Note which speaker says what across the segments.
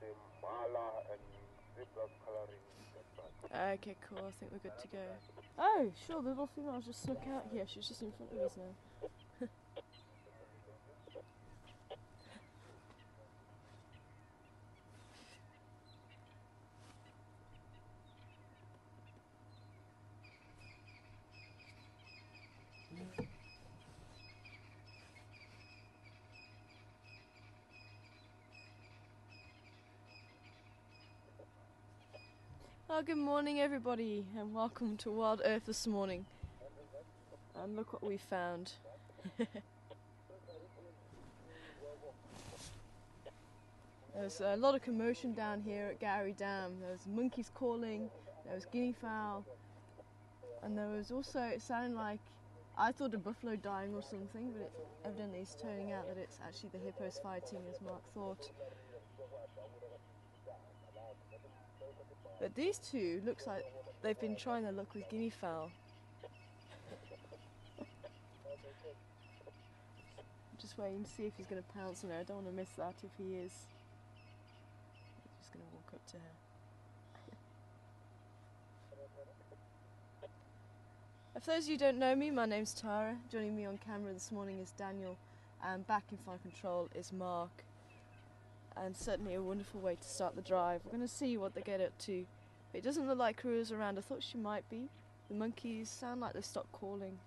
Speaker 1: the mala and zebras coloring.
Speaker 2: Okay, cool. I think we're good to go. Oh, sure. The little female just snuck out here. She's just in front of us now. Oh, good morning everybody and welcome to Wild Earth this morning. And look what we found. There's a lot of commotion down here at Gowrie Dam. There was monkeys calling, there was guinea fowl, and there was also, it sounded like, I thought a buffalo dying or something, but evidently it's turning out that it's actually the hippos fighting as Mark thought. But these two looks like they've been trying their luck with guinea fowl. I'm just waiting to see if he's going to pounce on her. I don't want to miss that if he is. I'm just going to walk up to her. For those of you who don't know me, my name's Tara. Joining me on camera this morning is Daniel, and back in flight control is Mark. And certainly a wonderful way to start the drive. We're going to see what they get up to. But it doesn't look like Karula's around. I thought she might be. The monkeys sound like they've stopped calling.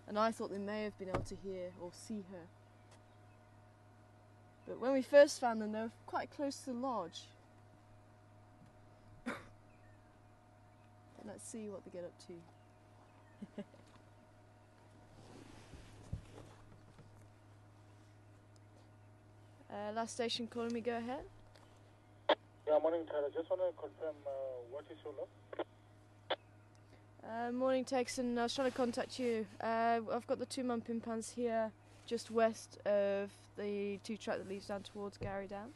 Speaker 2: And I thought they may have been able to hear or see her. But when we first found them, they were quite close to the lodge. Let's see what they get up to. Last station calling me, go ahead.
Speaker 1: Yeah, morning, Tara. Just want to confirm what is your log?
Speaker 2: Morning, Texan. I was trying to contact you. I've got the 2-month impans here, just west of the 2-track that leads down towards Gowrie Dam.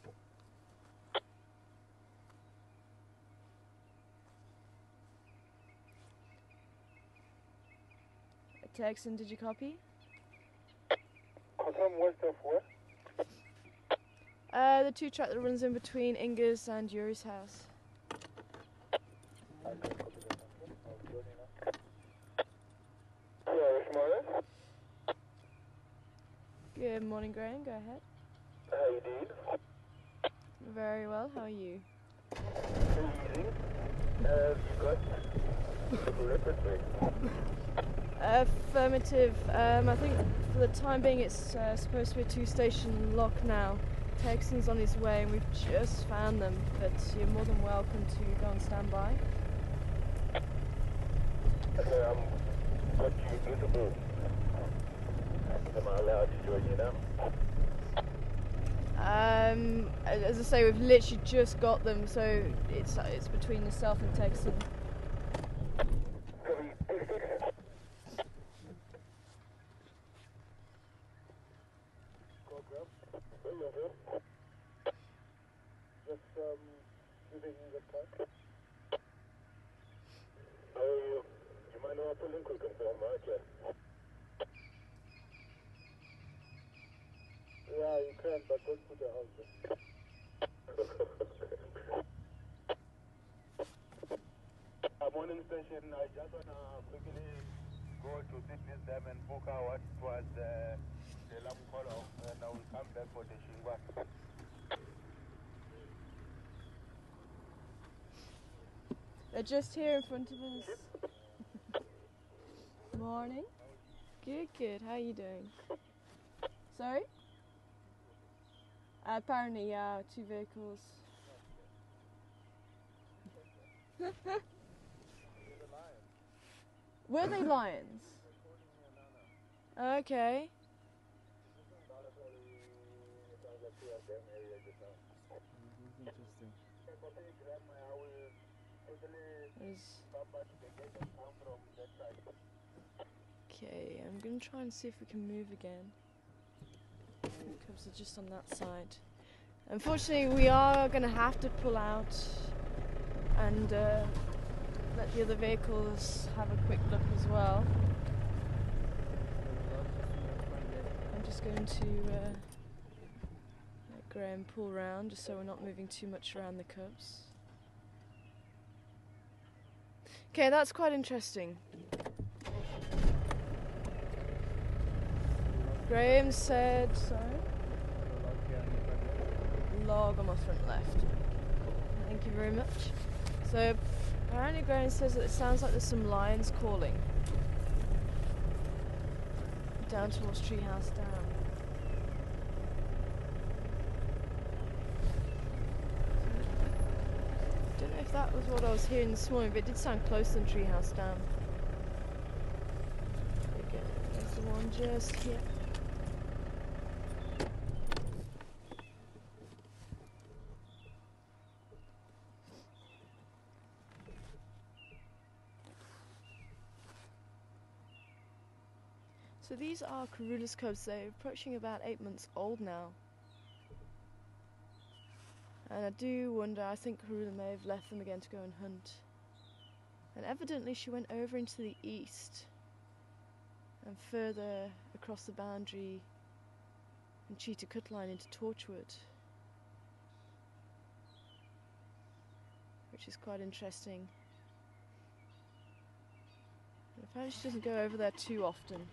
Speaker 2: Texan, did you copy?
Speaker 1: Confirm west of where?
Speaker 2: The 2-track that runs in between Inga's and Yuri's house. Good morning, Graham. Go ahead.
Speaker 1: How you doing?
Speaker 2: Very well. How are you?
Speaker 1: Easy. Have you got the leopard?
Speaker 2: Affirmative. I think for the time being it's supposed to be a 2-station lock now. Texan's on his way and we've just found them, but you're more than welcome to go on standby.
Speaker 1: Okay, got you visible. Am I allowed to join you now?
Speaker 2: As I say, we've literally just got them, so it's between yourself and Texan.
Speaker 1: Yeah, you can, but don't put the house there. I'm on the station. I just want to quickly go to Sydney's Dam and book out what was the lamb color, and I will come back for the shingwa.
Speaker 2: They're just here in front of us. Morning. Good, good. How are you doing? Sorry? Apparently, yeah, 2 vehicles. Were they lions? Okay. Okay, I'm going to try and see if we can move again. Cubs are just on that side. Unfortunately, we are going to have to pull out and let the other vehicles have a quick look as well. I'm just going to Graham pull round just so we're not moving too much around the cubs. Okay, that's quite interesting. Graham said, sorry? Log on my front left. Thank you very much. So apparently Graham says that it sounds like there's some lions calling down towards Treehouse Dam. I don't know if that was what I was hearing this morning, but it did sound closer than Treehouse Dam. Again, there's the one just here. So these are Karula's cubs. They're approaching about 8 months old now. And I do wonder, I think Karula may have left them again to go and hunt. And evidently she went over into the east and further across the boundary and Cheetah Cut Line into Torchwood, which is quite interesting. And apparently she doesn't go over there too often.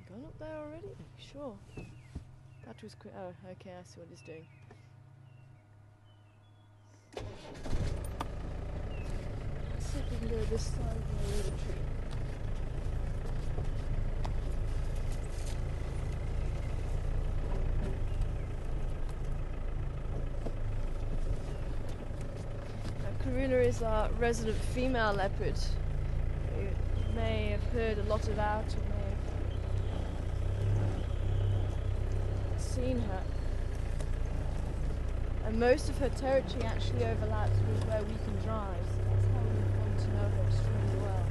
Speaker 2: Gone up there already? Sure. That was quick. Oh, okay, I see what he's doing. Let's see if we can go this side of the little tree. Now, Karula is our resident female leopard. You may have heard a lot about, or may have seen her. And most of her territory actually overlaps with where we can drive, so that's how we've come to know her extremely well.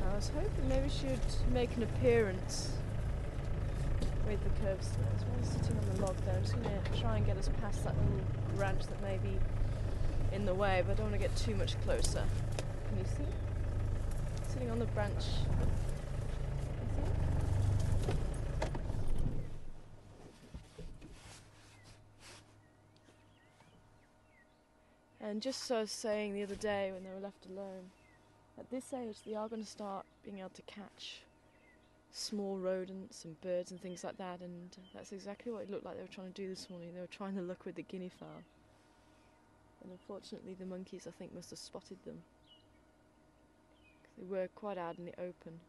Speaker 2: I was hoping maybe she would make an appearance with the cubs. There's one sitting on the log there. I'm just going to try and get us past that little branch that may be in the way, but I don't want to get too much closer. Can you see? Sitting on the branch. And just so I was saying the other day when they were left alone, at this age they are going to start being able to catch small rodents and birds and things like that, and that's exactly what it looked like they were trying to do this morning. They were trying to look with the guinea fowl. And unfortunately the monkeys, I think, must have spotted them. They were quite out in the open.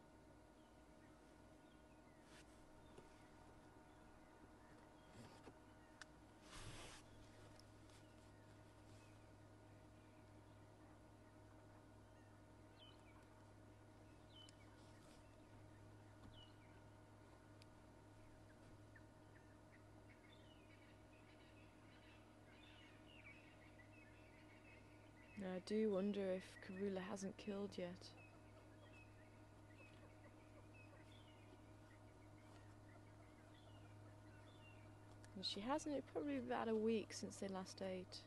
Speaker 2: Now I do wonder if Karula hasn't killed yet. And she hasn't. It's probably about a week since they last ate.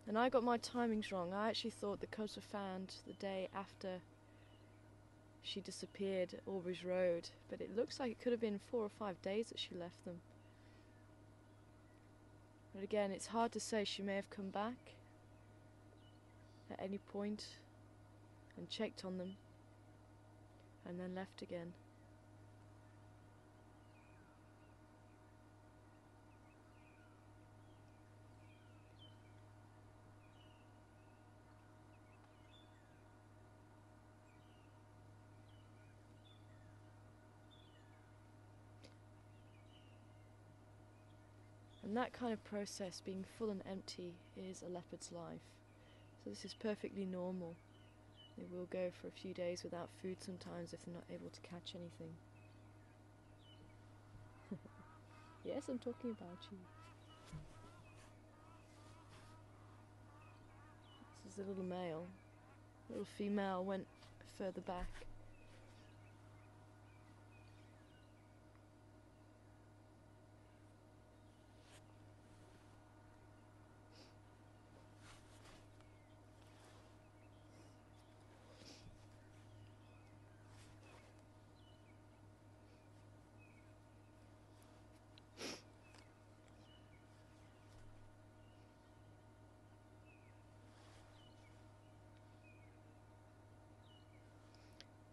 Speaker 2: And I got my timings wrong. I actually thought the cubs were found the day after she disappeared at Albury's Road, but it looks like it could have been 4 or 5 days that she left them. But again, it's hard to say. She may have come back at any point and checked on them and then left again. And that kind of process, being full and empty, is a leopard's life. So this is perfectly normal. They will go for a few days without food sometimes if they're not able to catch anything. Yes, I'm talking about you. This is a little male. Little female went further back.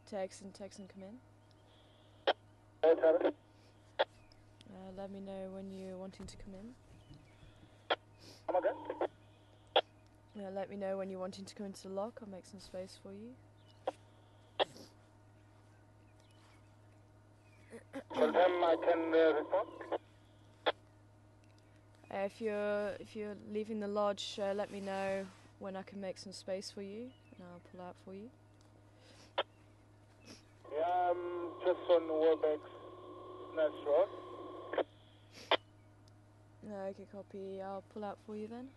Speaker 2: Texan, come in. Let me know when you're wanting to come in.
Speaker 1: Come again?
Speaker 2: Let me know when you're wanting to come into the lock. I'll make some space for you.
Speaker 1: Tell them I can report.
Speaker 2: If you're leaving the lodge, let me know when I can make some space for you, and I'll pull out for you.
Speaker 1: Yeah, I'm just on Warbeck's Nest Road.
Speaker 2: Okay, copy. I'll pull out for you then.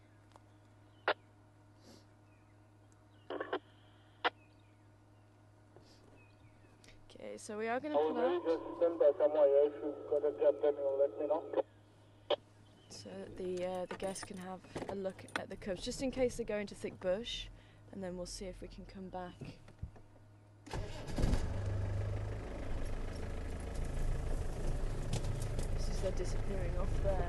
Speaker 2: Okay, so we are going to pull out.
Speaker 1: Just stand by somewhere. If you've got a job, then you'll let me know.
Speaker 2: So that the guests can have a look at the cubs, just in case they go into thick bush, and then we'll see if we can come back. This is they're disappearing off there.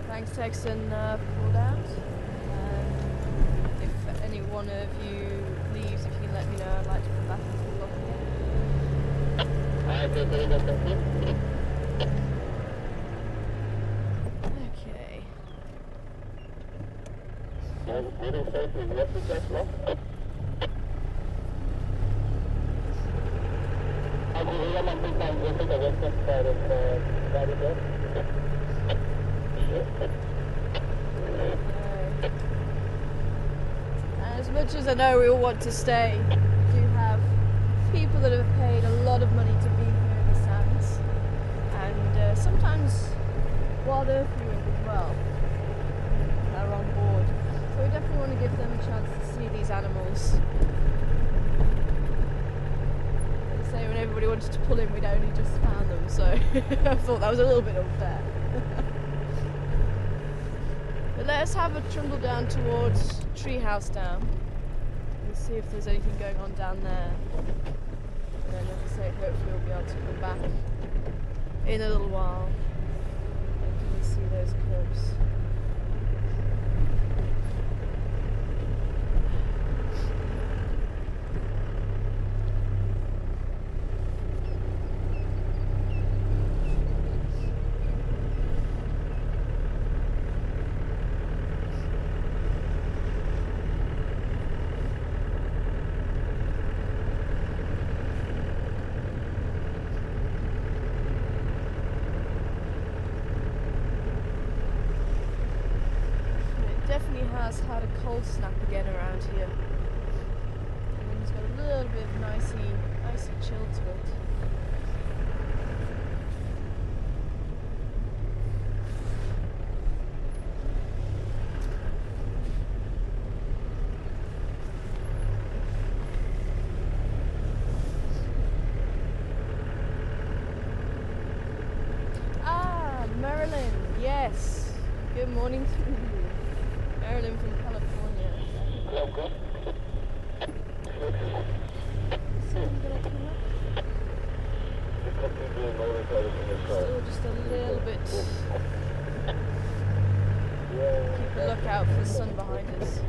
Speaker 2: Thanks, Texan, pulled out. If any one of you leaves, if you can let me know, I'd like to come back into the lock As much as I know we all want to stay, we do have people that have paid a lot of money to be here in the sands, and sometimes wild earthworms as well are on board. So we definitely want to give them a chance to see these animals. As I say, when everybody wanted to pull in, we'd only just found them, so I thought that was a little bit unfair. But let us have a trundle down towards Treehouse Dam and see if there's anything going on down there. And then, as I say, hopefully we'll be able to come back in a little while and can see those cubs. Has had a cold snap again around here. And it's got a little bit of nicey chill to it. Ah, Marilyn, yes. Good morning to you. Marilyn from California. Still just a little bit. Keep a lookout for the sun behind us.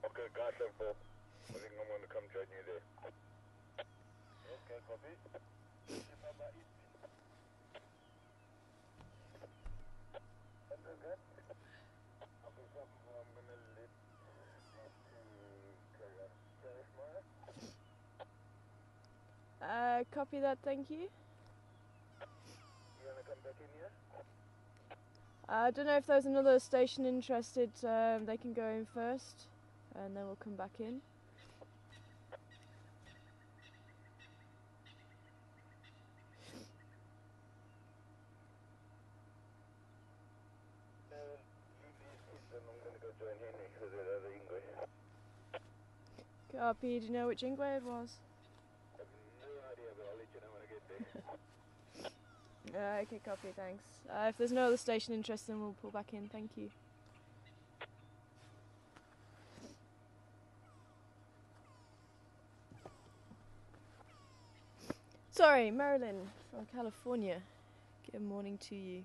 Speaker 1: Okay, got them, Paul. I think I'm going to come join you there. Okay, copy.
Speaker 2: Copy that, thank you.
Speaker 1: You want to come back in here?
Speaker 2: I don't know if there's another station interested, they can go in first, and then we'll come back in. Copy, do you know which Ingwe it was?
Speaker 1: I have no idea, but I'll let you know when I get there.
Speaker 2: Okay, copy, thanks. If there's no other station interested, then we'll pull back in, thank you. Sorry, Marilyn from California. Good morning to you.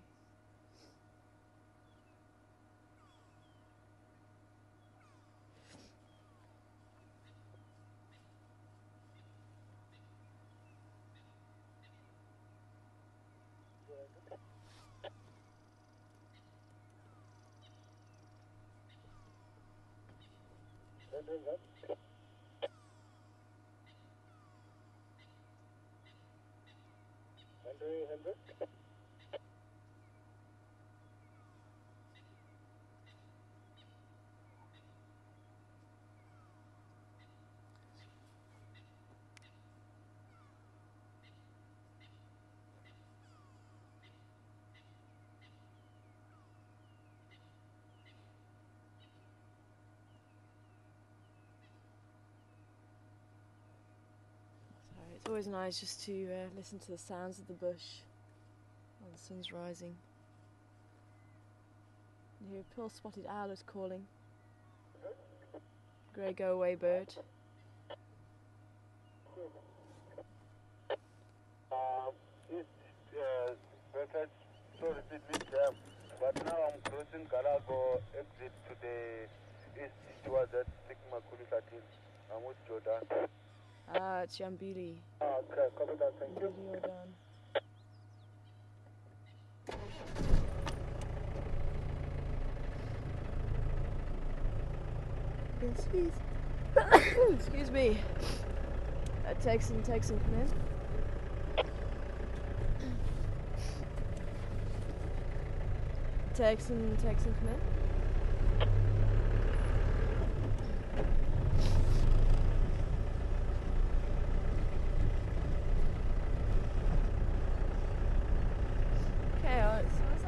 Speaker 2: It's always nice just to listen to the sounds of the bush while the sun's rising. You hear a pearl-spotted owlet calling. Grey go-away bird.
Speaker 1: But now I'm crossing Galago exit to the east towards that Sigma Kudu. I'm with Jordan.
Speaker 2: Ah, it's Jambili.
Speaker 1: Okay, copy that, thank you.
Speaker 2: You're done. Excuse me. Texan, come in. Texan, come in.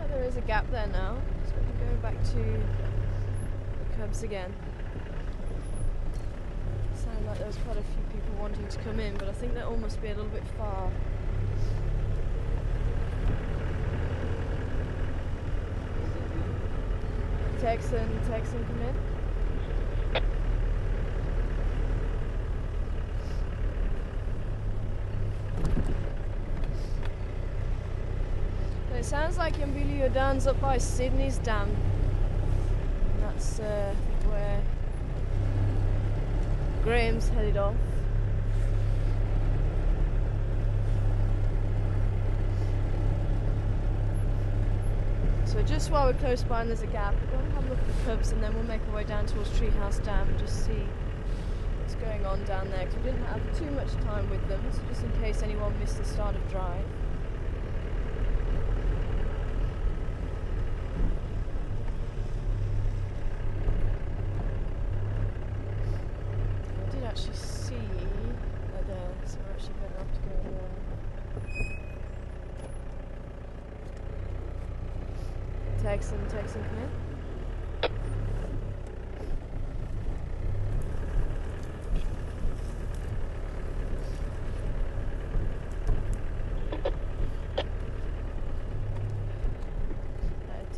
Speaker 2: There's a gap there now, so we can go back to the cubs again. Sounded like there was quite a few people wanting to come in, but I think that all must be a little bit far. Texan, come in. It sounds like Yambili Yodan's up by Sydney's dam. And that's where Graham's headed off. So just while we're close by and there's a gap, we're going to have a look at the cubs and then we'll make our way down towards Treehouse Dam and just see what's going on down there. Because we didn't have too much time with them, so just in case anyone missed the start of drive. Actually see there, so we're actually better off to go there. Texan, come in.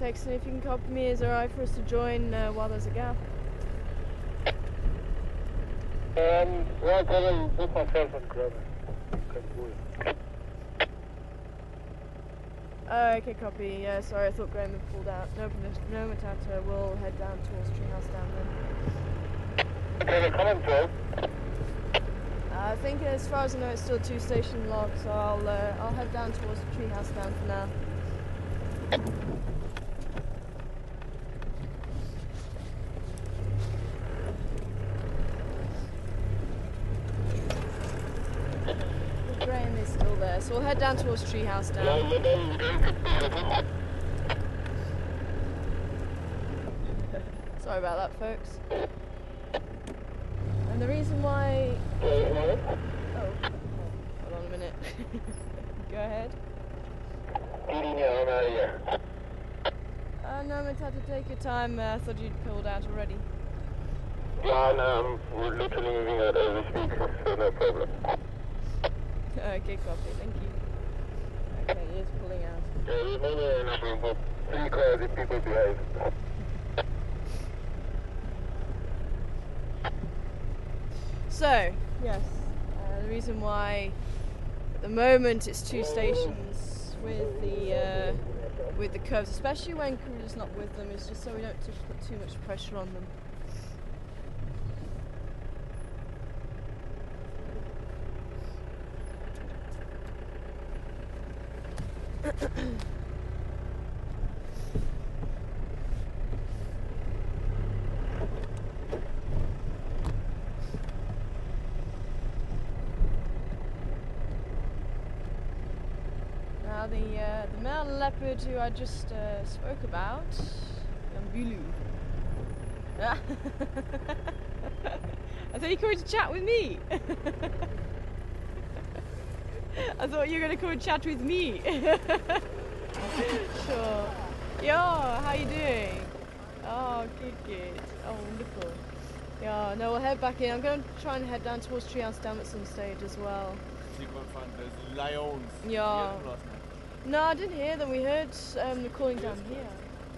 Speaker 2: Apex, and if you can copy me, is it alright for us to join while there's a gap?
Speaker 1: Well, Graham, book myself and Graham.
Speaker 2: Okay, copy. Yeah, sorry, I thought Graham had pulled out. No, Matata, we'll head down towards Treehouse down then.
Speaker 1: Okay, come on, Joe.
Speaker 2: I think as far as I know it's still a 2-station log, so I'll head down towards the Treehouse down for now. Graham is still there, so we'll head down towards Treehouse down. Sorry about that, folks. And the reason why... Oh, hold on a minute. Go ahead. No, Matata, take your time. I thought you'd pulled out already.
Speaker 1: Yeah, no, we're literally moving out as we speak, so no problem.
Speaker 2: Okay, copy. Thank you. Okay, he is pulling out.
Speaker 1: Yeah, there's no enough room for 3 cars if people behave.
Speaker 2: So, yes, the reason why at the moment it's 2 stations with the curves, especially when Karula's not with them, is just so we don't put too much pressure on them. Now the male leopard who I just spoke about, Yambulu. I thought you were going to chat with me. I thought you were going to come and chat with me. Sure. Yo, how you doing? Oh, good. Oh, wonderful. Yeah, no, we'll head back in. I'm going to try and head down towards Treehouse Dam at some stage as well.
Speaker 3: So you can't find those lions.
Speaker 2: Yeah. No, I didn't hear them. We heard the calling down here.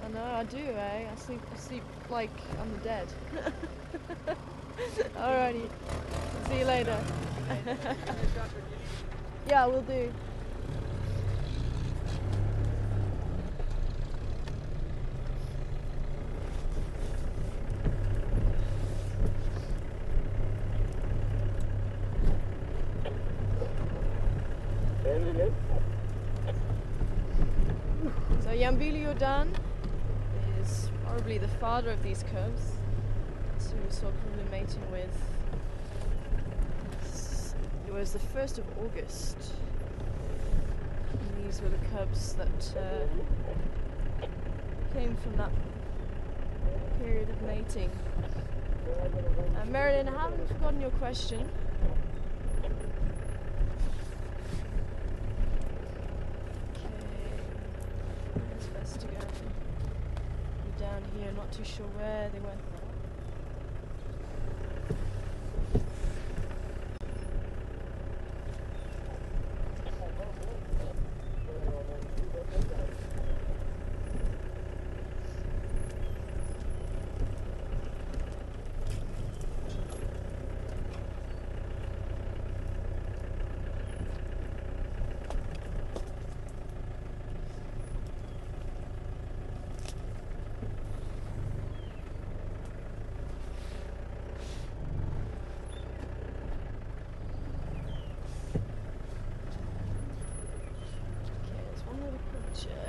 Speaker 2: I know, I do, eh? I sleep like I'm the dead. Alrighty. See you later. Yeah, we'll do. So Yambili Yodan is probably the father of these cubs, who we saw Karula mating with. It was the 1st of August. And these were the cubs that came from that period of mating. Marilyn, I haven't forgotten your question. Down here, not too sure where they went now.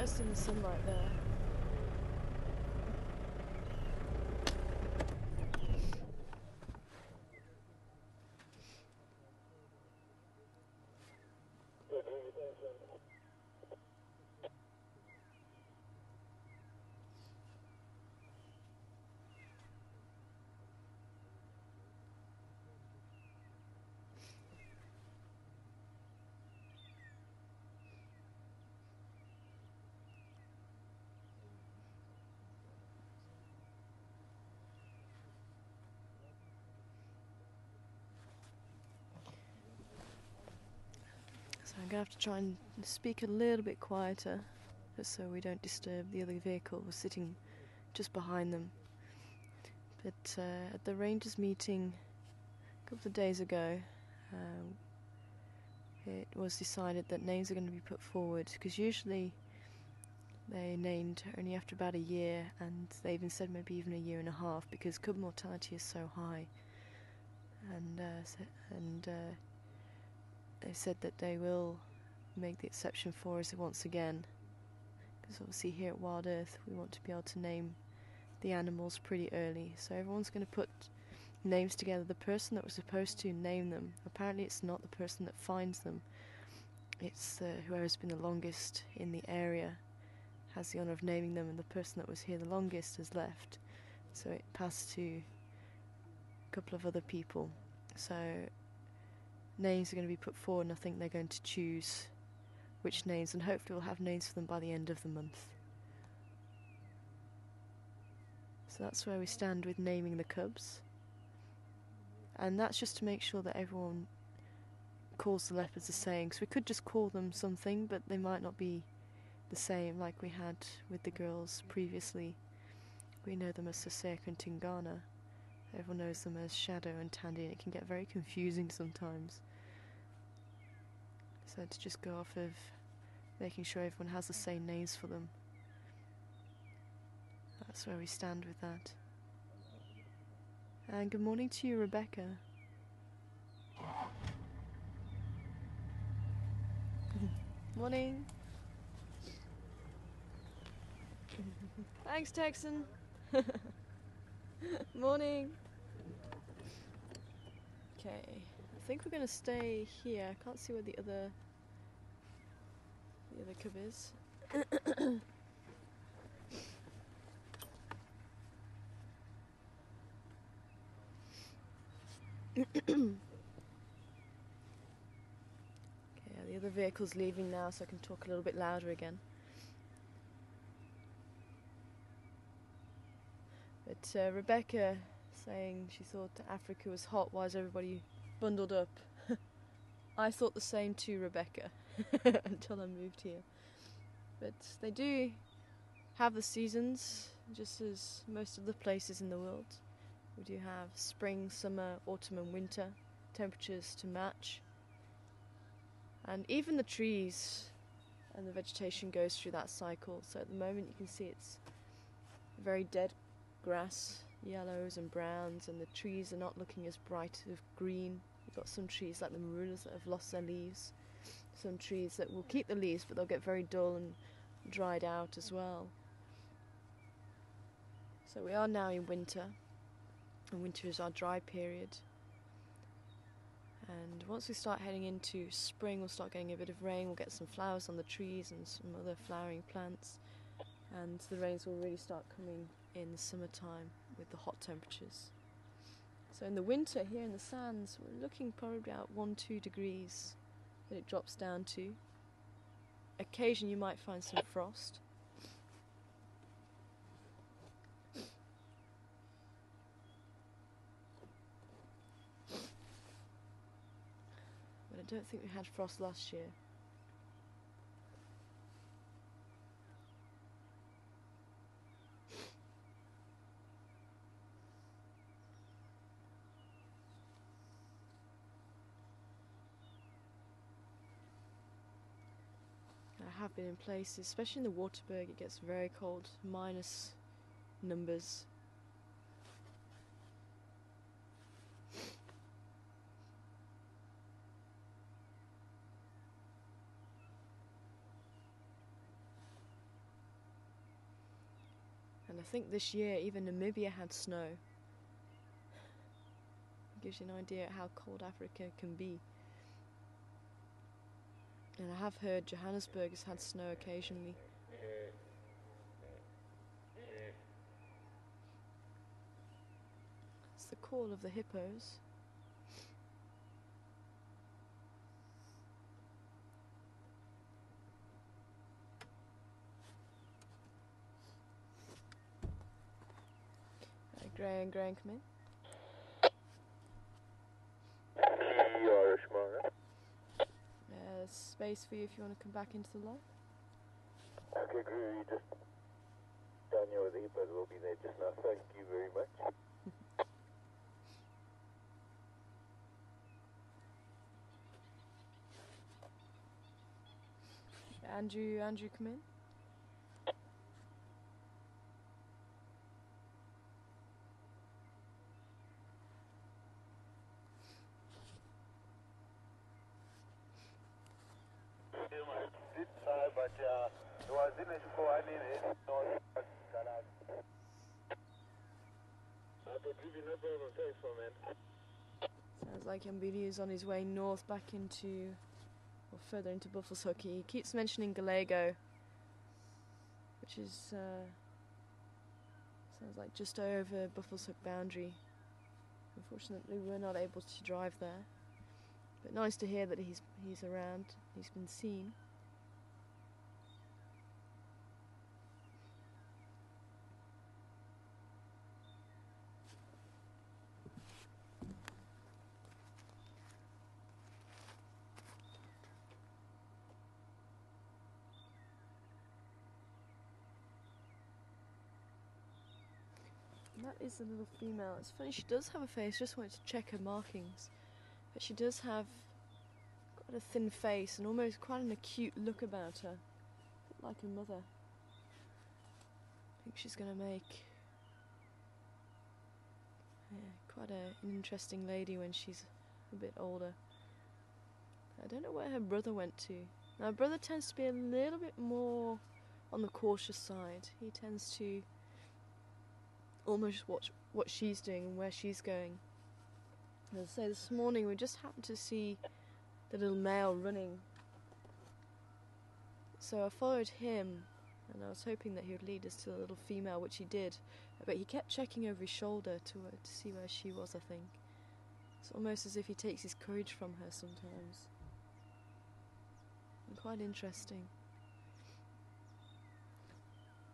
Speaker 2: Just in the sunlight there. So I'm going to have to try and speak a little bit quieter so we don't disturb the other vehicle. We're sitting just behind them. But at the rangers meeting a couple of days ago, it was decided that names are going to be put forward, because usually they named only after about a year, and they even said maybe even a year and a half, because cub mortality is so high. And they said that they will make the exception for us once again, because obviously here at Wild Earth we want to be able to name the animals pretty early. So everyone's going to put names together. The person that was supposed to name them, apparently it's not the person that finds them, it's whoever's been the longest in the area has the honour of naming them, and the person that was here the longest has left, so it passed to a couple of other people. So names are going to be put forward, and I think they're going to choose which names, and hopefully we'll have names for them by the end of the month. So that's where we stand with naming the cubs, and that's just to make sure that everyone calls the leopards the same, because we could just call them something, but they might not be the same like we had with the girls previously. We know them as Saseka and Tingana. Everyone knows them as Shadow and Tandy, and it can get very confusing sometimes. So to just go off of making sure everyone has the same names for them. That's where we stand with that. And good morning to you, Rebecca. Morning. Thanks, Texan. Morning. Okay, I think we're going to stay here. I can't see where the other cub is. Okay, the other vehicle's leaving now, so I can talk a little bit louder again. But Rebecca saying she thought Africa was hot, why is everybody bundled up? I thought the same too, Rebecca, until I moved here. But they do have the seasons, just as most of the places in the world. We do have spring, summer, autumn and winter, temperatures to match. And even the trees and the vegetation goes through that cycle. So at the moment you can see it's very dead grass, yellows and browns, and the trees are not looking as bright of green. You've got some trees like the marulas that have lost their leaves, some trees that will keep the leaves but they'll get very dull and dried out as well. So we are now in winter, and winter is our dry period. And once we start heading into spring, we'll start getting a bit of rain, we'll get some flowers on the trees and some other flowering plants, and the rains will really start coming in the summertime with the hot temperatures. So in the winter here in the sands, we're looking probably about 1-2 degrees that it drops down to. Occasionally you might find some frost. But I don't think we had frost last year. I have been in places, especially in the Waterberg, it gets very cold, minus numbers. And I think this year even Namibia had snow. Gives you an idea how cold Africa can be. And I have heard Johannesburg has had snow occasionally. It's the call of the hippos. Gray and come in. Space for you if you want to come back into the log.
Speaker 1: Okay, Kudu, just Daniel with the Hippos will be there just now. Thank you very much.
Speaker 2: Andrew, come in.
Speaker 1: Did try, but it was in a school. I needed it.
Speaker 2: Sounds like Yambili is on his way north back into, or further into Buffalo's Hook. He keeps mentioning Gallego, which is, sounds like just over Buffalo's Hook boundary. Unfortunately, we're not able to drive there. But nice to hear that he's around, he's been seen. And that is a little female. It's funny, she does have a face, just wanted to check her markings. But she does have quite a thin face and almost quite an acute look about her. A bit like her mother. I think she's going to make quite an interesting lady when she's a bit older. I don't know where her brother went to. Now, her brother tends to be a little bit more on the cautious side. He tends to almost watch what she's doing and where she's going. As I say, this morning we just happened to see the little male running, so I followed him and I was hoping that he would lead us to the little female, which he did, but he kept checking over his shoulder to see where she was. I think it's almost as if he takes his courage from her sometimes, and quite interesting.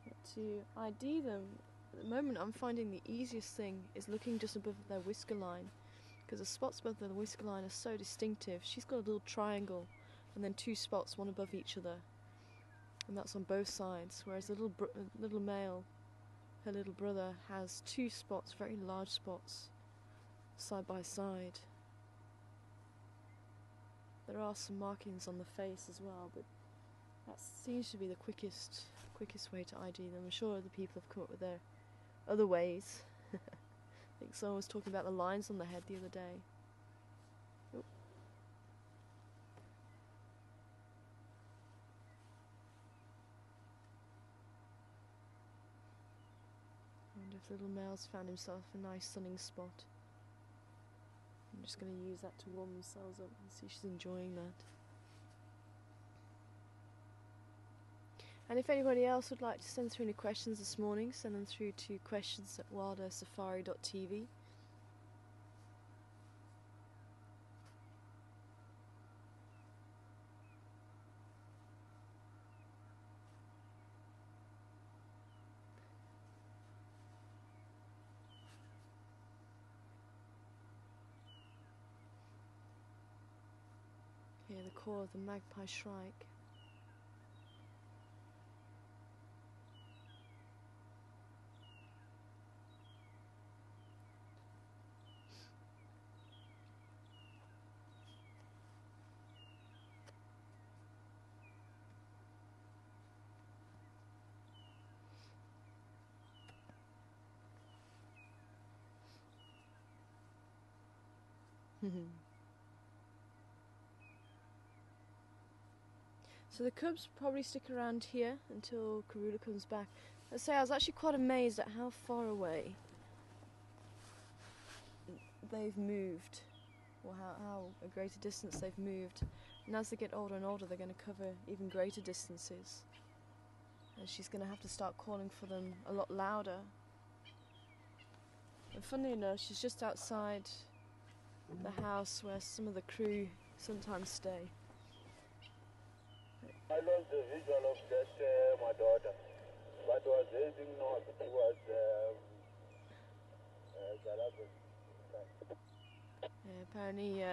Speaker 2: But to ID them, at the moment I'm finding the easiest thing is looking just above their whisker line, because the spots above the whisker line are so distinctive. She's got a little triangle and then two spots, one above each other, and that's on both sides, whereas the little male, her little brother, has two spots, very large spots, side by side. There are some markings on the face as well, but that seems to be the quickest way to ID them. I'm sure other people have come up with their other ways. I think someone was talking about the lines on the head the other day. Oh. I wonder if little male's found himself a nice sunning spot. I'm just going to use that to warm themselves up and see if she's enjoying that. And if anybody else would like to send through any questions this morning, send them through to questions@wildersafari.tv. Here, the core of the magpie shrike. So the cubs probably stick around here until Karula comes back. Let's say I was actually quite amazed at how far away they've moved, or how a greater distance they've moved. And as they get older and older, they're going to cover even greater distances. And she's going to have to start calling for them a lot louder. And funnily enough, she's just outside the house where some of the crew sometimes stay.
Speaker 1: I lost the visual of just my daughter, but was heading north towards
Speaker 2: Apparently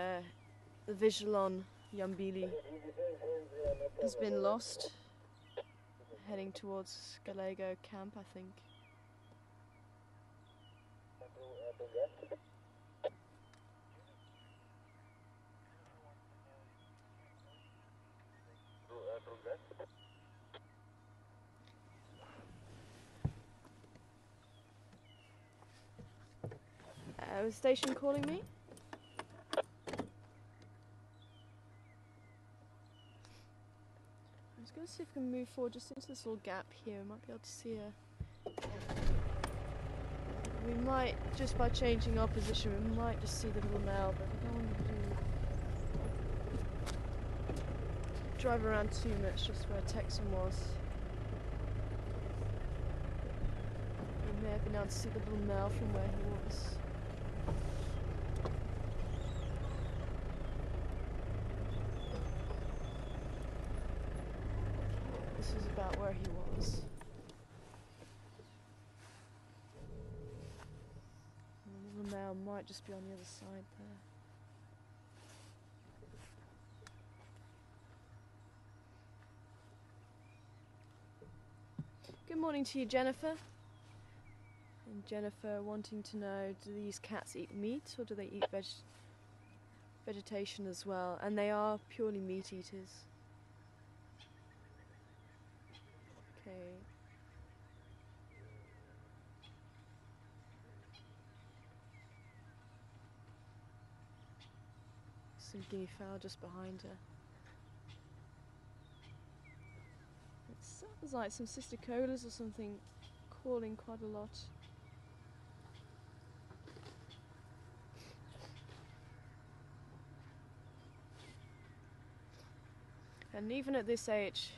Speaker 2: the visual on Yambili has been lost. heading towards Gallego camp, I think. Was station calling me? I'm just going to see if we can move forward just into this little gap here. We might be able to see her. We might, just by changing our position, we might just see the little male, but I don't want to drive around too much, just where Texan was. We may have been able to see the little male from where he was. This is about where he was. And the little male might just be on the other side there. Good morning to you, Jennifer. And Jennifer wanting to know, do these cats eat meat or do they eat vegetation as well? And they are purely meat eaters. Okay. Some guinea fowl just behind her. It sounds like some sister colas or something calling quite a lot. And even at this age,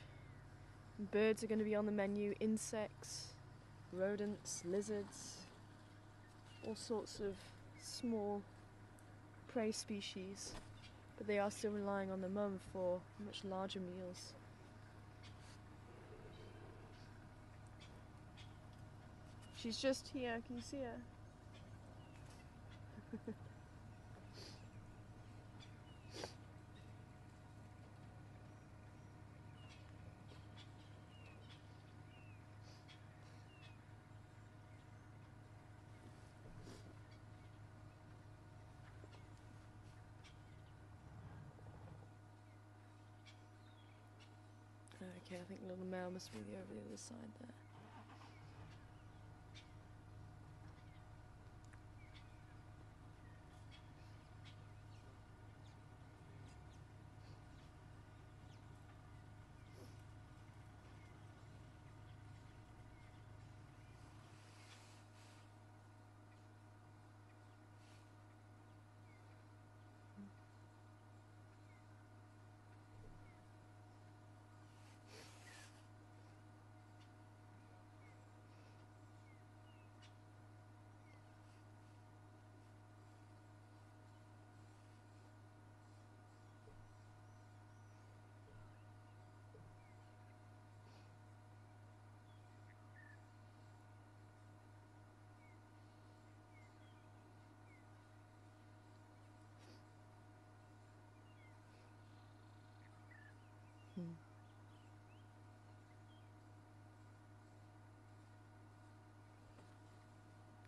Speaker 2: birds are going to be on the menu, insects, rodents, lizards, all sorts of small prey species, but they are still relying on the mum for much larger meals. She's just here, can you see her? Okay, I think the little male must be over the other side there.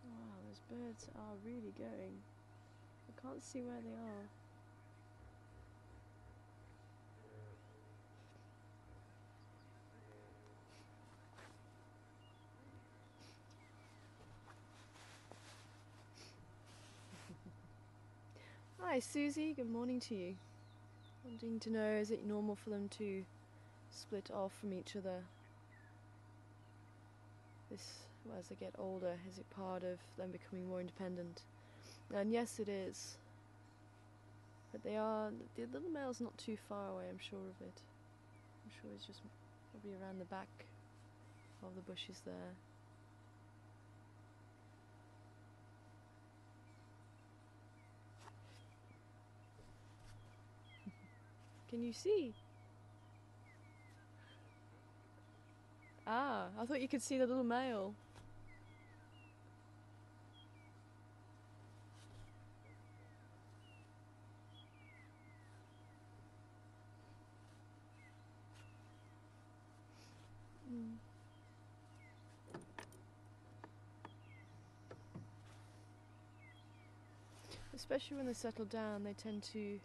Speaker 2: Wow, those birds are really going. I can't see where they are. Hi Susie, good morning to you. Wanting to know, is it normal for them to split off from each other as they get older? Is it part of them becoming more independent? And yes, it is. But the little male's not too far away, I'm sure of it. I'm sure he's just probably around the back of the bushes there. Can you see? Ah, I thought you could see the little male. Mm. especially when they settle down, they tend to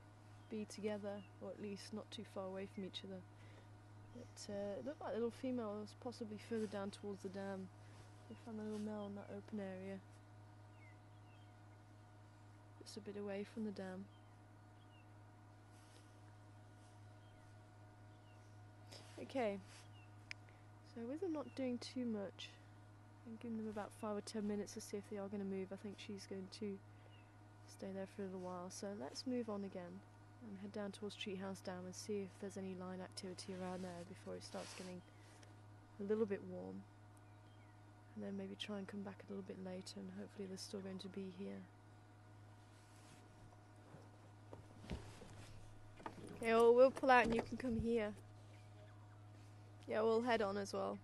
Speaker 2: be together, or at least not too far away from each other. It looked like the little female was possibly further down towards the dam. We found the little male in that open area, just a bit away from the dam. Okay, so with them not doing too much, I'm giving them about 5 or 10 minutes to see if they are going to move. I think she's going to stay there for a little while, so let's move on again and head down towards Treehouse Dam and see if there's any line activity around there before it starts getting a little bit warm, and then maybe try and come back a little bit later and hopefully they're still going to be here. Okay, well, we'll pull out and you can come here. Yeah, we'll head on as well.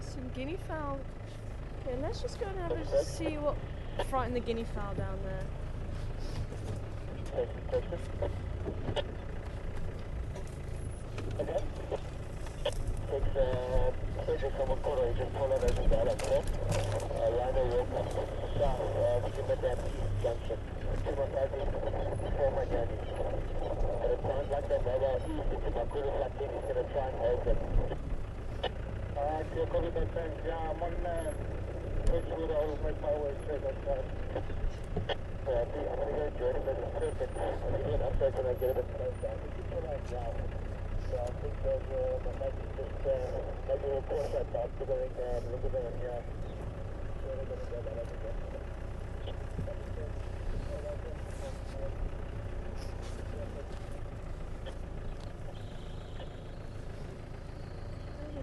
Speaker 2: Some guinea fowl. Okay, let's just go and have a see what frightened the guinea fowl down there.
Speaker 1: Okay. Takes pleasure from a quarter, just pull it as a direction. Line of walk south, between the dam east junction. 2 miles before my journey. But it sounds like the weather east into my Kudu flattening is going to try and hold it. Copy that, thanks. Yeah, I'm on Bridgewood. I'll make my way straight outside. I'm going to go join him as a serpent. I'll give you an update when I get a bit closer. I think it's all right now. So I think there's maybe just maybe we'll push that back to going a little bit on here. So we're going to go that over there.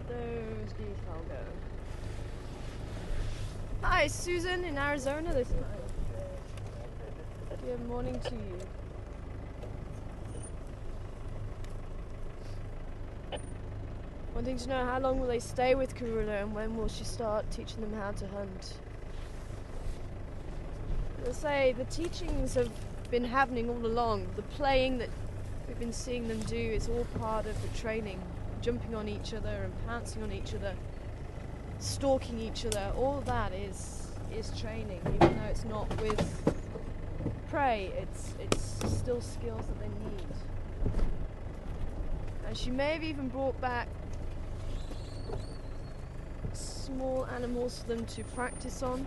Speaker 2: Those geese all go. Hi, Susan in Arizona this time. Good morning to you. Wanting to know how long will they stay with Karula and when will she start teaching them how to hunt. I'll say the teachings have been happening all along. The playing that we've been seeing them do is all part of the training. Jumping on each other and pouncing on each other, stalking each other, all of that is training, even though it's not with prey, it's still skills that they need. And she may have even brought back small animals for them to practice on.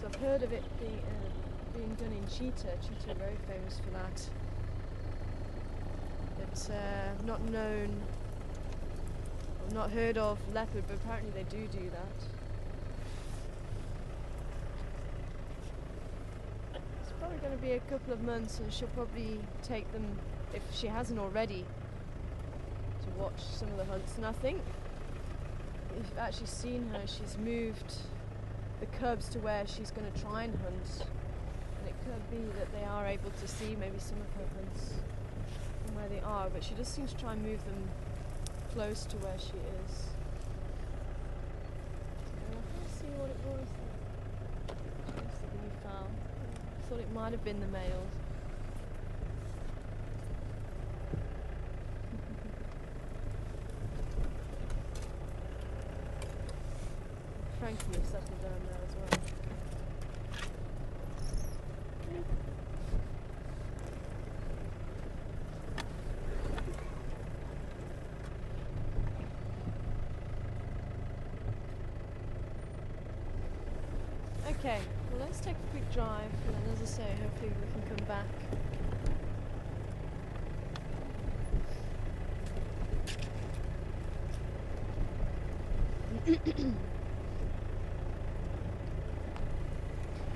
Speaker 2: So I've heard of it being done in cheetah. Cheetah are very famous for that. It's not known. I've not heard of leopard, but apparently they do that. It's probably going to be a couple of months and she'll probably take them, if she hasn't already, to watch some of the hunts. And I think, if you've actually seen her, she's moved the cubs to where she's going to try and hunt. And it could be that they are able to see maybe some of her hunts from where they are, but she just seems to try and move them close to where she is. So let's see what it was. That's the guinea fowl. I thought it might have been the males. Frankie has settled down there as well. Okay, well let's take a quick drive and then, as I say, hopefully we can come back.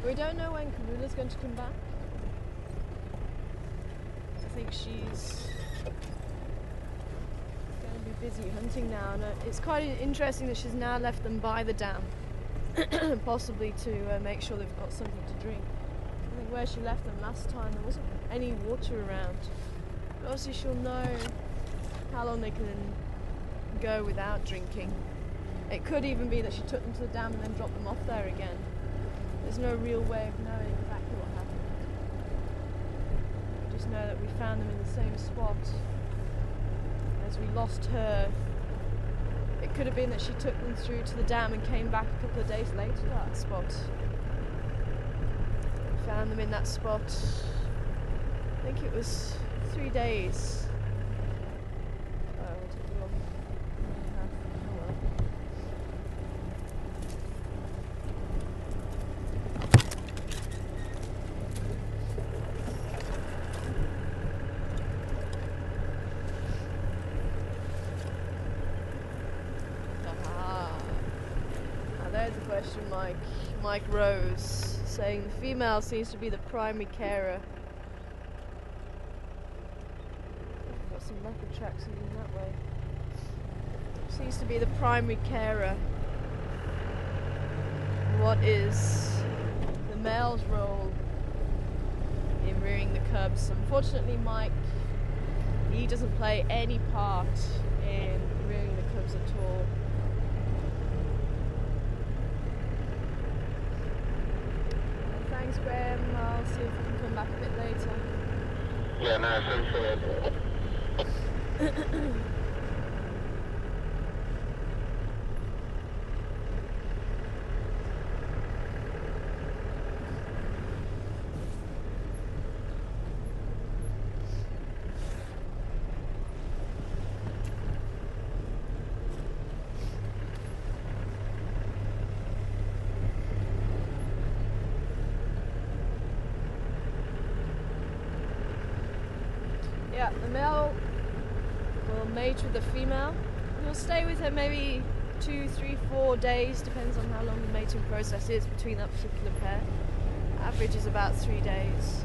Speaker 2: We don't know when Karula's going to come back. I think she's going to be busy hunting now, and it's quite interesting that she's now left them by the dam. Possibly to make sure they've got something to drink. I think where she left them last time there wasn't any water around. But obviously she'll know how long they can go without drinking. It could even be that she took them to the dam and then dropped them off there again. There's no real way of knowing exactly what happened. We just know that we found them in the same spot. As we lost her, it could have been that she took them through to the dam and came back a couple of days later to that spot. We found them in that spot, I think it was 3 days. Oh, I took the wrong path. Oh well. There's a question Mike Rose saying the female seems to be the primary carer. Got some leopard tracks in that way. Seems to be the primary carer. What is the male's role in rearing the cubs? Unfortunately, Mike, he doesn't play any part in rearing the cubs at all. Thanks, Graham. I'll see if I can come back a bit later.
Speaker 1: Yeah, no, thanks for that.
Speaker 2: Yeah, the male will mate with the female. He'll stay with her maybe 2, 3, 4 days, depends on how long the mating process is between that particular pair. Average is about 3 days.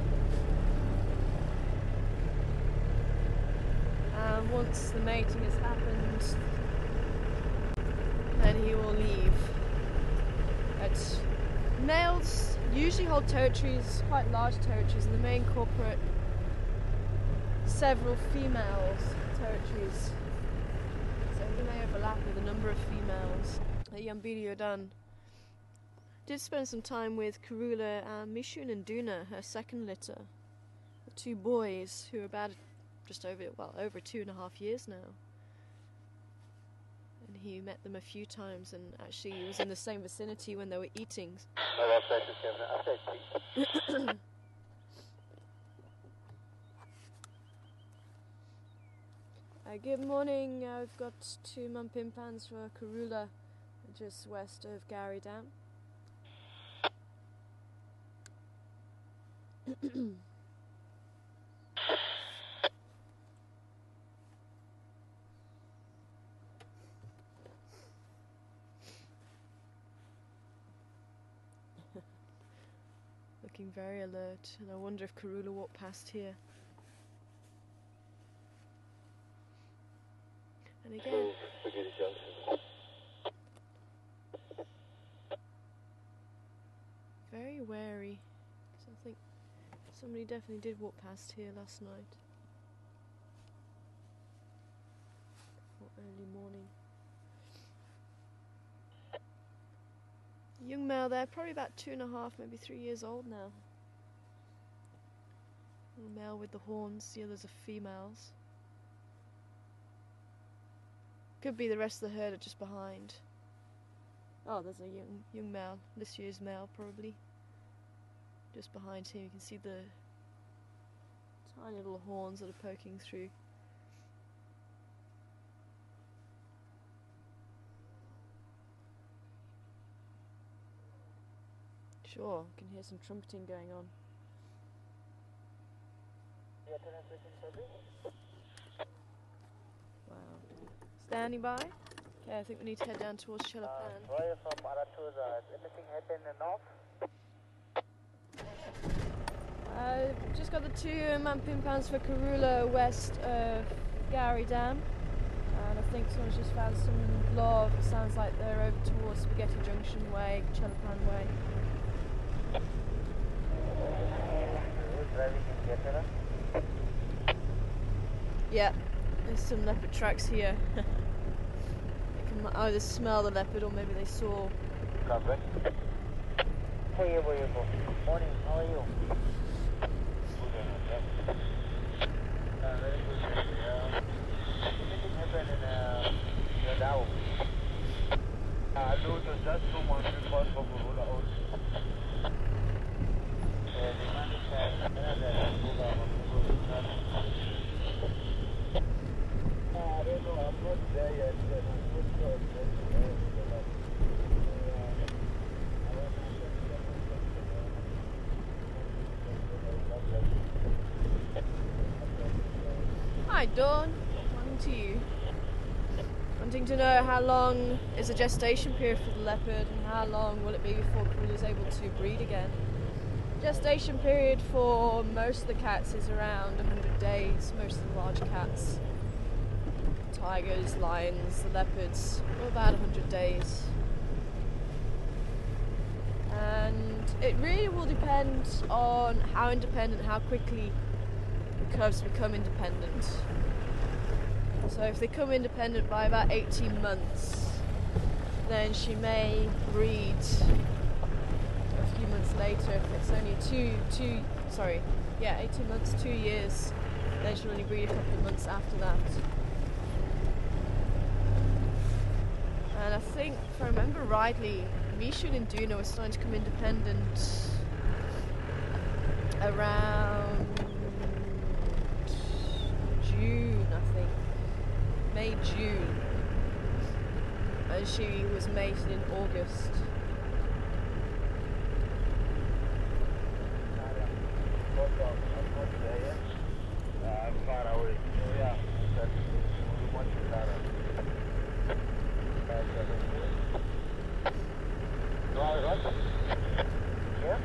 Speaker 2: And once the mating has happened, then he will leave. But males usually hold territories, quite large territories, and the main incorporate several females' territories, so he may overlap with a number of females. Yambili Odan did spend some time with Karula and Mishun and Duna, her second litter, the 2 boys who are about just over 2.5 years now. And he met them a few times, and actually he was in the same vicinity when they were eating. Good morning. We've got 2 mumpimpans for Karula, just west of Gary Dam. Looking very alert, and I wonder if Karula walked past here. And again, very wary, because I think somebody definitely did walk past here last night, or early morning. Young male there, probably about 2.5, maybe 3 years old now. The male with the horns, the others are females. Could be the rest of the herd are just behind. Oh, there's a young male, this year's male probably. Just behind him you can see the tiny little horns that are poking through. Sure, I can hear some trumpeting going on. Wow. Standing by? Okay, I think we need to head down towards Chelapan.
Speaker 1: Roy from Aratuza, has anything happened enough?
Speaker 2: Just got the 2 mumpimpans for Karula west of Gary Dam. And I think someone's just found some love. It sounds like they're over towards Spaghetti Junction way, Chelapan way.
Speaker 1: Who's driving in Getara?
Speaker 2: Yeah, there's some leopard tracks here. I can either smell the leopard or maybe they saw.
Speaker 1: Copy. Hey, morning, how are you? Very good. Anything happened in your Dow? No, it was just 2 months before for Karula out. The man is another Karula. I don't know, I'm not there yet. I'm not
Speaker 2: Hi Dawn, morning to you. Wanting to know how long is the gestation period for the leopard and how long will it be before Karula is able to breed again. Gestation period for most of the cats is around 100 days, most of the large cats. Tigers, lions, the leopards, all about 100 days. And it really will depend on how independent, how quickly the cubs become independent. So if they come independent by about 18 months, then she may breed a few months later. If it's only 18 months, 2 years, then she'll only breed a couple of months after that. And I think, if I remember rightly, Mishu and Duna were starting to come independent around June, I think. May, June. And she was mated in August.
Speaker 1: I'm far away. So yeah, that's much better. Yeah?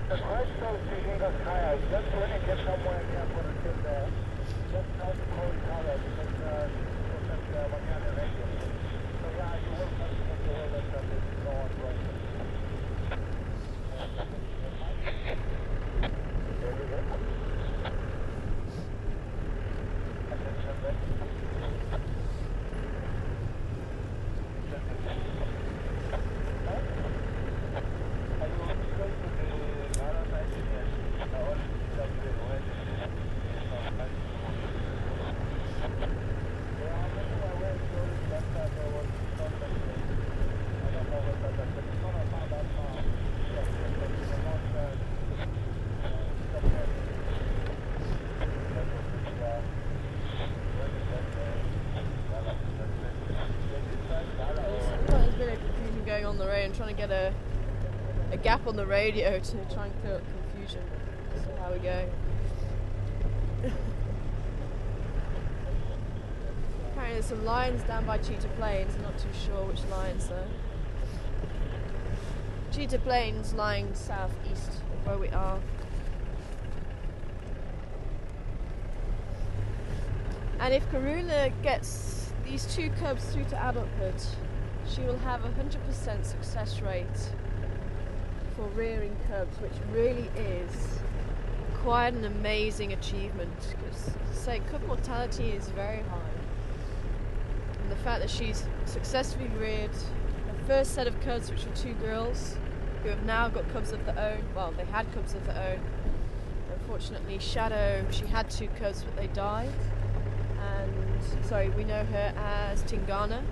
Speaker 1: The question is using the tire. Just when you get somewhere and you have to sit there, just try to call the tire because that's what you have to radio. So yeah, you will have to get the way that this go on right. There we go.
Speaker 2: On the radio and trying to get a gap on the radio to try and clear up confusion. So how we go. Apparently there's some lions down by Cheetah Plains. I'm not too sure which lions though. Cheetah Plains lying southeast of where we are. And if Karula gets these 2 cubs through to adulthood, she will have a 100% success rate for rearing cubs, which really is quite an amazing achievement. Because, say, cub mortality is very high, and the fact that she's successfully reared her first set of cubs, which were 2 girls, who have now got cubs of their own. Well, they had cubs of their own. Unfortunately, Shadow, she had 2 cubs, but they died. And sorry, we know her as Tingana.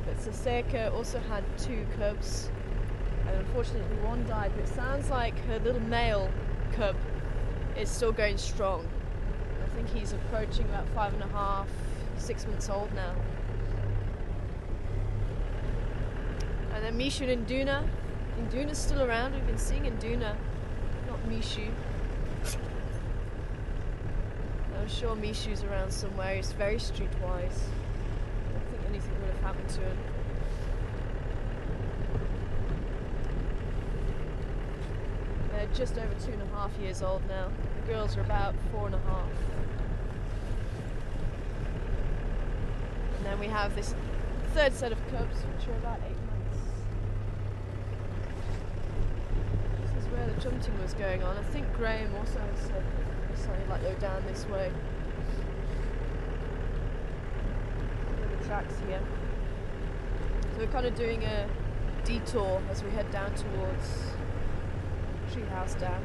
Speaker 2: But Saseka also had 2 cubs, and unfortunately one died, but it sounds like her little male cub is still going strong. I think he's approaching about 5.5, 6 months old now. And then Mishu and Induna. Induna's still around. We've been seeing Induna, not Mishu. I'm sure Mishu's around somewhere. He's very streetwise. Anything would have happened to him. They're just over 2.5 years old now. The girls are about 4.5. And then we have this 3rd set of cubs, which are about 8 months. This is where the jumping was going on. I think Graham also said something like they're down this way. Tracks here. So we're kind of doing a detour as we head down towards Treehouse Dam.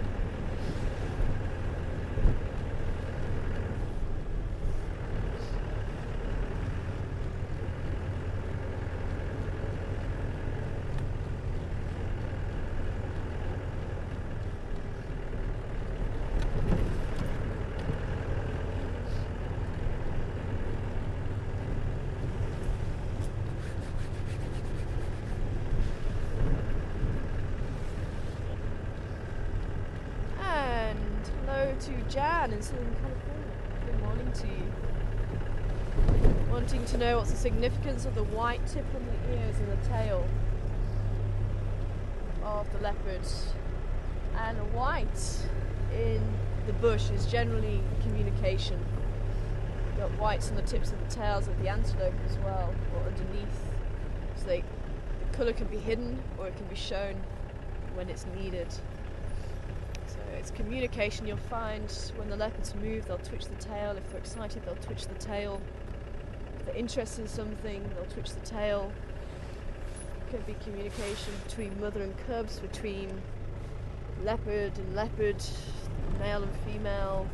Speaker 2: To Jan in Southern California. Good morning to you. Wanting to know what's the significance of the white tip on the ears and the tail of the leopard. And white in the bush is generally communication. You've got whites on the tips of the tails of the antelope as well, or underneath. So the colour can be hidden or it can be shown when it's needed. It's communication. You'll find when the leopards move, they'll twitch the tail. If they're excited, they'll twitch the tail. If they're interested in something, they'll twitch the tail. It could be communication between mother and cubs, between leopard and leopard, male and female,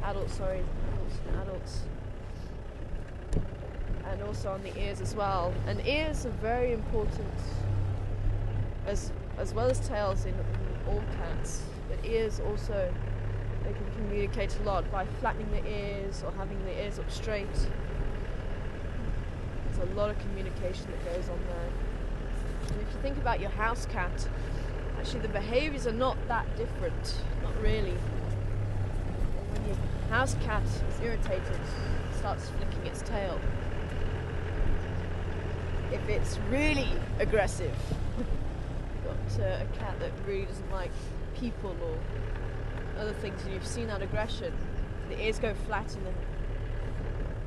Speaker 2: adults and adults. And also on the ears as well. And ears are very important as well as tails in all cats. But ears also, they can communicate a lot by flattening the ears or having the ears up straight. There's a lot of communication that goes on there. And if you think about your house cat, actually the behaviours are not that different, not really. And when your house cat is irritated, it starts flicking its tail. If it's really aggressive, you've got a cat that really doesn't like people or other things, and you've seen that aggression, the ears go flat and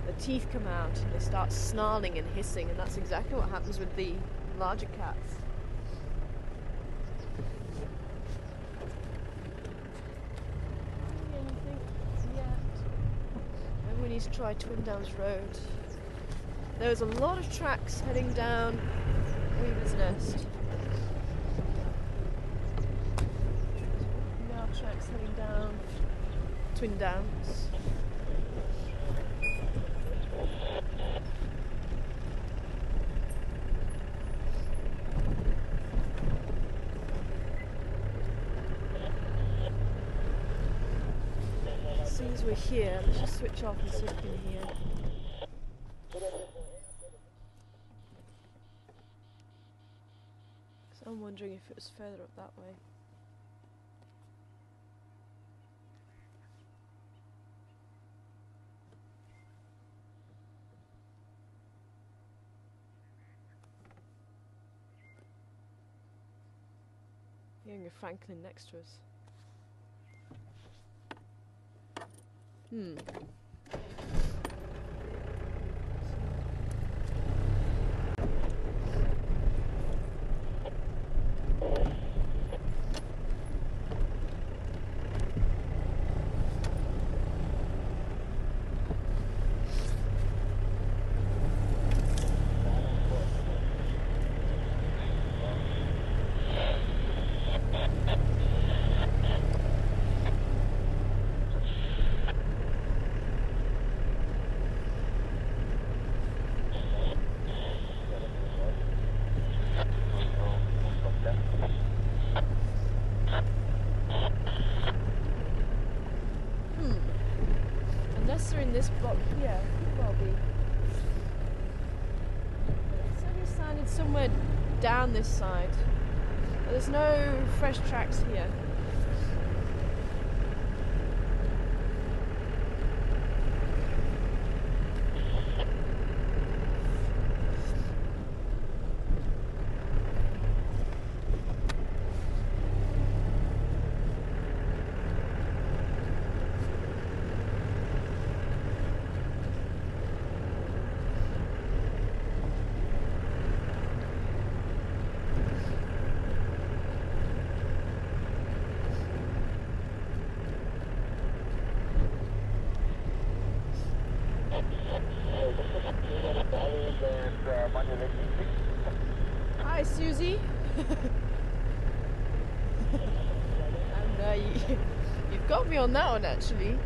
Speaker 2: the teeth come out and they start snarling and hissing, and that's exactly what happens with the larger cats. Anything yet? Maybe we need to try Twin Downs Road. There's a lot of tracks heading down Weaver's Nest. Tracks heading down Twin Downs. As soon as we're here, let's just switch off and see if we can hear. So I'm wondering if it was further up that way. Hearing a Franklin next to us. This block here could well be. It certainly sounded somewhere down this side. But there's no fresh tracks here. Susie. And you've got me on that one actually.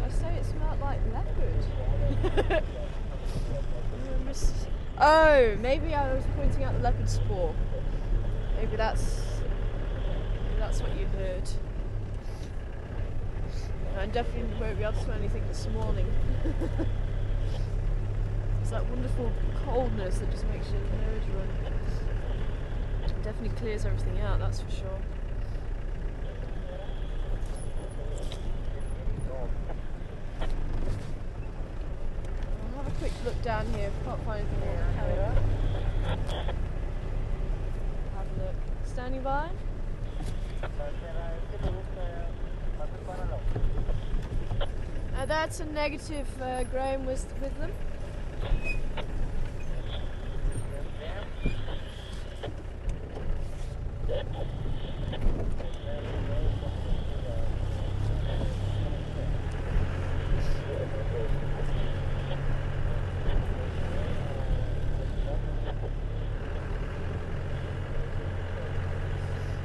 Speaker 2: I say it smelled like leopard. Oh, maybe I was pointing out the leopard spoor. Maybe that's what you heard. I definitely won't be able to smell anything this morning. It's that wonderful coldness that just makes your nose run. It definitely clears everything out, that's for sure. I'll have a quick look down here. Can't find anything more to carry on. Have a look. Standing by. That's a negative, Graham was with them.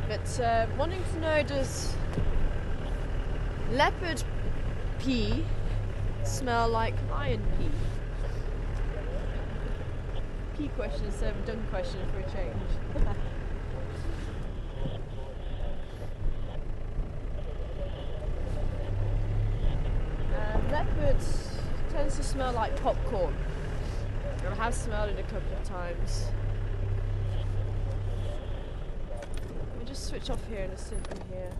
Speaker 2: But wanting to know, does leopard pee smell like lion pee? Pee question instead of a dung question for a change. Leopard tends to smell like popcorn. I have smelled it a couple of times. Let me just switch off here and listen from here.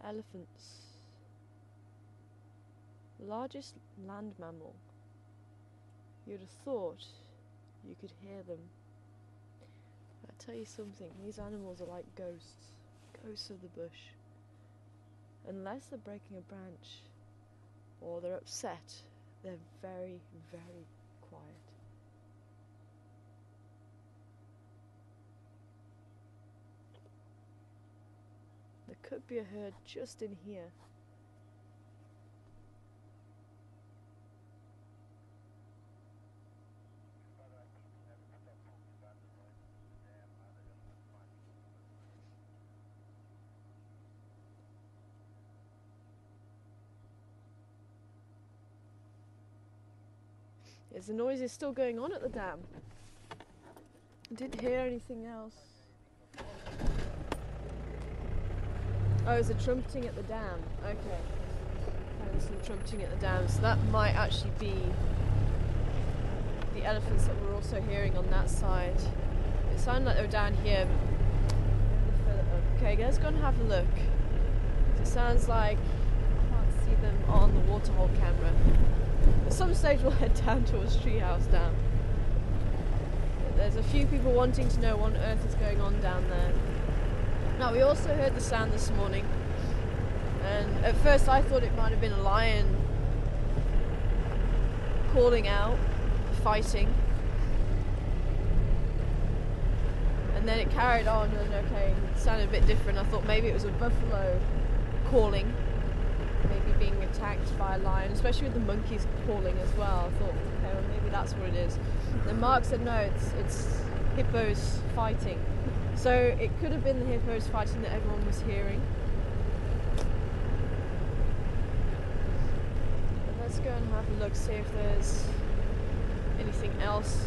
Speaker 2: Elephants. Largest land mammal. You'd have thought you could hear them. I tell you something, these animals are like ghosts. Ghosts of the bush. Unless they're breaking a branch or they're upset, they're very, very quiet. There could be a herd just in here. Yes, the noise is still going on at the dam. I didn't hear anything else. Oh, there's a trumpeting at the dam. Okay. There's some trumpeting at the dam, so that might actually be the elephants that we're also hearing on that side. It sounded like they were down here. Okay, let's go and have a look. It sounds like I can't see them on the waterhole camera. At some stage we'll head down towards Treehouse Dam. There's a few people wanting to know what on earth is going on down there. Now, we also heard the sound this morning, and at first I thought it might have been a lion calling out, fighting, and then it carried on, and okay, it sounded a bit different. I thought maybe it was a buffalo calling, maybe being attacked by a lion, especially with the monkeys calling as well. I thought, okay, well maybe that's what it is. Then Mark said no, it's hippos fighting. So it could have been the hippos fighting that everyone was hearing. But let's go and have a look, see if there's anything else.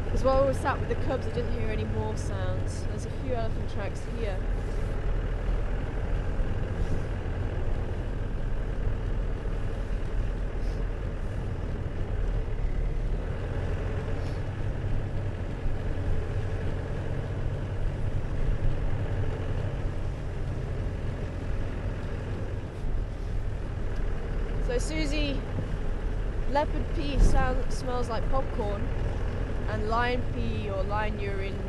Speaker 2: Because while we were sat with the cubs, I didn't hear any more sounds. There's a few elephant tracks here. So Susie, leopard pee smells like popcorn, and lion pee or lion urine,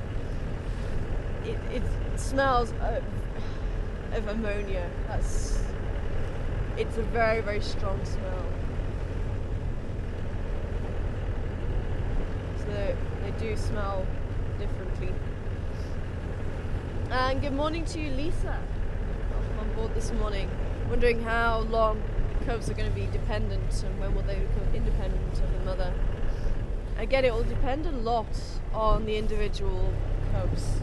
Speaker 2: it smells of ammonia. It's a very, very strong smell. do smell differently. And good morning to you, Lisa. Welcome on board this morning. Wondering how long cubs are going to be dependent and when will they become independent of the mother. Again, it will depend a lot on the individual cubs.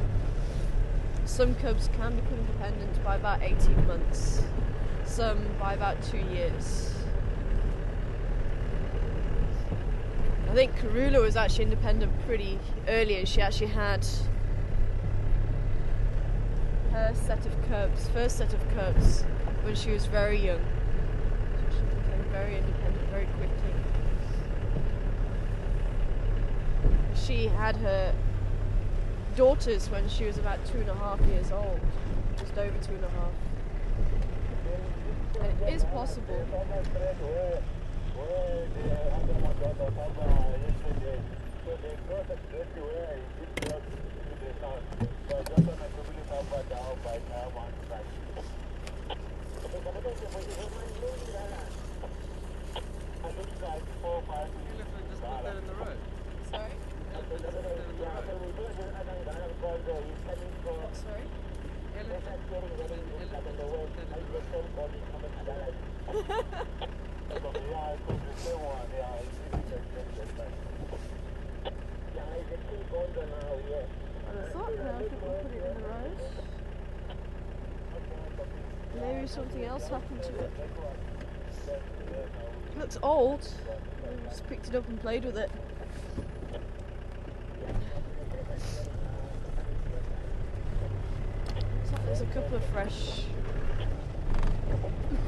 Speaker 2: Some cubs can become independent by about 18 months, some by about 2 years. I think Karula was actually independent pretty early. She actually had her first set of cubs, when she was very young. So she became very independent very quickly. She had her daughters when she was about 2.5 years old, just over 2.5. And it is possible. Sorry? Sorry? I thought now I think we'll put it in the road. Maybe something else happened to it. It looks old. I just picked it up and played with it. Looks like there's a couple of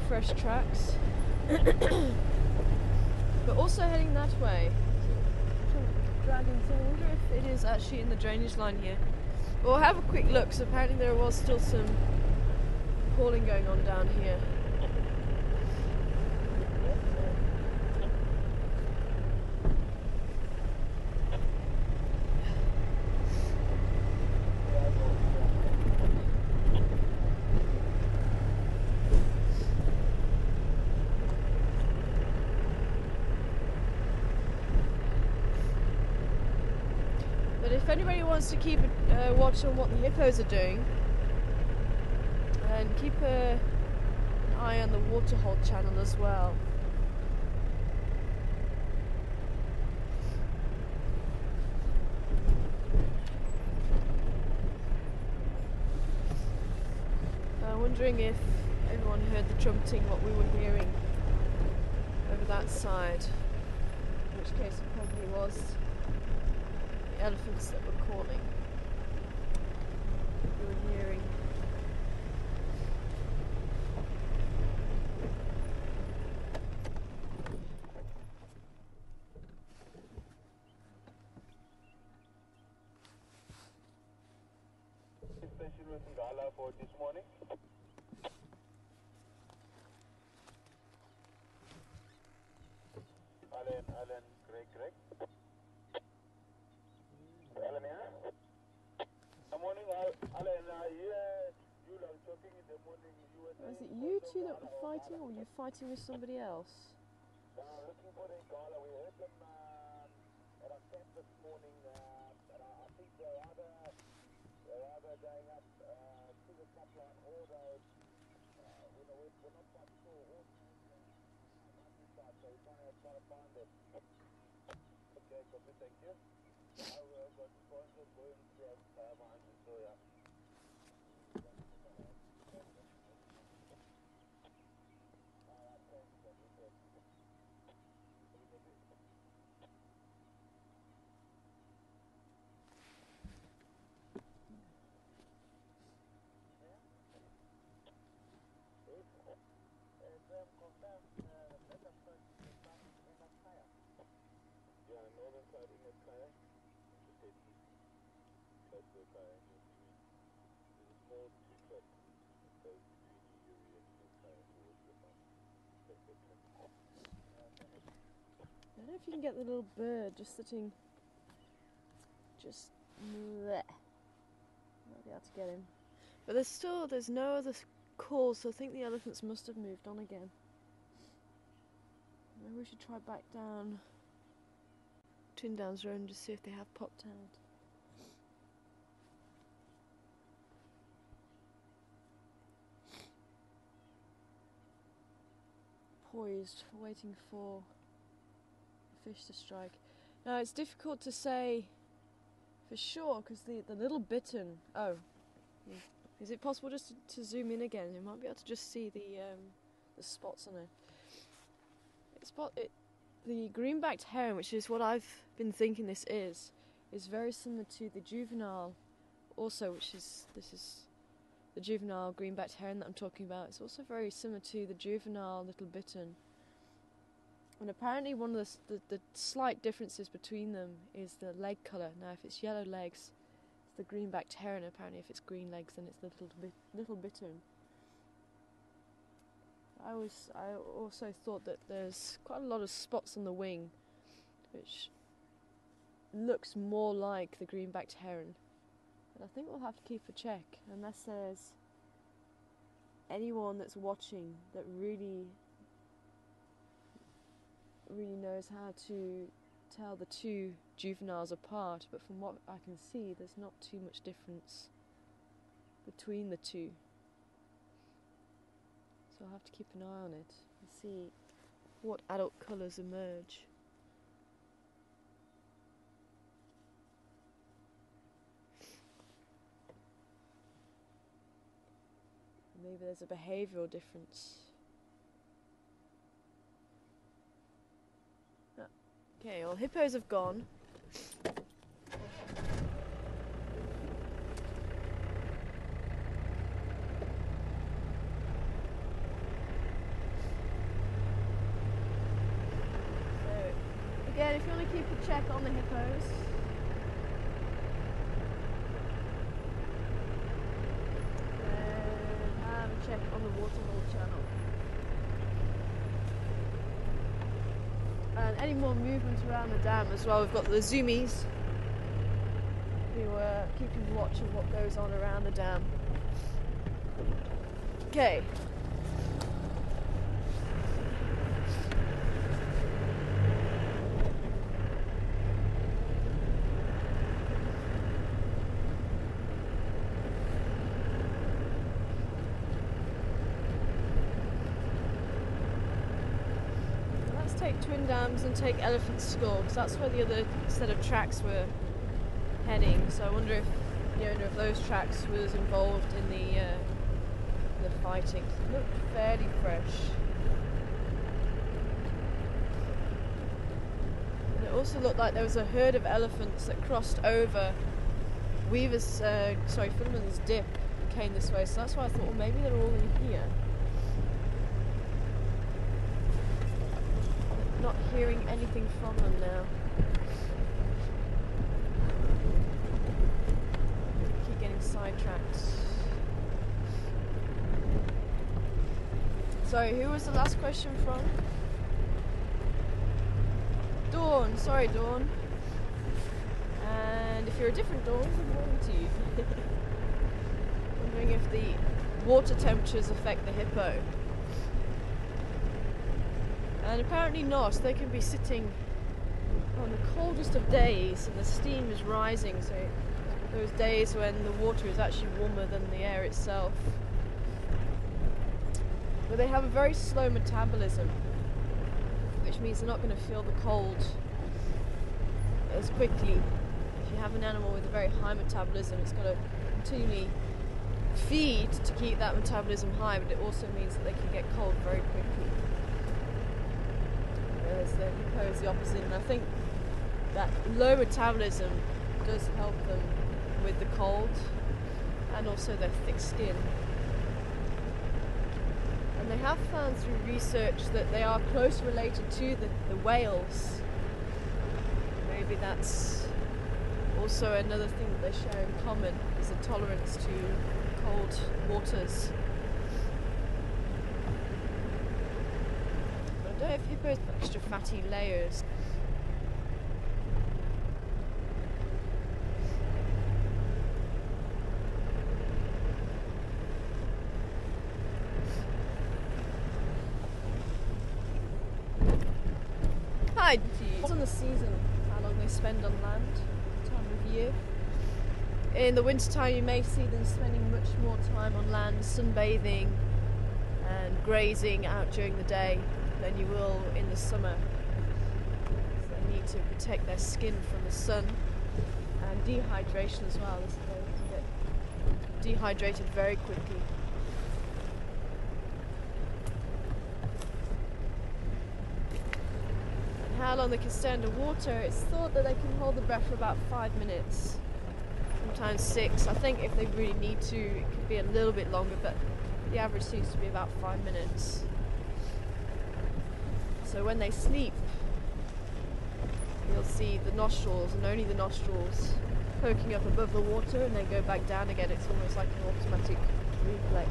Speaker 2: fresh tracks. But also heading that way. Dragon, so I wonder if it is actually in the drainage line here. We'll have a quick look, so apparently there was still some hauling going on down here. But if anybody wants to keep a watch on what the hippos are doing, and keep an eye on the waterhole channel as well. I'm wondering if everyone heard the trumpeting, what we were hearing over that side, in which case it probably was the elephants that were calling. We were hearing.
Speaker 1: Station with Gala for this morning. Alan, Greg. Alan, yeah? Good morning, Alan. You are talking in the morning.
Speaker 2: Is it you two that were fighting, or were you fighting with somebody else?
Speaker 1: Looking for the Gala. We heard them at our camp this morning. I think they're either going up to the top line, or we're not quite sure. So we're trying to find them. Okay, copy, thank you. I've got sponsors going through behind the door, yeah. Northern side in the kayak, just head east, close to the kayak, you'll see me. There's a small two-track that goes between Yuri and the kayak towards the farm.
Speaker 2: I don't know if you can get the little bird just sitting just there. Might be able to get him. But there's no other calls, so I think the elephants must have moved on again. Maybe we should try back down Twin Downs Road and just see if they have popped out. Poised, waiting for the fish to strike. Now it's difficult to say for sure because the little bittern. Oh, is it possible just to zoom in again? You might be able to just see the spots on it. The green-backed heron, which is what I've been thinking this is very similar to the juvenile, also, this is the juvenile green-backed heron that I'm talking about. It's also very similar to the juvenile little bittern. And apparently one of the slight differences between them is the leg colour. Now if it's yellow legs, it's the green-backed heron. Apparently if it's green legs, then it's the little bittern. I also thought that there's quite a lot of spots on the wing which looks more like the green-backed heron. But I think we'll have to keep a check, unless there's anyone that's watching that really knows how to tell the two juveniles apart. But from what I can see, there's not too much difference between the two. So I'll have to keep an eye on it and see what adult colours emerge. Maybe there's a behavioural difference. Okay, well, hippos have gone. Again, if you want to keep a check on the hippos. And have a check on the waterhole channel. And any more movement around the dam as well. We've got the zoomies who are keeping watch of what goes on around the dam. Okay. Take Twin Dams and take Elephant Skull, because that's where the other set of tracks were heading. So I wonder if the owner of those tracks was involved in the fighting. It looked fairly fresh. And it also looked like there was a herd of elephants that crossed over Filmer's Dip and came this way. So that's why I thought, well, maybe they're all in here. Not hearing anything from them now. Keep getting sidetracked. Sorry, who was the last question from? Dawn. Sorry, Dawn. And if you're a different Dawn, good morning to you. Wondering if the water temperatures affect the hippo. And apparently not. They can be sitting on the coldest of days and the steam is rising, so those days when the water is actually warmer than the air itself. But they have a very slow metabolism, which means they're not going to feel the cold as quickly. If you have an animal with a very high metabolism, it's got to continually feed to keep that metabolism high, but it also means that they can get cold very quickly. Whereas the hippo is the opposite, and I think that low metabolism does help them with the cold and also their thick skin. And they have found through research that they are close related to the whales. Maybe that's also another thing that they share in common, is a tolerance to cold waters. I don't know if hippos have extra fatty layers. Hi, depends on the season, how long they spend on land, time of year. In the wintertime you may see them spending much more time on land, sunbathing and grazing out during the day than you will in the summer. So they need to protect their skin from the sun and dehydration as well. They can get dehydrated very quickly. And how long they can stay underwater, it's thought that they can hold the breath for about 5 minutes. Sometimes 6. I think if they really need to, it could be a little bit longer, but the average seems to be about 5 minutes. So when they sleep, you'll see the nostrils, and only the nostrils, poking up above the water and then go back down again. It's almost like an automatic reflex.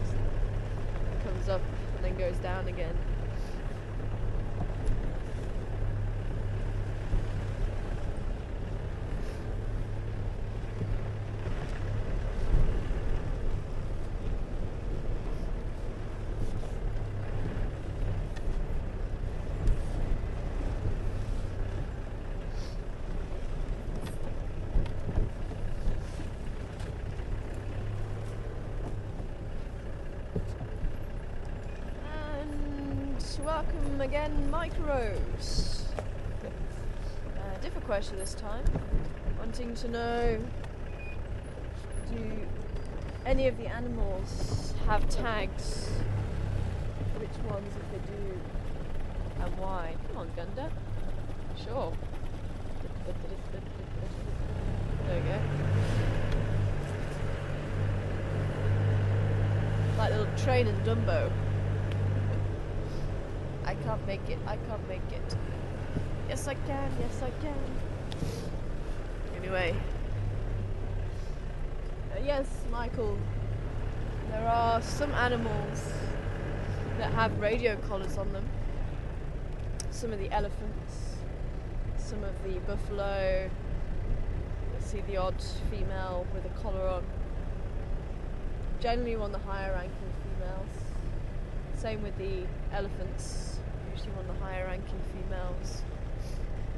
Speaker 2: It comes up and then goes down again. Welcome again, Micros. Different question this time. Wanting to know, do any of the animals have tags? Which ones, if they do, and why? Come on, Gunda. Sure. There we go. Like little train and Dumbo. I can't make it, I can't make it. Yes I can, yes I can. Anyway. Yes, Michael. There are some animals that have radio collars on them. Some of the elephants, some of the buffalo. You'll see the odd female with a collar on. Generally one of the higher ranking females. Same with the elephants. Usually one of the higher ranking females.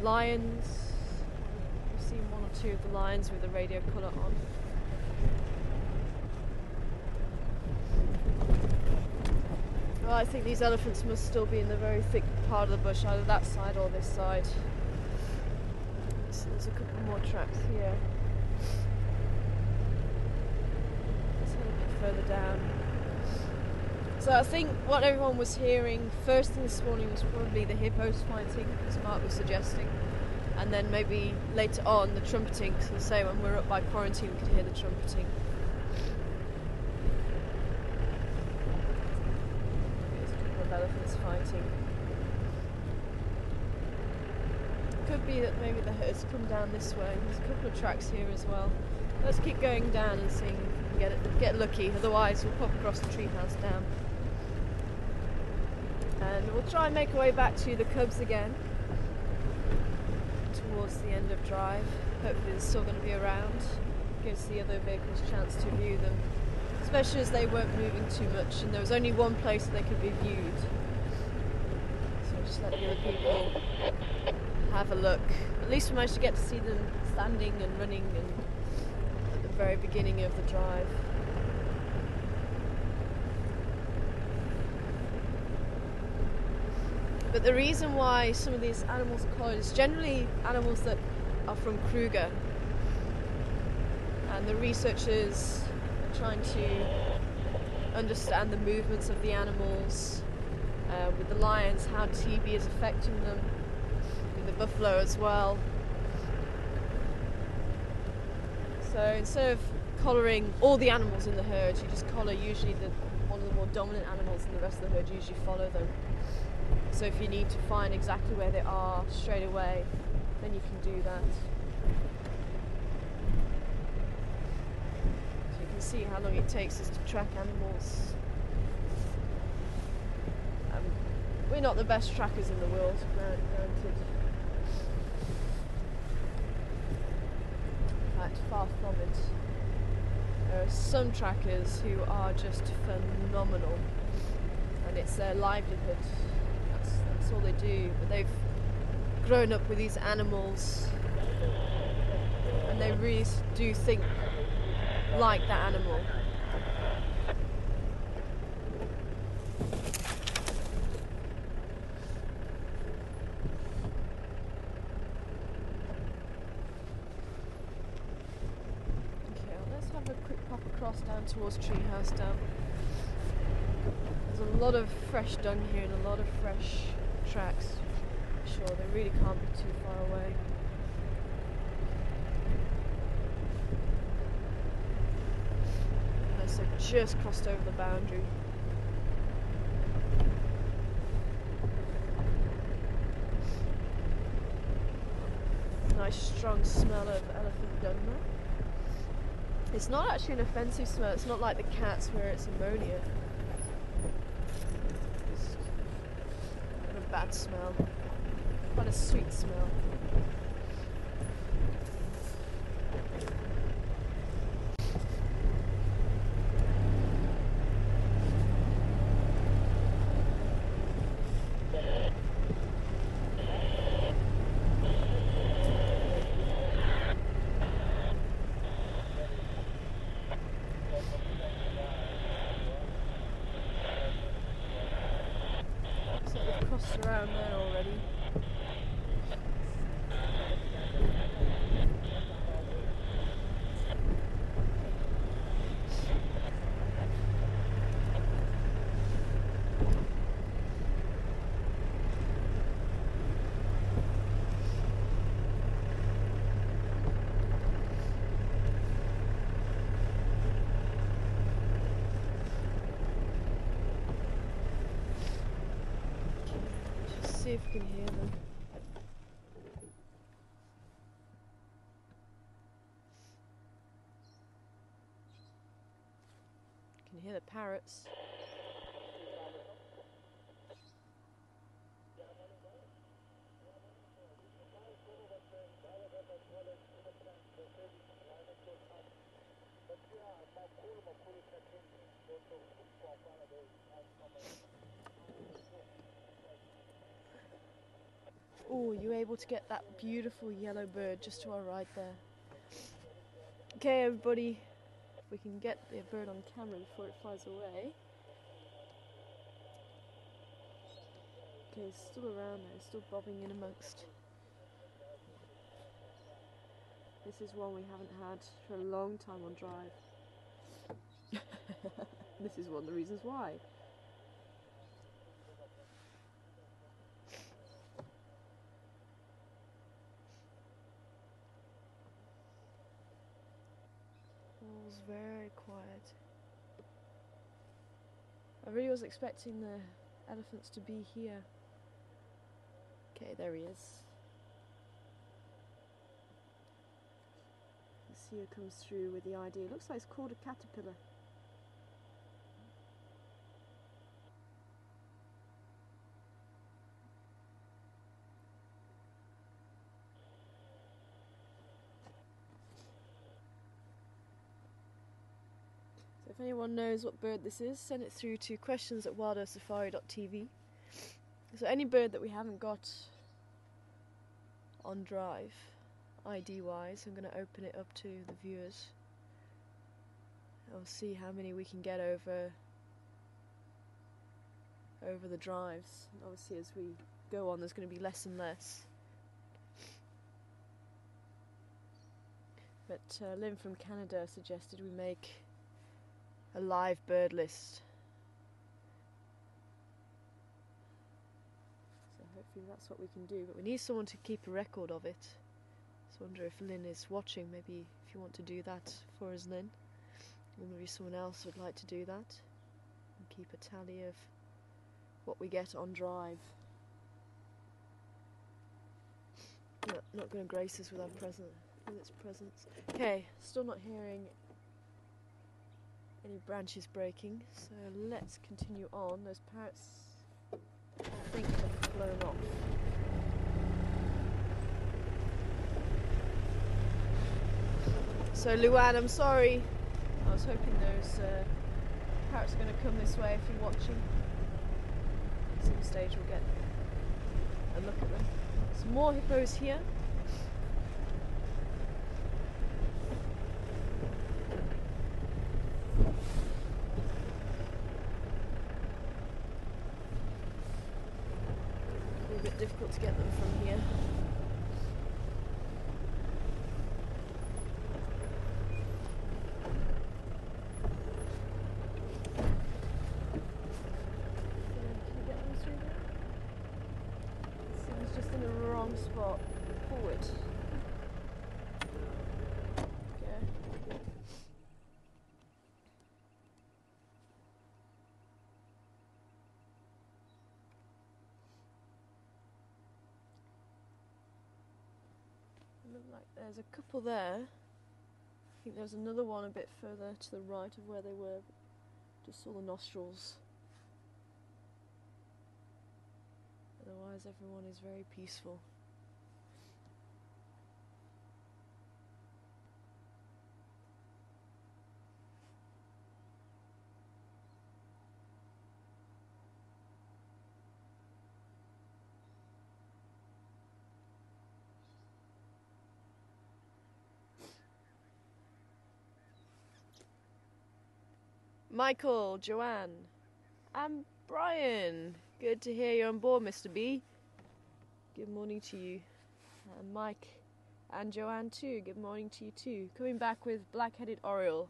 Speaker 2: Lions, we've seen 1 or 2 of the lions with a radio collar on. Well, I think these elephants must still be in the very thick part of the bush, either that side or this side. So there's a couple more tracks here. Let's head a bit further down. So I think what everyone was hearing first thing this morning was probably the hippos fighting, as Mark was suggesting, and then maybe later on the trumpeting. So say when we were up by quarantine we could hear the trumpeting. There's a couple of elephants fighting. Could be that maybe the herds come down this way. There's a couple of tracks here as well. Let's keep going down and seeing if we can get lucky, otherwise we'll pop across the treehouse down. And we'll try and make our way back to the cubs again towards the end of drive. Hopefully they're still going to be around. Gives the other vehicles a chance to view them, especially as they weren't moving too much and there was only one place they could be viewed. So just let the other people have a look. At least we managed to get to see them standing and running and at the very beginning of the drive. But the reason why some of these animals are collared is generally animals that are from Kruger. And the researchers are trying to understand the movements of the animals. With the lions, how TB is affecting them. With the buffalo as well. So instead of collaring all the animals in the herd, you just collar usually one of the more dominant animals, and the rest of the herd usually follow them. So if you need to find exactly where they are straight away, then you can do that. So you can see how long it takes us to track animals. We're not the best trackers in the world, granted. In fact, far from it. There are some trackers who are just phenomenal, and it's their livelihood. That's all they do, but they've grown up with these animals and they really do think like that animal. Okay, let's have a quick pop across down towards Treehouse Dam. There's a lot of fresh dung here and a lot of fresh tracks. Sure, they really can't be too far away. Unless they've just crossed over the boundary. Nice strong smell of elephant dung there. It's not actually an offensive smell, it's not like the cats where it's ammonia. It's not a bad smell. Quite a sweet smell. So we've crossed around there already. See if we can hear them. Can hear the parrots. Oh, you able to get that beautiful yellow bird just to our right there. Okay, everybody, if we can get the bird on camera before it flies away. Okay, it's still around there, it's still bobbing in amongst. This is one we haven't had for a long time on drive. This is one of the reasons why. All's very quiet. I really was expecting the elephants to be here. Okay, there he is. The seal comes through with the ID. It looks like it's called a caterpillar. So if anyone knows what bird this is, send it through to questions@wildearthsafari.tv. So any bird that we haven't got on drive, ID wise, I'm going to open it up to the viewers. I'll see how many we can get over the drives. And obviously as we go on there's going to be less and less. But Lynn from Canada suggested we make a live bird list. So hopefully that's what we can do, but we need someone to keep a record of it. So I wonder if Lynn is watching, maybe if you want to do that for us, Lynn. Or maybe someone else would like to do that. And keep a tally of what we get on drive. No, not going to grace us with our presence. Okay, still not hearing any branches breaking, so let's continue on. Those parrots, I think, have flown off. So Luann, I'm sorry. I was hoping those parrots are going to come this way if you're watching. At some stage we'll get a look at them. Some more hippos here. It'll be a bit difficult to get them from here. Spot forward. Okay. Look like there's a couple there. I think there's another one a bit further to the right of where they were. Just saw the nostrils. Otherwise everyone is very peaceful. Michael, Joanne, and Brian. Good to hear you're on board, Mr. B. Good morning to you. And Mike and Joanne too. Good morning to you too. Coming back with black-headed oriole.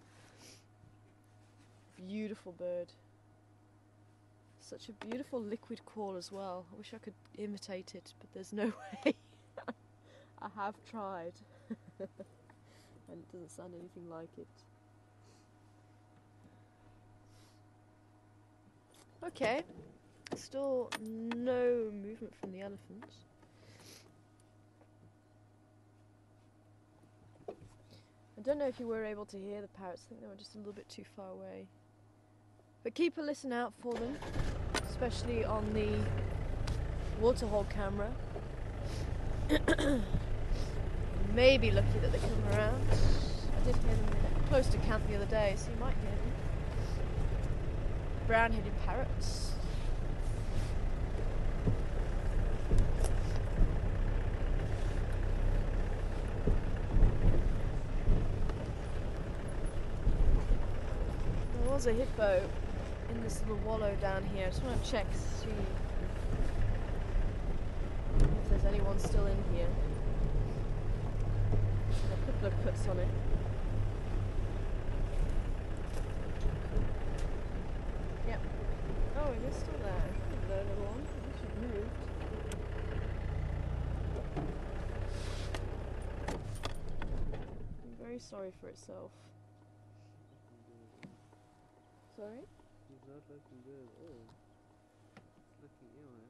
Speaker 2: Beautiful bird. Such a beautiful liquid call as well. I wish I could imitate it, but there's no way. I have tried. And it doesn't sound anything like it. Okay, still no movement from the elephant. I don't know if you were able to hear the parrots. I think they were just a little bit too far away. But keep a listen out for them, especially on the waterhole camera. Maybe lucky that they come around. I did hear them close to camp the other day, so you might hear them. Brown-headed parrots. There was a hippo in this little wallow down here. I just want to check, see if there's anyone still in here. A couple of cuts on it. Oh, it is still there. Hello, little one. I wish it moved. I'm very sorry for itself. Sorry?
Speaker 4: He's not looking good. Oh, it's looking ill.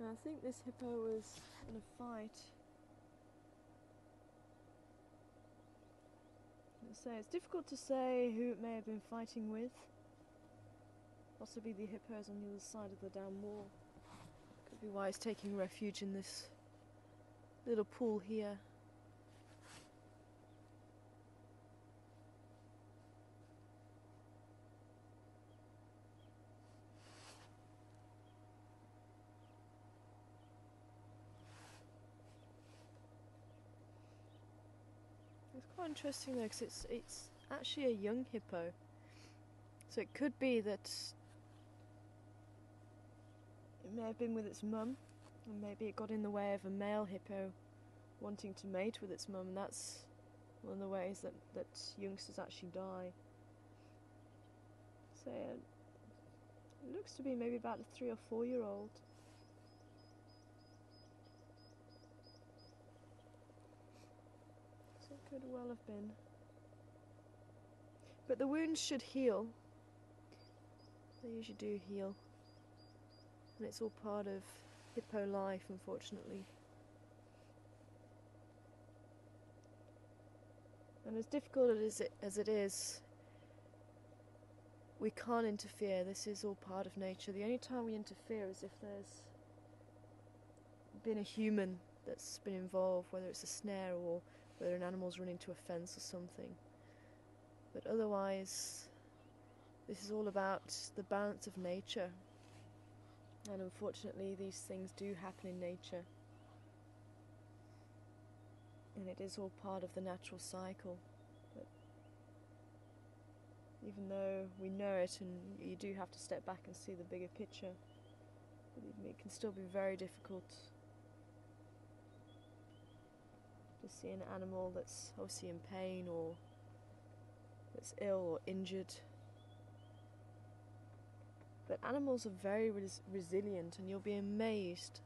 Speaker 2: I think this hippo was in a fight. It's difficult to say who it may have been fighting with. Possibly the hippos on the other side of the dam wall. Could be why it's taking refuge in this little pool here. It's quite interesting though, because it's actually a young hippo. So it could be that it may have been with its mum, and maybe it got in the way of a male hippo wanting to mate with its mum, and that's one of the ways that youngsters actually die. So it looks to be maybe about a 3 or 4 year old. So it could well have been. But the wounds should heal. They usually do heal. And it's all part of hippo life, unfortunately. And as difficult as it is, we can't interfere. This is all part of nature. The only time we interfere is if there's been a human that's been involved, whether it's a snare or whether an animal's run into a fence or something. But otherwise, this is all about the balance of nature. And unfortunately, these things do happen in nature. And it is all part of the natural cycle. But even though we know it, and you do have to step back and see the bigger picture, it can still be very difficult to see an animal that's obviously in pain or that's ill or injured. But animals are very resilient, and you'll be amazed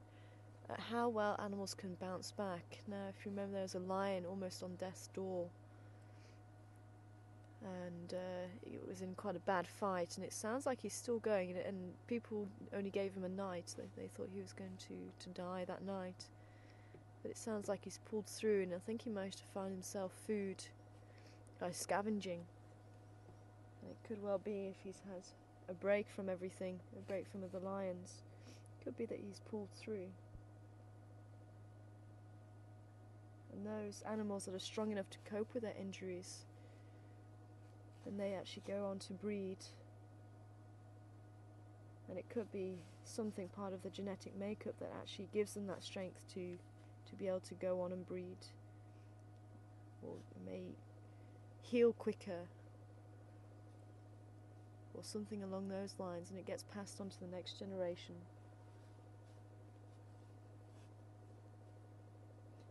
Speaker 2: at how well animals can bounce back. Now, if you remember, there was a lion almost on death's door, and it was in quite a bad fight, and it sounds like he's still going, and people only gave him a night. They thought he was going to die that night, but it sounds like he's pulled through, and I think he managed to find himself food by scavenging. And it could well be, if he has a break from everything, a break from other lions, it could be that he's pulled through. And those animals that are strong enough to cope with their injuries, then they actually go on to breed. And it could be something part of the genetic makeup that actually gives them that strength to be able to go on and breed, or may heal quicker, or something along those lines, and it gets passed on to the next generation.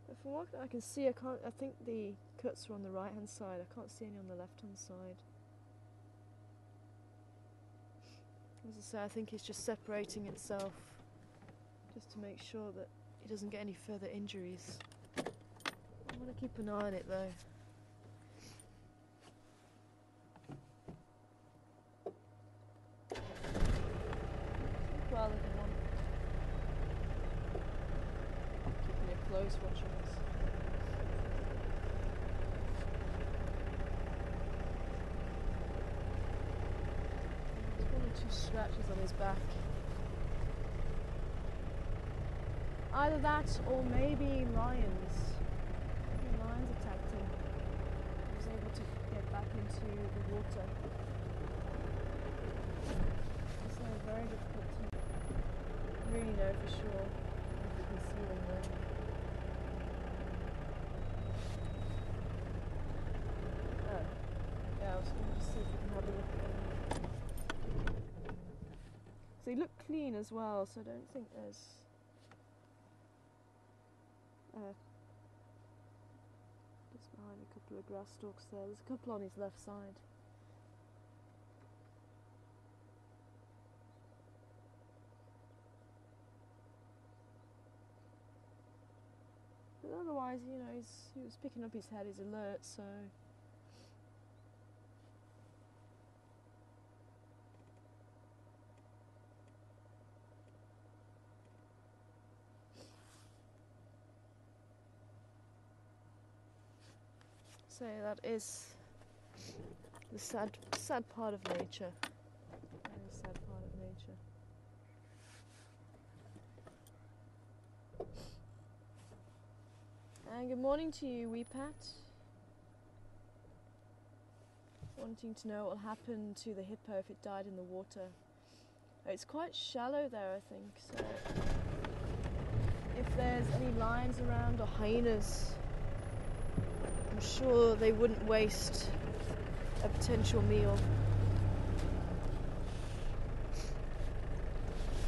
Speaker 2: But from what I can see, I think the cuts are on the right hand side. I can't see any on the left hand side. As I say, I think it's just separating itself just to make sure that it doesn't get any further injuries. I'm going to keep an eye on it though. Well, little one. Keeping a close watch on us. There's one or two scratches on his back. Either that or maybe lions. Maybe lions attacked him. He was able to get back into the water. It's very difficult to really know for sure if you can see them there. Oh, yeah, I was going to just see if we can have a look at them. So they look clean as well, so I don't think there's just behind a couple of grass stalks there. There's a couple on his left side. But otherwise, you know, he was picking up his head, he's alert, so that is the sad part of nature. Very sad part of nature. And good morning to you, wee Pat. Wanting to know what will happen to the hippo if it died in the water. It's quite shallow there, I think, so if there's any lions around or hyenas, I'm sure they wouldn't waste a potential meal.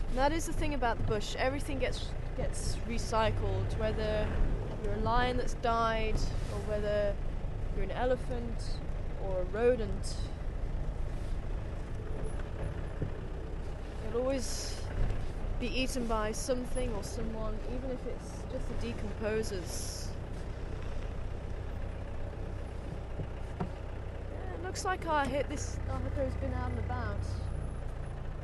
Speaker 2: And that is the thing about the bush. Everything gets recycled, whether you're a lion that's died, or whether you're an elephant or a rodent. It'll always be eaten by something or someone, even if it's just the decomposers. Looks like our hippo's been out and about.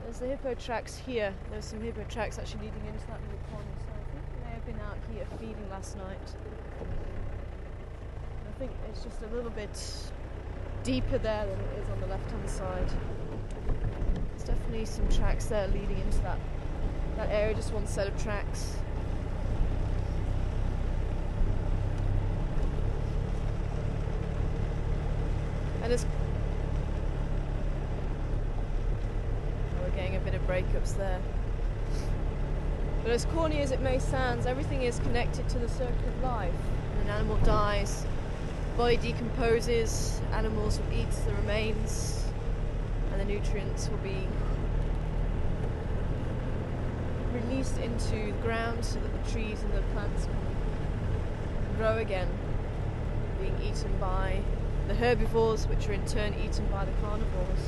Speaker 2: There's the hippo tracks here. There's some hippo tracks actually leading into that little pond, so I think they may have been out here feeding last night. I think it's just a little bit deeper there than it is on the left hand side. There's definitely some tracks there leading into that area, just one set of tracks. breakups there. But as corny as it may sound, everything is connected to the circle of life. When an animal dies, body decomposes, animals will eat the remains, and the nutrients will be released into the ground so that the trees and the plants can grow again, being eaten by the herbivores, which are in turn eaten by the carnivores.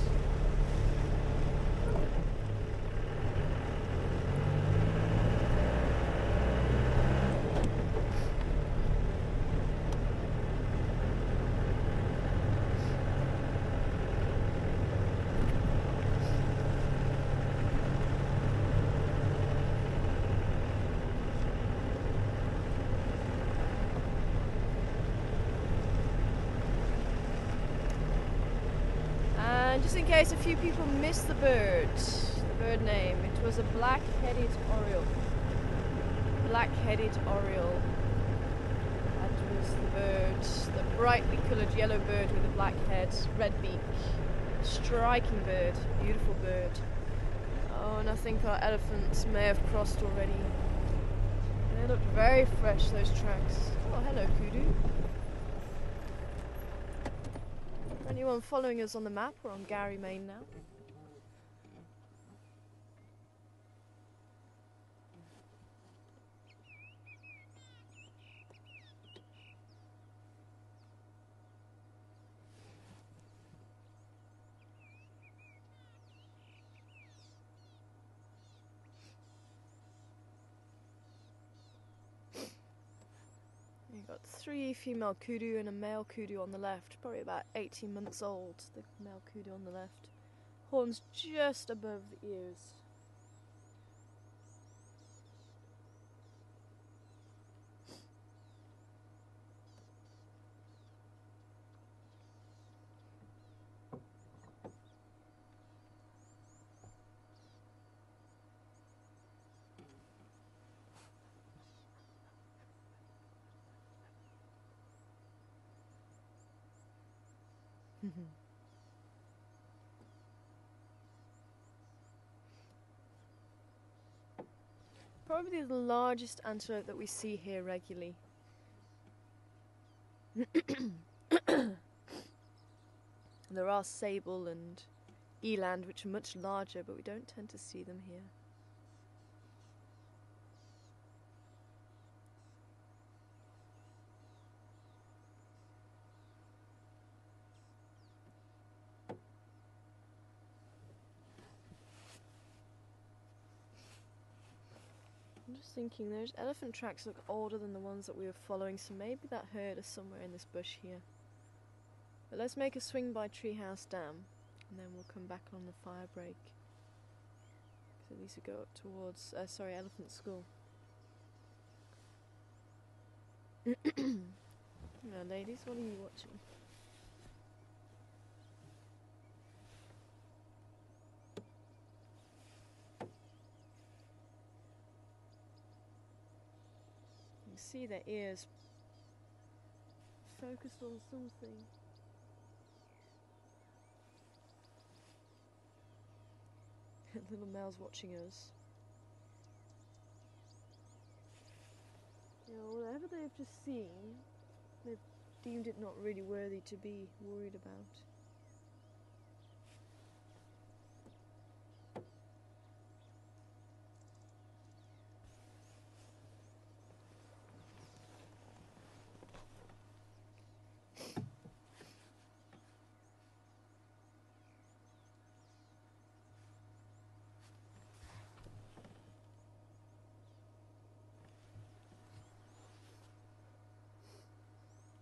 Speaker 2: Just in case a few people missed the bird name, it was a black-headed oriole. Black-headed oriole. That was the bird, the brightly coloured yellow bird with a black head, red beak. Striking bird, beautiful bird. Oh, and I think our elephants may have crossed already. They looked very fresh, those tracks. Oh, hello, Kudu. Anyone following us on the map, we're on Gary, Maine now. You've got 3 female kudu and a male kudu on the left, probably about 18 months old, the male kudu on the left. Horns just above the ears. Probably the largest antelope that we see here regularly. There are sable and eland which are much larger, but we don't tend to see them here. I'm just thinking, those elephant tracks look older than the ones that we were following, so maybe that herd is somewhere in this bush here. But let's make a swing by Treehouse Dam, and then we'll come back on the fire break. So at least we go up towards, Elephant School. Now ladies, what are you watching? See their ears focused on something. Little male's watching us. You know, whatever they've just seen, they've deemed it not really worthy to be worried about.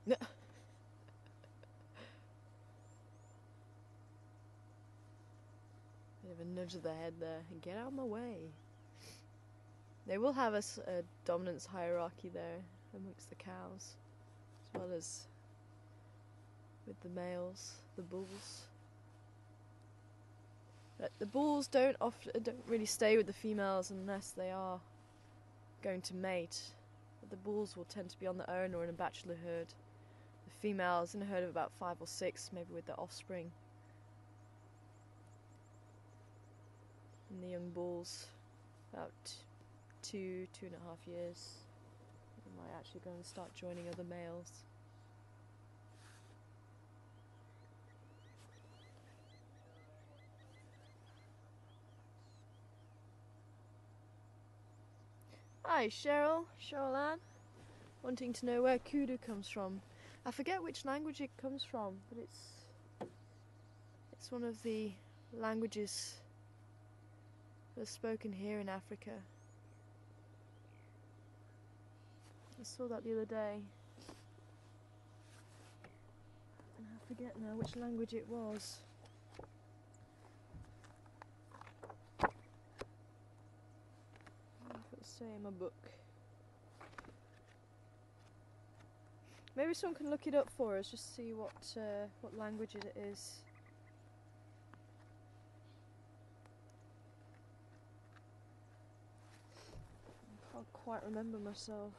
Speaker 2: No. Bit of a nudge of the head there, and get out of my way. They will have a dominance hierarchy there amongst the cows, as well as with the males, the bulls. But the bulls don't really stay with the females unless they are going to mate. But the bulls will tend to be on their own or in a bachelor herd. The females in a herd of about 5 or 6, maybe with their offspring. And the young bulls, about 2.5 years. They might actually go and start joining other males. Hi Cheryl Ann, wanting to know where Kudu comes from. I forget which language it comes from, but it's one of the languages that are spoken here in Africa. I saw that the other day, and I forget now which language it was. It'll say in my book. Maybe someone can look it up for us, just see what language it is. I can't quite remember myself.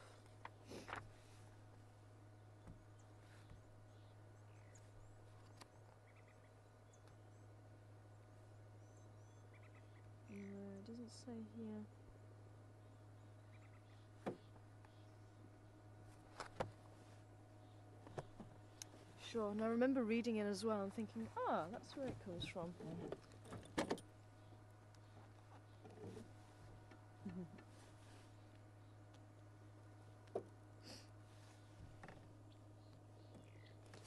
Speaker 2: No, it doesn't say here. Sure, and I remember reading it as well and thinking, that's where it comes from.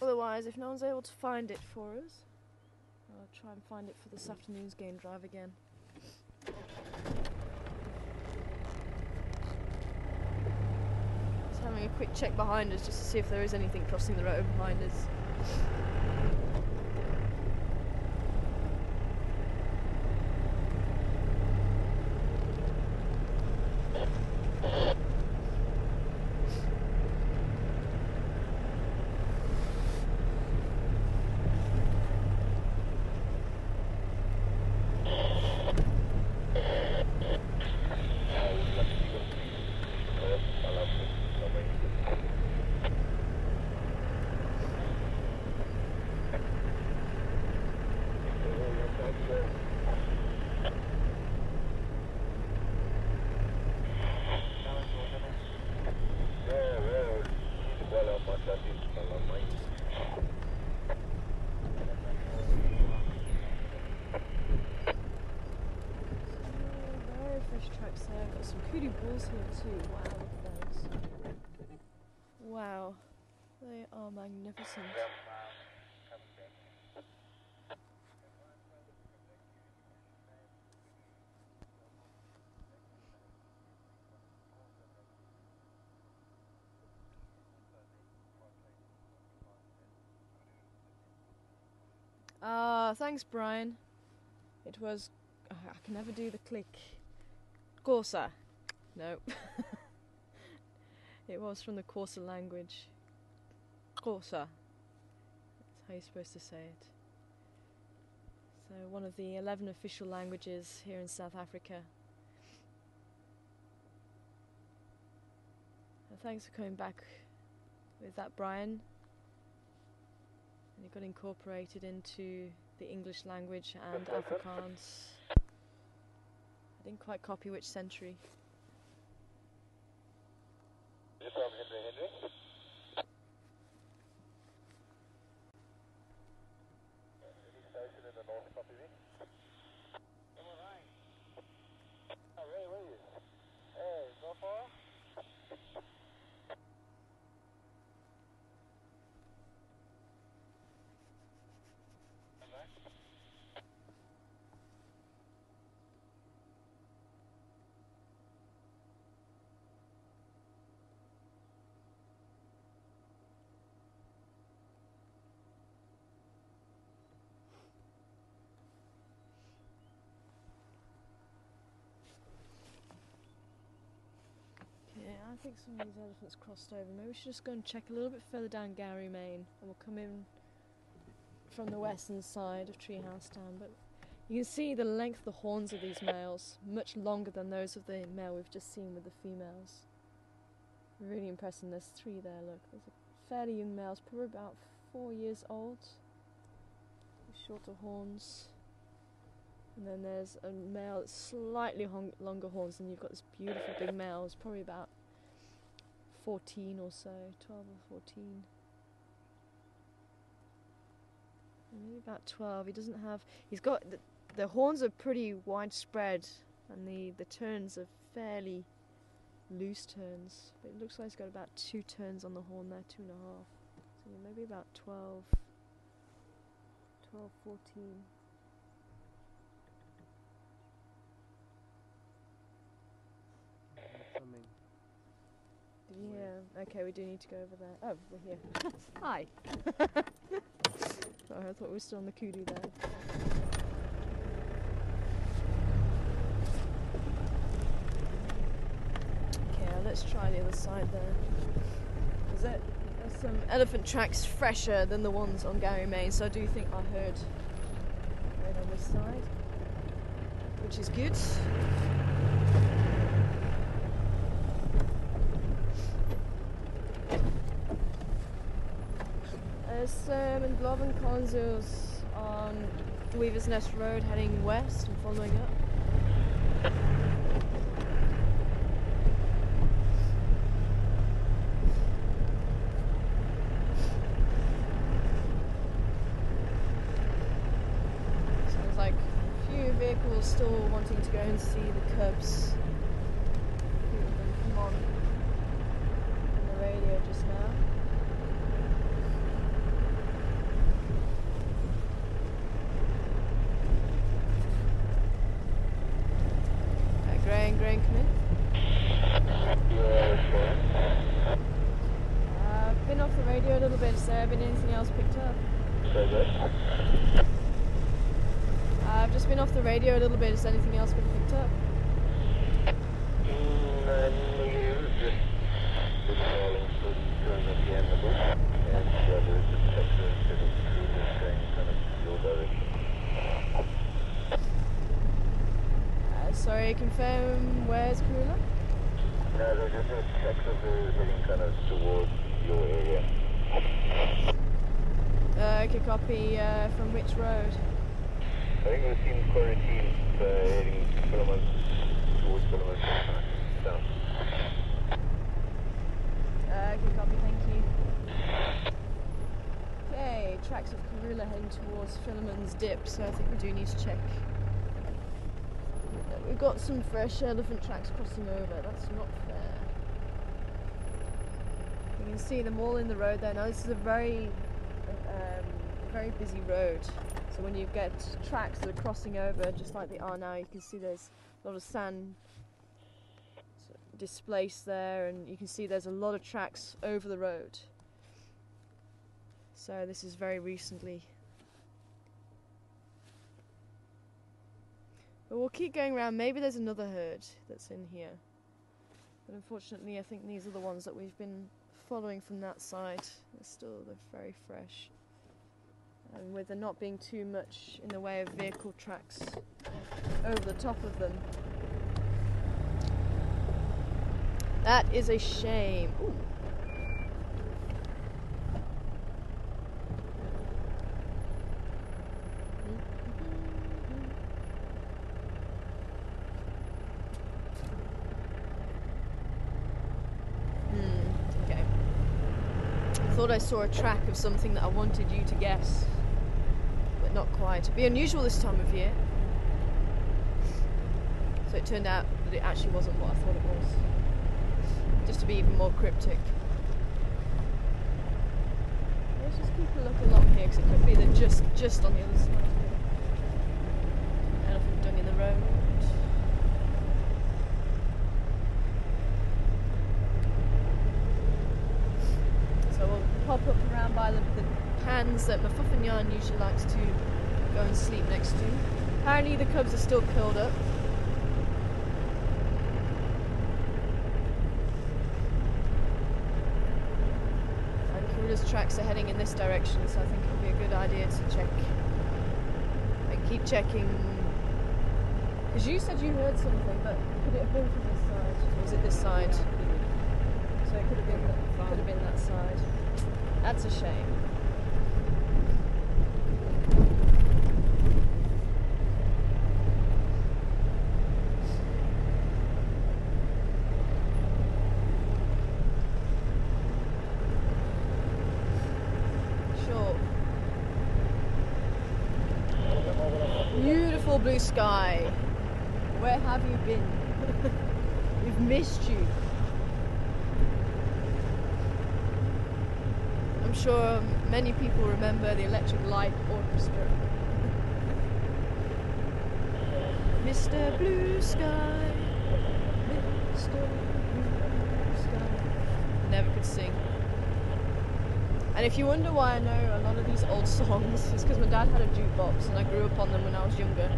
Speaker 2: Otherwise, if no one's able to find it for us, I'll try and find it for this afternoon's game drive again. Just having a quick check behind us just to see if there is anything crossing the road behind us. Some Kudu bulls here too. Wow, look at those. Wow, they are magnificent. Thanks Brian. It was... I can never do the click. Corsa. No. It was from the Corsa language. Corsa. That's how you're supposed to say it. So one of the 11 official languages here in South Africa. And thanks for coming back with that, Brian. And it got incorporated into the English language and Afrikaans. I didn't quite copy which century.
Speaker 1: Just from Henry. Any station in the north, copy me. Come on, right. Oh, Ray, where are you? Hey, so far?
Speaker 2: I think some of these elephants crossed over. Maybe we should just go and check a little bit further down Gary Main, and we'll come in from the western side of Treehouse Town. But you can see the length of the horns of these males, much longer than those of the male we've just seen with the females. Really impressive. There's 3 there, look. There's a fairly young males, probably about 4 years old, with shorter horns. And then there's a male that's slightly longer horns, and you've got this beautiful big male. It's probably about 14 or so, 12 or 14. Maybe about 12. He doesn't have. He's got the horns are pretty widespread, and the turns are fairly loose turns. But it looks like he's got about 2 turns on the horn there, 2.5. So maybe about 12, 14.
Speaker 4: Something.
Speaker 2: Yeah, okay, we do need to go over there. Oh, we're here. Hi! Sorry, I thought we were still on the Kudu there. Okay, let's try the other side there. There's some elephant tracks fresher than the ones on Gary Main, so I do think I heard on this side, which is good. And Glove and Conzo's on Weaver's Nest Road heading west and following up. So there's like a few vehicles still wanting to go and see the cubs. A few of them come on the radio just now. Grain, come in. I've been off the radio a little bit, so have been anything else picked up? I've just been off the radio a little bit, has anything else been picked up? Sorry, confirm where's Karula?
Speaker 1: No, they're just in Texas, they're heading kind of towards your area.
Speaker 2: Okay, copy. From which road?
Speaker 1: I think we've seen quarantine heading towards Philemon south.
Speaker 2: Okay, copy, thank you. Okay, tracks of Karula heading towards Philemon's Dip, so I think we do need to check. We've got some fresh elephant tracks crossing over, that's not fair. You can see them all in the road there. Now this is a very busy road, so when you get tracks that are crossing over just like they are now, you can see there's a lot of sand displaced there, and you can see there's a lot of tracks over the road. So this is very recently. But we'll keep going around. Maybe there's another herd that's in here. But unfortunately, I think these are the ones that we've been following from that side. They're very fresh. And with there not being too much in the way of vehicle tracks over the top of them. That is a shame. Ooh. Okay. I thought I saw a track of something that I wanted you to guess, but not quite. It'd be unusual this time of year. So it turned out that it actually wasn't what I thought it was. Just to be even more cryptic. Let's just keep a look along here, because it could be that just on the other side here. Elephant dung in the road. So we'll pop up around by the pans that Mafuffinyan usually likes to go and sleep next to. Apparently the cubs are still curled up. Tracks are heading in this direction, so I think it would be a good idea to check and keep checking, because you said you heard something, but could it have been from this side, or was it this side? So it could have been that side. That's a shame. Beautiful blue sky. Where have you been? We've missed you. I'm sure many people remember the Electric Light Orchestra. Mr. Blue Sky, Mr. Blue Sky. Never could sing. And if you wonder why I know a lot of these old songs, it's because my dad had a jukebox and I grew up on them when I was younger.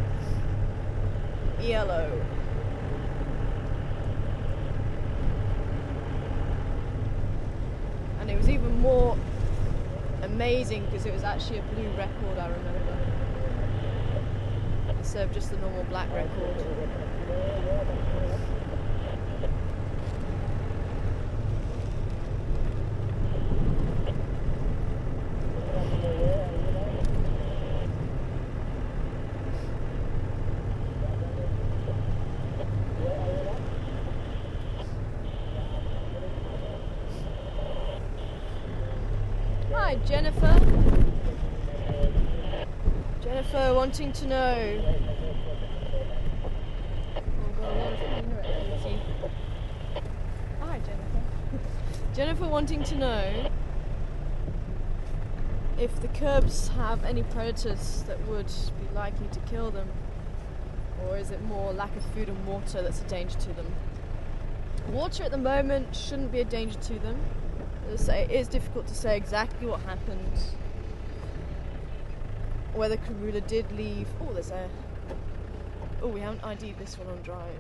Speaker 2: ELO. And it was even more amazing because it was actually a blue record, I remember, instead of just the normal black record. Hi, Jennifer. Jennifer wanting to know. Oh, got a lot of finger activity. Hi, Jennifer. Jennifer wanting to know if the cubs have any predators that would be likely to kill them, or is it more lack of food and water that's a danger to them? Water at the moment shouldn't be a danger to them. As I say, it is difficult to say exactly what happened, whether Karula did leave. Oh, there's a... Oh, we haven't ID'd this one on drive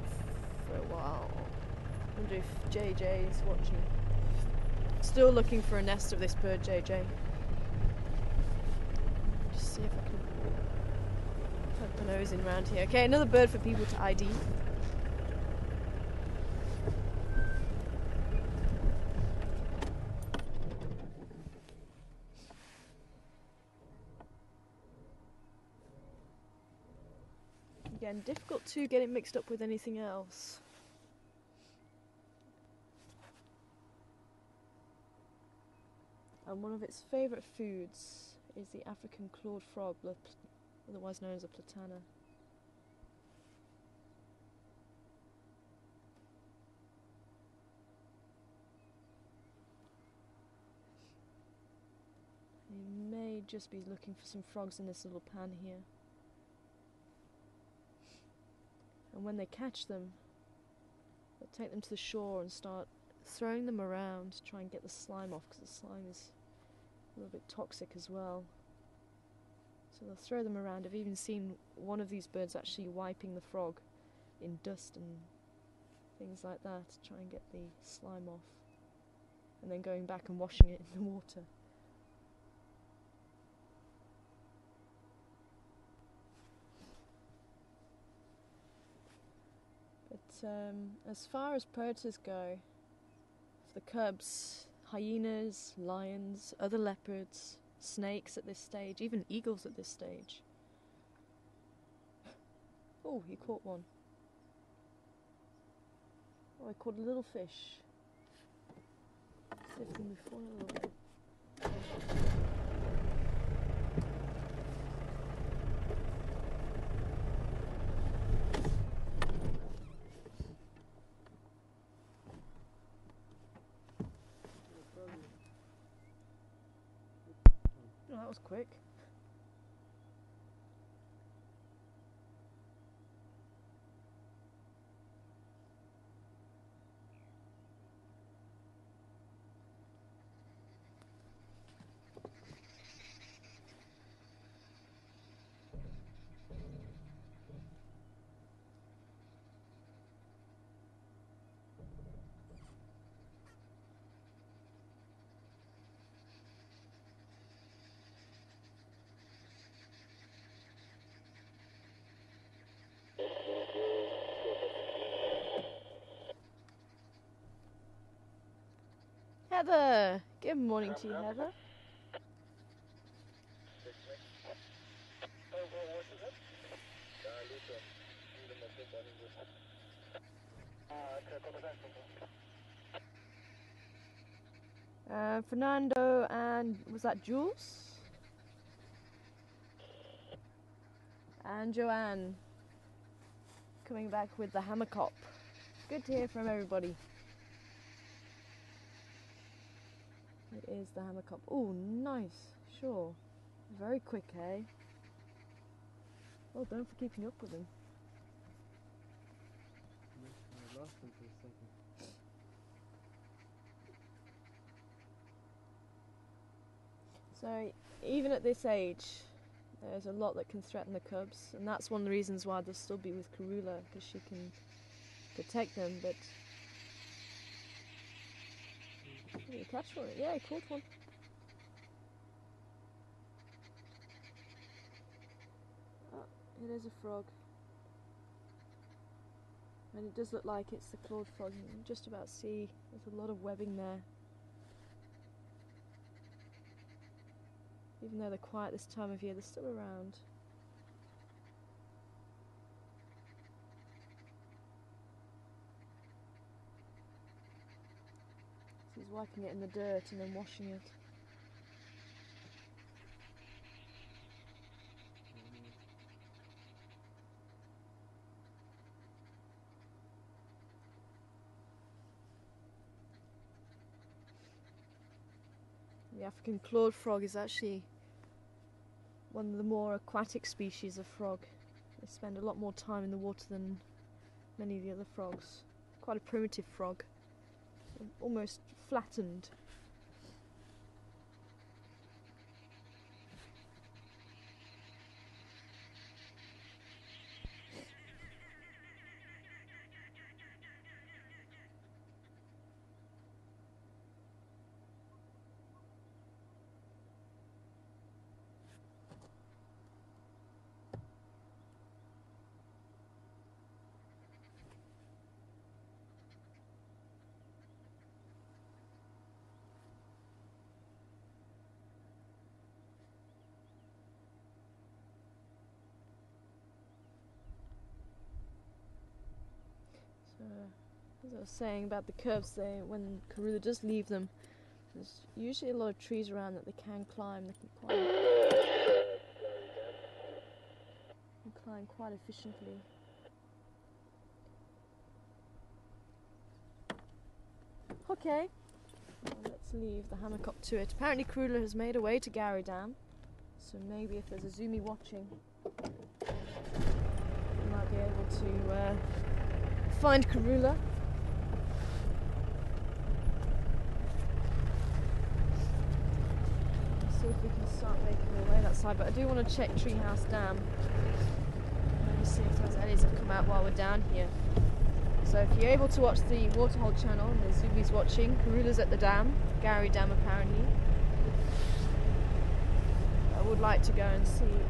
Speaker 2: for a while. I wonder if JJ is watching. Still looking for a nest of this bird, JJ. Just see if I can poke my nose in around here. Okay, another bird for people to ID. Again, difficult to get it mixed up with anything else. And one of its favourite foods is the African clawed frog, otherwise known as a platana. You may just be looking for some frogs in this little pan here. And when they catch them, they'll take them to the shore and start throwing them around to try and get the slime off, because the slime is a little bit toxic as well. So they'll throw them around. I've even seen one of these birds actually wiping the frog in dust and things like that to try and get the slime off, and then going back and washing it in the water. As far as predators go, for the cubs, hyenas, lions, other leopards, snakes at this stage, even eagles at this stage. Oh, he caught one. Oh, I caught a little fish. See if we can move forward a little bit. Oh, that was quick. Heather! Good morning to you, Heather. Fernando and was that Jules? And Joanne coming back with the hammerkop. Good to hear from everybody. It is the hammerkop. Oh, nice. Sure. Very quick, eh? Well done for keeping up with him.
Speaker 4: I lost him for a second.
Speaker 2: So, even at this age, there's a lot that can threaten the cubs, and that's one of the reasons why they'll still be with Karula, because she can protect them, but... Did you catch one? Yeah, I caught one. Oh, it is a frog. And it does look like it's the clawed frog. You can just about see there's a lot of webbing there. Even though they're quiet this time of year, they're still around. So he's wiping it in the dirt and then washing it. The African clawed frog is actually one of the more aquatic species of frog. They spend a lot more time in the water than many of the other frogs. Quite a primitive frog, almost flattened. As I was saying about the cubs, when Karula does leave them, there's usually a lot of trees around that they can climb. They can climb quite efficiently. Okay, well, let's leave the hammerkop to it. Apparently Karula has made her way to Gowrie Dam, so maybe if there's a Zoomy watching, we might be able to find Karula. See if we can start making our way that side, but I do want to check Treehouse Dam. Maybe see if those eddies have come out while we're down here. So if you're able to watch the Waterhole channel and the Zoomies watching, Karula's at the dam, Gowrie Dam apparently. I would like to go and see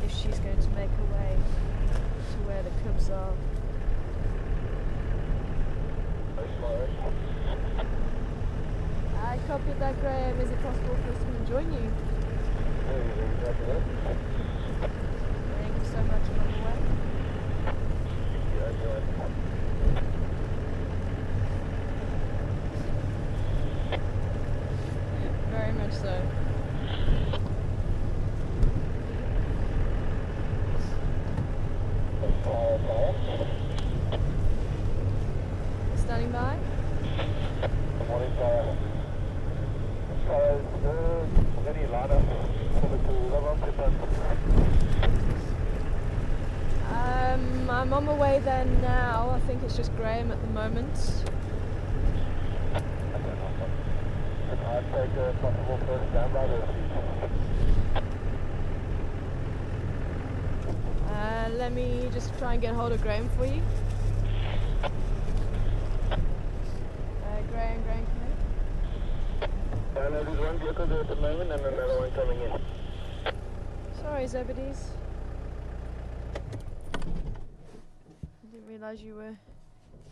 Speaker 2: if she's going to make her way to where the cubs are. I copied that, Graham. Is it possible for us to come and join you? Thank you so much. I'm on the way. Very much so. Standing by. I'm on my way there now. I think it's just Graham at the moment. Let me just try and get hold of Graham for you. Graham, come in.
Speaker 1: There's one vehicle there at the moment and another one coming in.
Speaker 2: Sorry, Zebedees. I didn't realise you were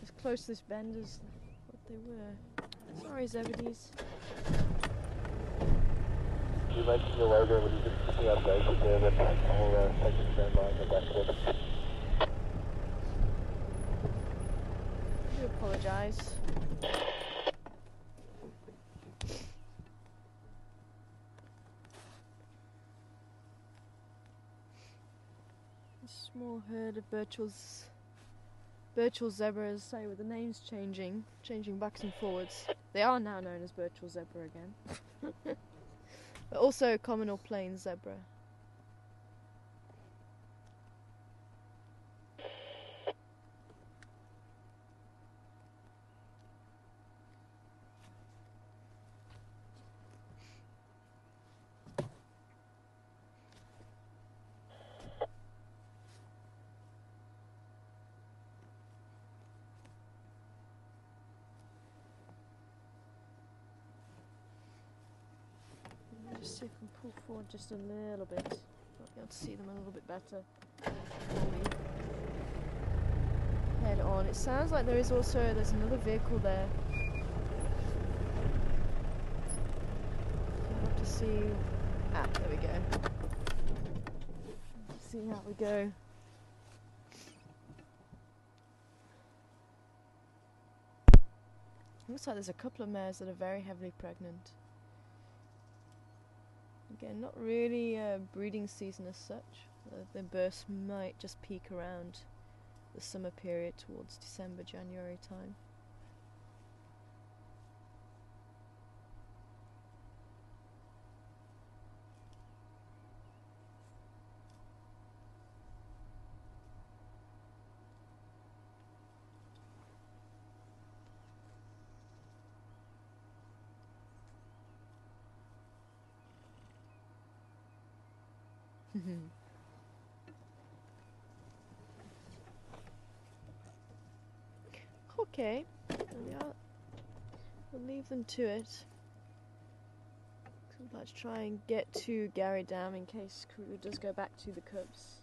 Speaker 2: as close to this bend as what they were. Sorry, Zebedees.
Speaker 1: You mentioned your logo, would you just keep me updated there, then I'll take a standby in the back of it.
Speaker 2: I do apologise. A small herd of Birchall zebras, say, with the names changing backwards and forwards. They are now known as Birchall zebra again. But also common or plain zebra. Just see if we can pull forward just a little bit. Might be able to see them a little bit better before we head on. It sounds like there's another vehicle there. We'll have to see. Ah, there we go. See how we go. Looks like there's a couple of mares that are very heavily pregnant. Again, not really breeding season as such. The births might just peak around the summer period towards December, January time. Okay, we'll leave them to it. Let's try and get to Gary Dam in case Karula does go back to the cubs.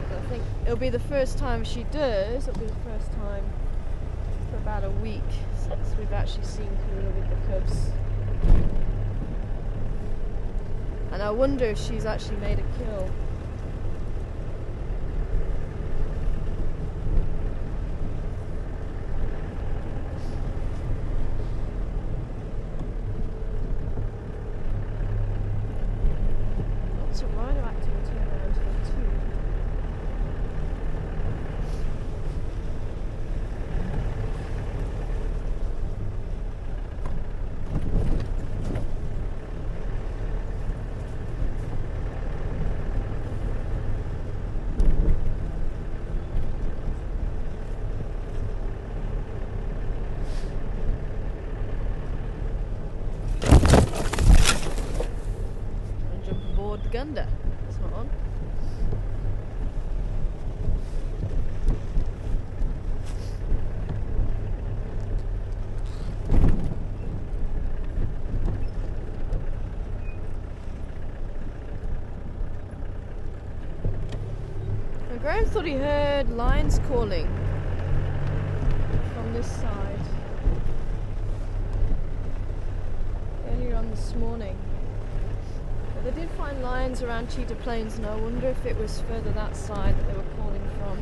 Speaker 2: I think it'll be the first time she does. It'll be the first time for about a week since we've actually seen Karula with the cubs. And I wonder if she's actually made a kill. Lots of rhino activity around here too. Gunda. It's not on. Now, Graham thought he heard lions calling from this side earlier on this morning. They did find lions around Cheetah Plains, and I wonder if it was further that side that they were calling from.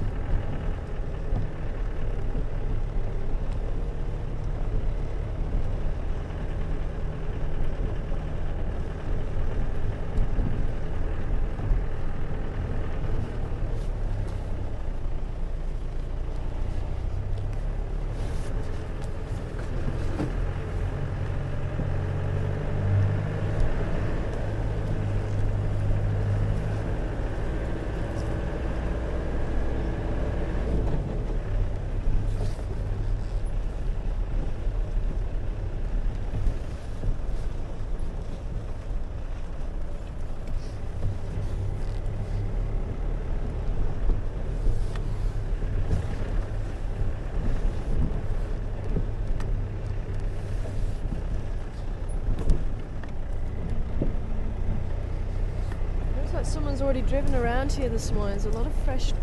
Speaker 2: Someone's already driven around here this morning. There's a lot of fresh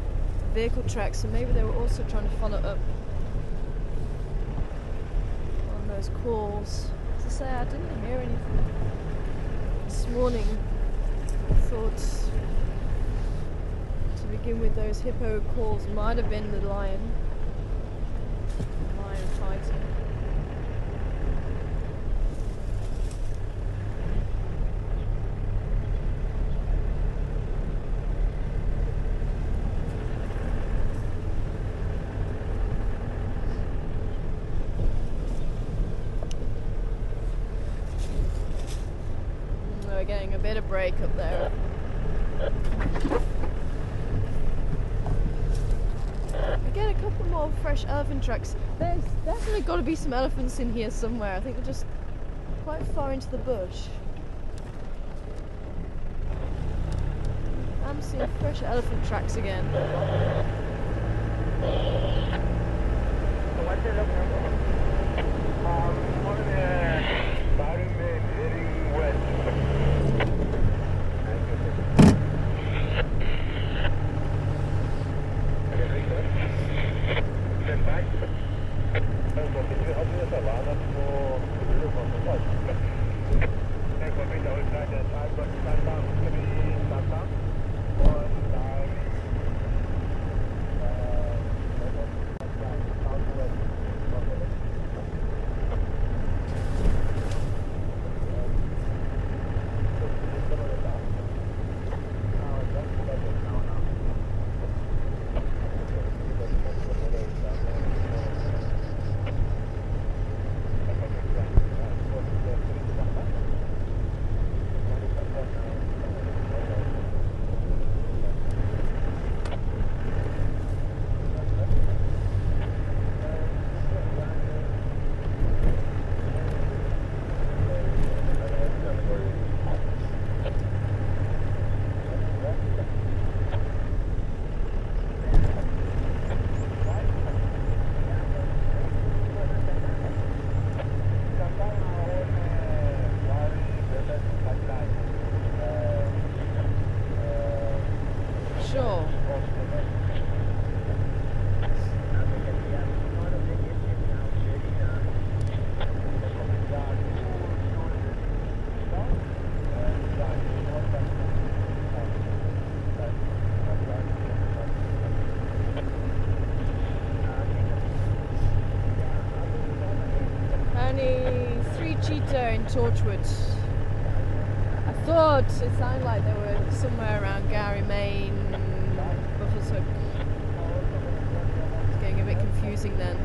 Speaker 2: vehicle tracks, so maybe they were also trying to follow up on those calls. As I say, I didn't hear anything this morning. I thought to begin with those hippo calls might have been the lion fighting. we're getting a bit of break up there. We get a couple more fresh elephant tracks. There's definitely got to be some elephants in here somewhere. I think they're just quite far into the bush. I'm seeing fresh elephant tracks again. Torchwood. I thought it sounded like they were somewhere around Gary, Maine, Buffalo's Hook. It's getting a bit confusing then.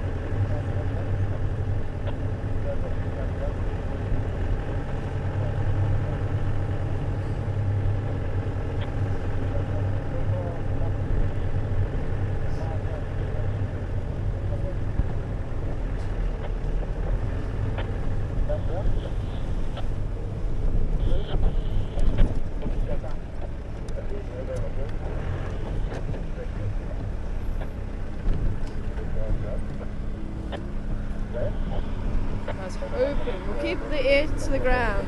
Speaker 2: We'll keep the ear to the ground.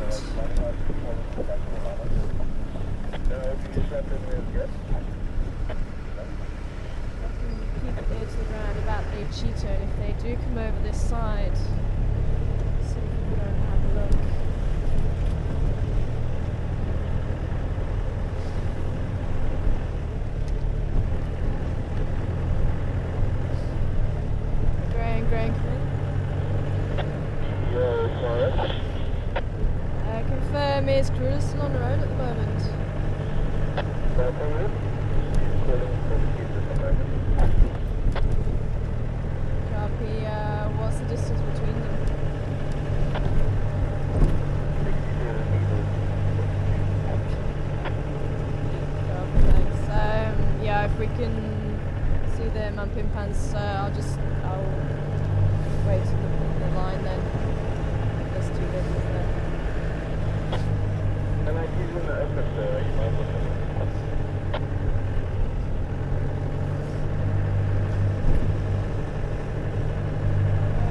Speaker 2: Keep the ear to the ground about the cheetah, and if they do come over this side, see if we can go and have a look. Graham, come in. Confirm is Karula still on the road at the moment? Copy, what's the distance between them? Copy, thanks. Yeah, if we can see them on pin pans, I'll wait in the line then. There's 2 vehicles there.
Speaker 1: And I give you the effort, you might want to.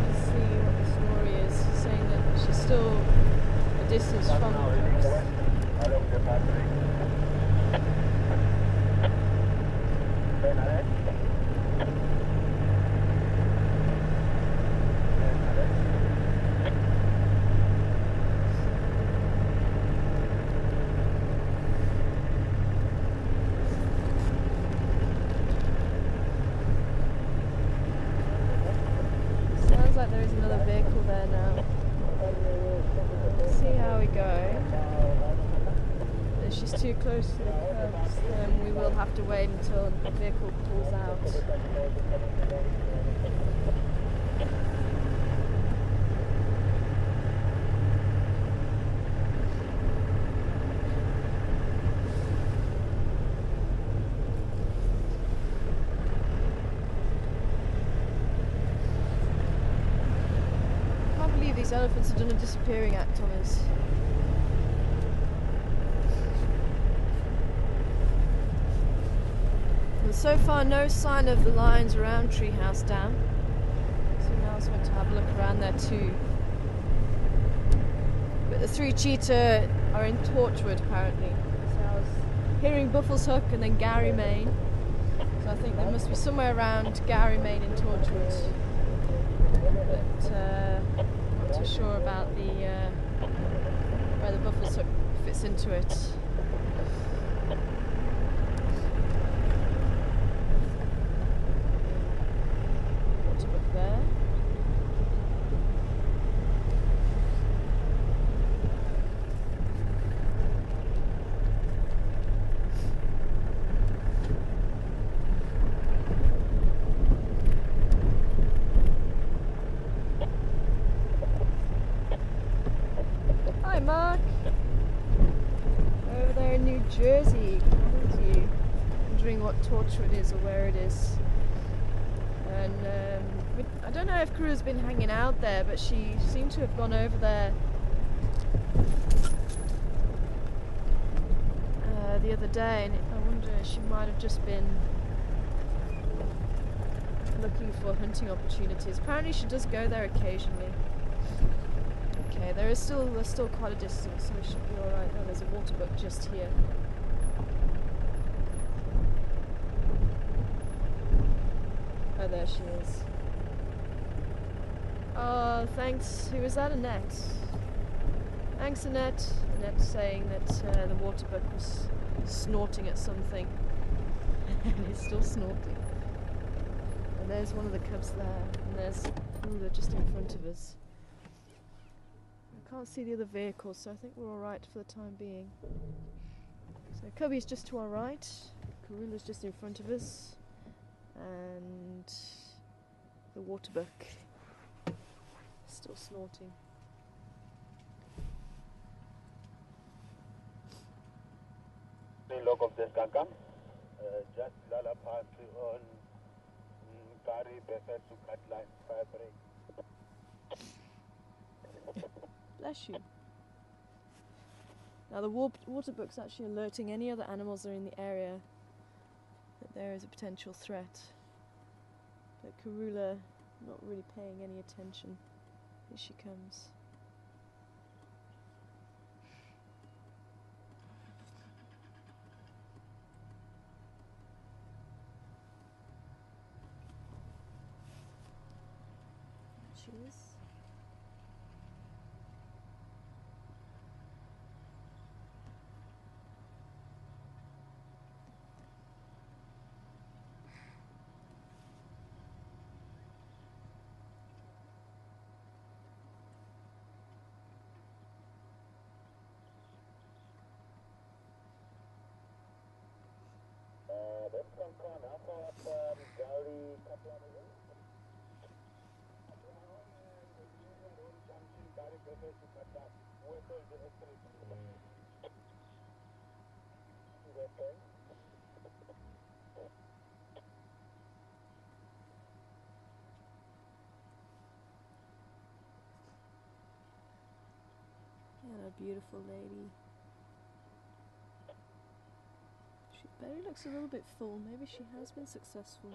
Speaker 2: Let's see what the story is. Saying that she's still a distance from the coast. Like there is another vehicle there now. Let's see how we go. If she's too close to the curbs, then we will have to wait until the vehicle pulls out. These elephants have done a disappearing act on us. And so far no sign of the lions around Treehouse Dam. So now I was going to have a look around there too. But the 3 cheetah are in Torchwood apparently. So I was hearing Buffles Hook and then Gary Main. So I think they must be somewhere around Gary Main in Torchwood. But not too sure about the where the Buffles Hook fits into it. Waterbuck there. Hi Mark! Over there in New Jersey, coming to you. Wondering what Torchwood is or where it is. And I don't know if Karula's been hanging out there, but she seemed to have gone over there the other day, and I wonder if she might have just been looking for hunting opportunities. Apparently she does go there occasionally. Okay, there's still quite a distance, so we should be alright. Oh, there's a waterbuck just here. Oh, there she is. Oh, thanks. Who was that? Annette. Thanks, Annette. Annette saying that the waterbuck was snorting at something. And he's still snorting. And there's one of the cubs there. And there's Karula just in front of us. I can't see the other vehicles, so I think we're alright for the time being. So Cubby's just to our right. Karula's just in front of us. And the waterbuck still snorting.
Speaker 1: Log of this Kankam, just Leopard on Gary prefer to cut line fabric.
Speaker 2: Bless you. Now the waterbuck's actually alerting any other animals that are in the area that there is a potential threat. But Karula not really paying any attention. Here she comes. She is.
Speaker 1: That's some kind of Gary couple
Speaker 2: And a beautiful lady. She belly looks a little bit full. Maybe she has been successful.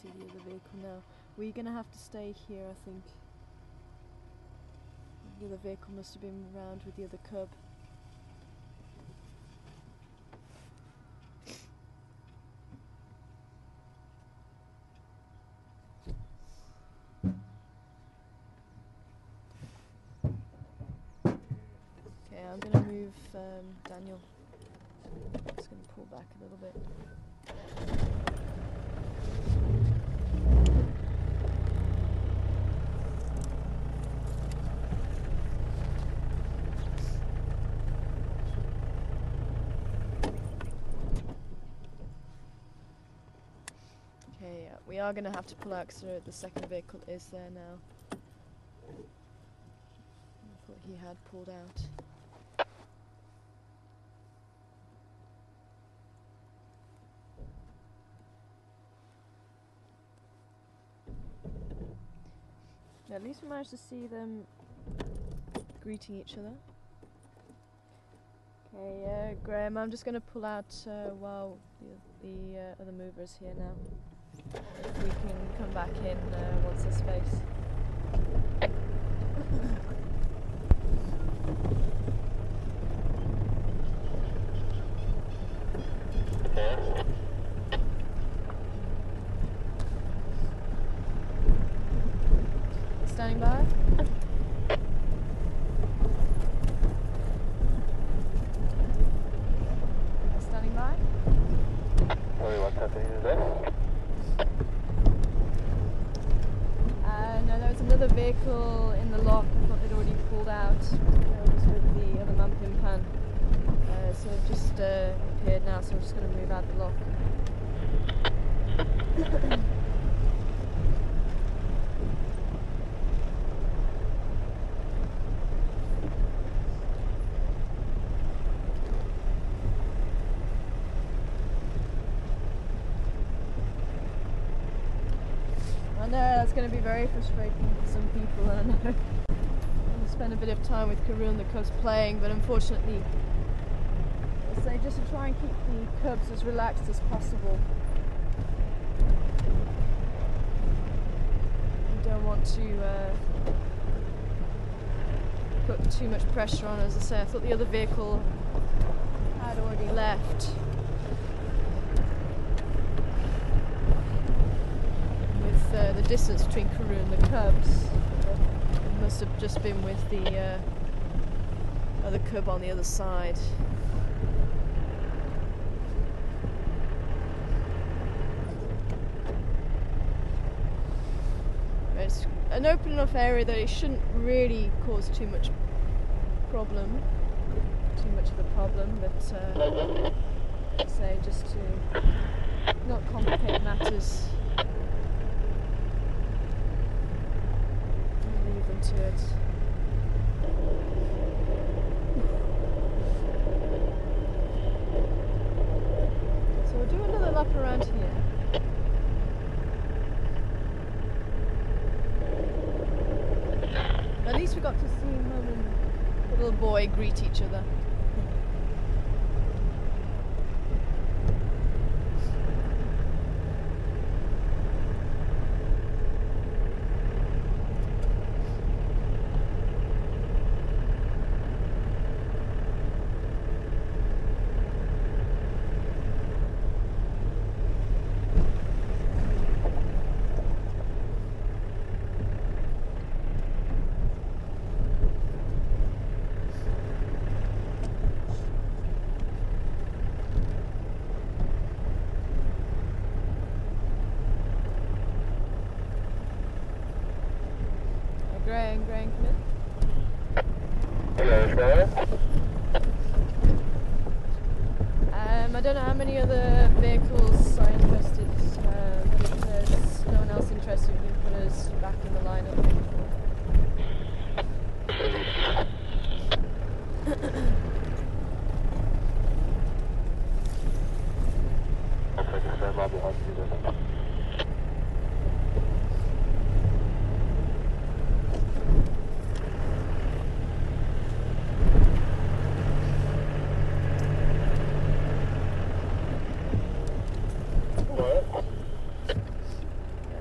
Speaker 2: See the other vehicle now. We're gonna have to stay here, I think. The other vehicle must have been round with the other cub. Okay, I'm gonna move Daniel. Just going to pull back a little bit. Okay, we are going to have to pull out because the second vehicle is there now. I thought he had pulled out. At least we managed to see them greeting each other. Okay, Graham, I'm just going to pull out while the other mover is here now. If we can come back in once there's space. Standing by. Standing by.
Speaker 1: Sorry, what's happening is this?
Speaker 2: No, there was another vehicle in the lock. I thought they'd already pulled out. It was with the other mumping pan. So it just appeared now, so we're just going to move out the lock. I know that's going to be very frustrating for some people, I know. I spent a bit of time with Karula and the cubs playing, but unfortunately, I say just to try and keep the cubs as relaxed as possible. You don't want to put too much pressure on. As I say, I thought the other vehicle had already left. The distance between Kudu and the cubs, it must have just been with the other cub on the other side. It's an open enough area that it shouldn't really cause too much problem, too much of a problem, but say just to not complicate matters. To it. So we'll do another lap around here. At least we got to see Mum and the little boy greet each other. Graham, come in.
Speaker 1: Hello, Graham.
Speaker 2: I don't know how many other vehicles are interested, but if there's no one else interested, we can put us back in the lineup.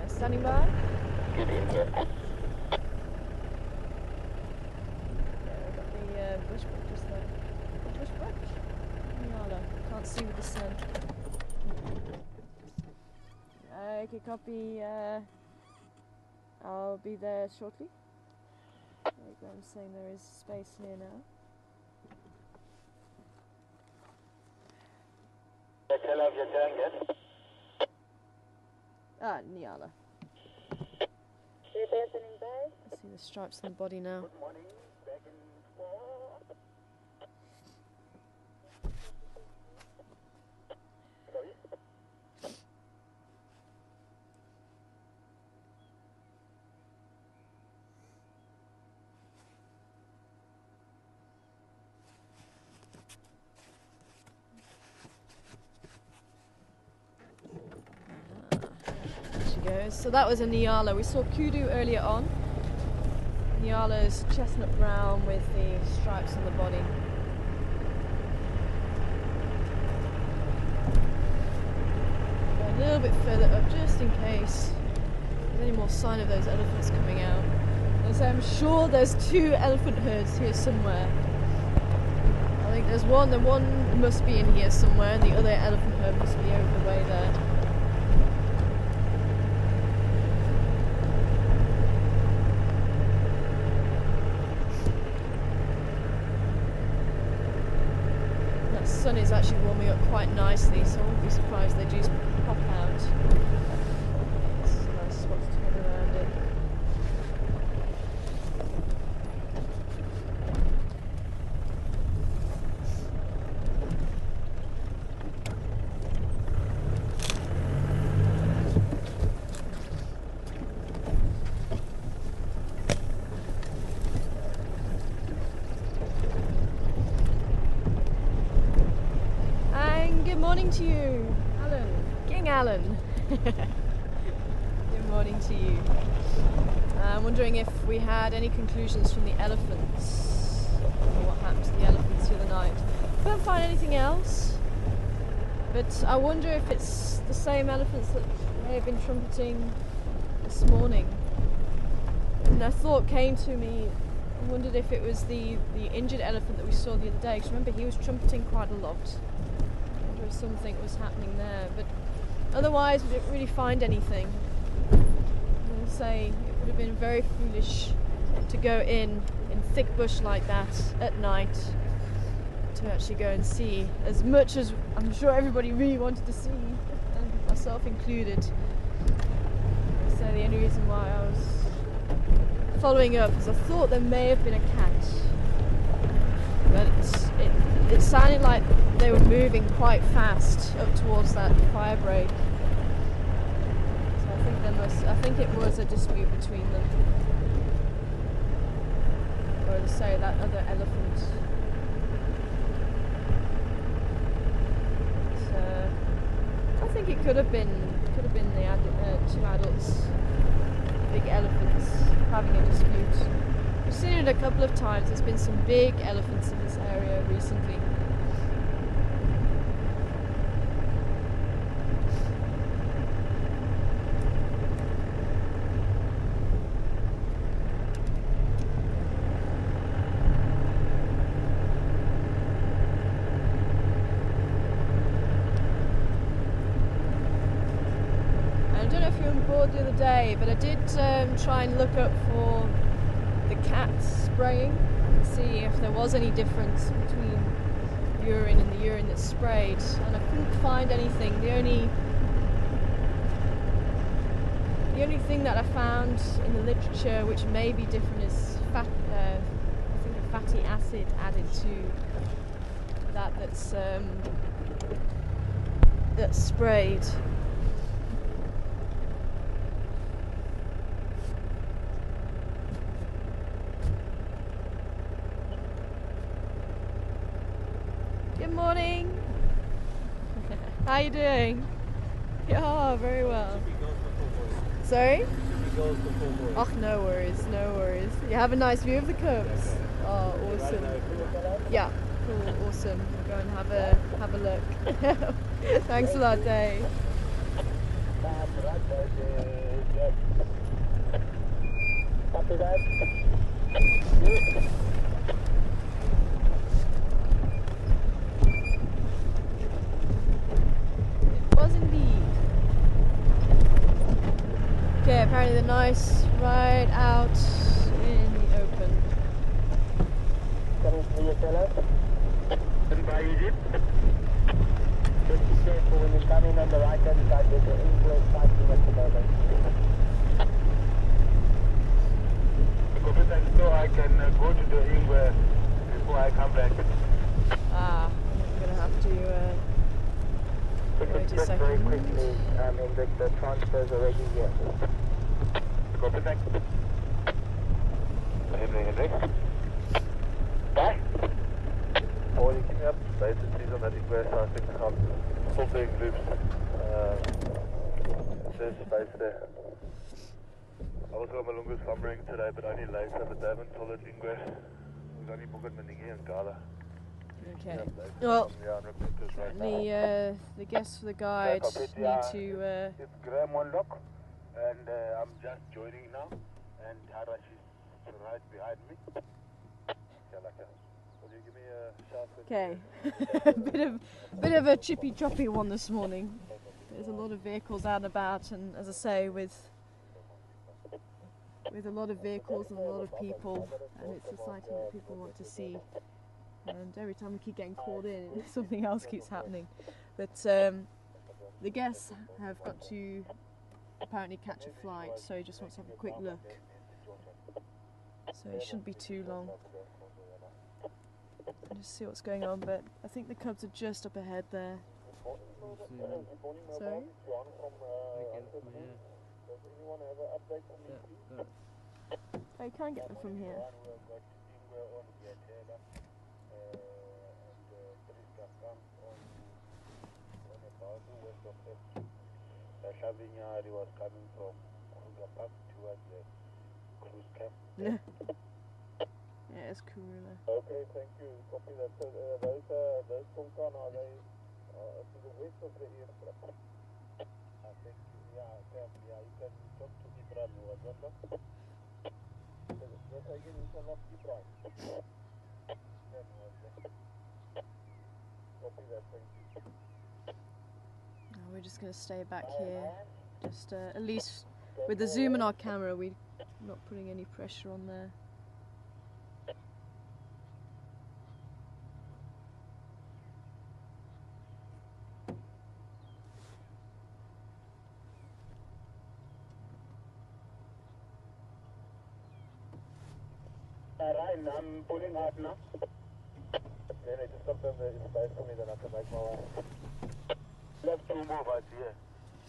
Speaker 2: Standing by.
Speaker 1: Good evening.
Speaker 2: Yeah, we've got the bushbuck just there. Bushbuck? Yala. Can't see with the sun. Okay, copy. I'll be there shortly. I'm saying there is space here now. Ah, Nyala. I see the stripes on the body now. So that was a Nyala. We saw Kudu earlier on. Nyala's chestnut brown with the stripes on the body. Go a little bit further up just in case there's any more sign of those elephants coming out. As I'm sure there's 2 elephant herds here somewhere. I think there's one, the one must be in here somewhere, and the other elephant herd must be over the way there. The sun is actually warming up quite nicely, so I wouldn't be surprised they do pop out. This is a nice spot to turn around in. Morning to you, Alan. King Alan. Good morning to you. I'm wondering if we had any conclusions from the elephants, or what happened to the elephants the other night. Couldn't find anything else, but I wonder if it's the same elephants that may have been trumpeting this morning. And a thought came to me. I wondered if it was the injured elephant that we saw the other day, because remember he was trumpeting quite a lot. Something was happening there, but otherwise we didn't really find anything. I would say it would have been very foolish to go in thick bush like that at night to actually go and see as much as I'm sure everybody really wanted to see, and myself included. So the only reason why I was following up is I thought there may have been a cat, but it sounded like they were moving quite fast up towards that fire break. So I think it was a dispute between them. Or to say that other elephant. So I think it could have been the 2 adults, big elephants, having a dispute. We've seen it a couple of times. There's been some big elephants in this area recently. I don't know if you were on board the other day, but I did try and look up for the cat spraying and see if there was any difference between urine and the urine that's sprayed, and I couldn't find anything. The only thing that I found in the literature which may be different is I think a fatty acid added to that's sprayed. Good morning. How are you doing? Yeah, very well. Sorry? Oh, no worries, no worries. You have a nice view of the Cubs. Oh, awesome. Yeah, cool, awesome. We'll go and have a look. Thanks a lot, Dave.
Speaker 1: Copy that.
Speaker 2: Was indeed. Okay, apparently the nice ride out in the open.
Speaker 1: Coming to your fellow. And by Egypt. Just be careful when you come in on the right hand side, there's an inflow cycling at the moment. So I can go to the Ingwe before I come back.
Speaker 2: Ah, I'm gonna have to wait a
Speaker 1: Just
Speaker 2: second.
Speaker 1: very quickly, the transfer's already here. Copy, thanks. Henry. Bye.
Speaker 5: Or you keep me up to date and see on that Ingwe, so I think I'm still doing loops. There's space there. I was on Malungu's farming today, but only later, but they haven't told it Ingwe. We've only booked Meningi and Gala.
Speaker 2: Okay. Well, apparently the guests for the guide need to.
Speaker 1: It's Graham on lock, and I'm just joining now, and Harash is right behind me.
Speaker 5: Will you give me a shout?
Speaker 2: Okay. bit of a chippy choppy one this morning. There's a lot of vehicles out and about, and as I say, with a lot of vehicles and a lot of people, and it's a sighting that people want to see. And every time we keep getting called in, something else keeps happening. But the guests have got to apparently catch a flight, so he just wants to have a quick look. So it shouldn't be too long. And just see what's going on, but I think the cubs are just up ahead there. Sorry? Oh, you can't get them from here.
Speaker 1: Shavignari was coming from Kudu Park towards the cruise camp.
Speaker 2: Yeah, it's Karula.
Speaker 1: Okay, thank you. Copy that. So, those Tonkan, are they to the west of the aircraft? I think, yeah, you can talk to Ibrahim Wazanda. Yes, again, inshallah, Ibrahim. Copy that, thank you.
Speaker 2: We're just going to stay back here. Just at least with the zoom in our camera, we're not putting any pressure on there.
Speaker 1: Ryan, I'm pulling out now. Then I just confirm the space for me, then I can make my way. Left two movers here.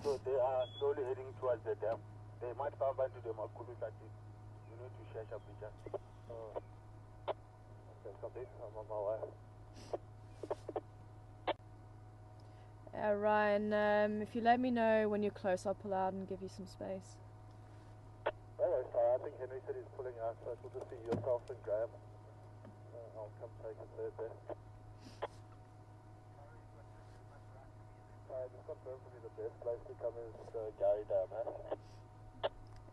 Speaker 1: So they are slowly heading towards the dam. They might bump into them at Kudu. You need to share up with us.
Speaker 5: Okay, copy. I'm on my way.
Speaker 2: Ryan, if you let me know when you're close, I'll pull out and give you some space.
Speaker 5: Anyway, sorry, I think Henry said he's pulling out, so we'll just see yourself and Graham. I'll come take a third there. Just confirm for me the best place to come is Gary Dam,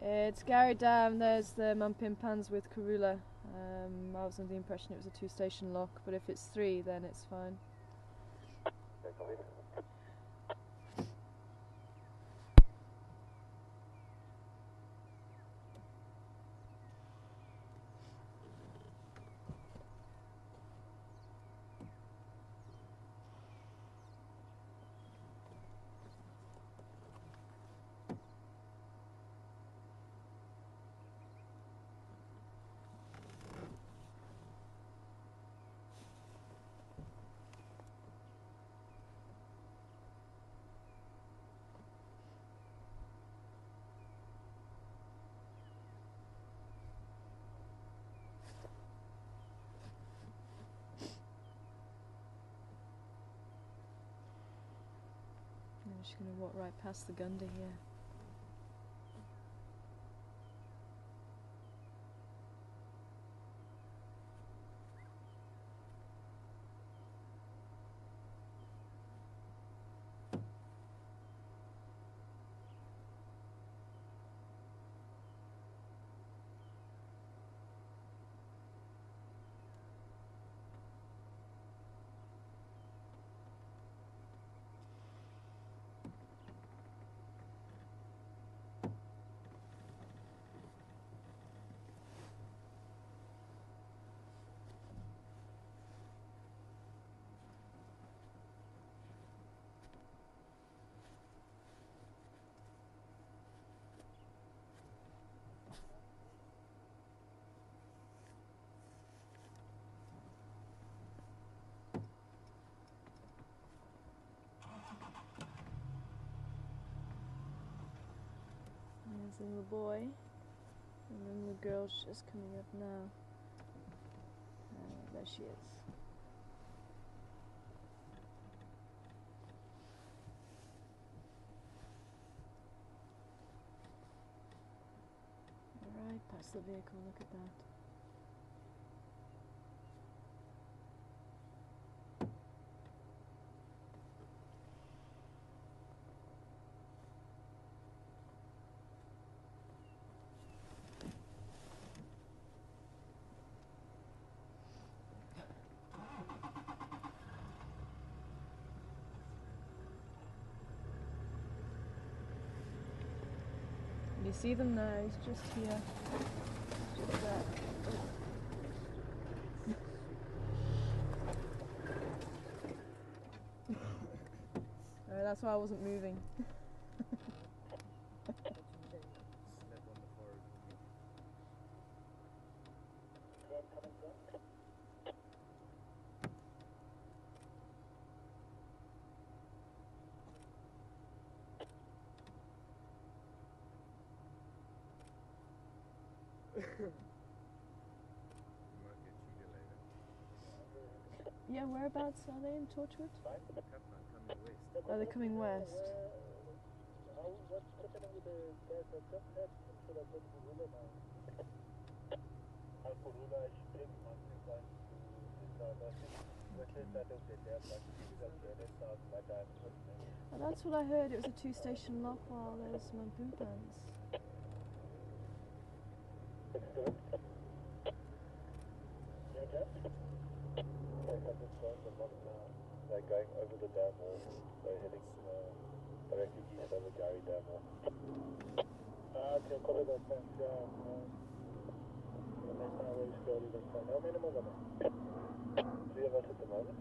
Speaker 2: It's Gary Dam, there's the Mumpimpans with Karula. I was under the impression it was a 2-station lock, but if it's 3 then it's fine.
Speaker 5: Okay, copy.
Speaker 2: I'm just going to walk right past the Gunda here. There's the little boy, and then the girl's just coming up now. There she is. Alright, past the vehicle, look at that. You see them now, he's just here. Just there. Oh, that's why I wasn't moving. Yeah, whereabouts are they in Torchwood? Oh, they're coming west.
Speaker 1: What's happening with the guys that just had should have been Karula now? Karula is big mountain going to South Africa. West side of the Leopard, the south, but
Speaker 2: Oh, that's what I heard, it was a 2-station lock while there's Mampoopans.
Speaker 1: They're going over the dam wall. They're heading directly east over Gary Dam wall. Okay, copy that, thanks. The next highway is slowly this time. How many more are there? 3 of us at the moment.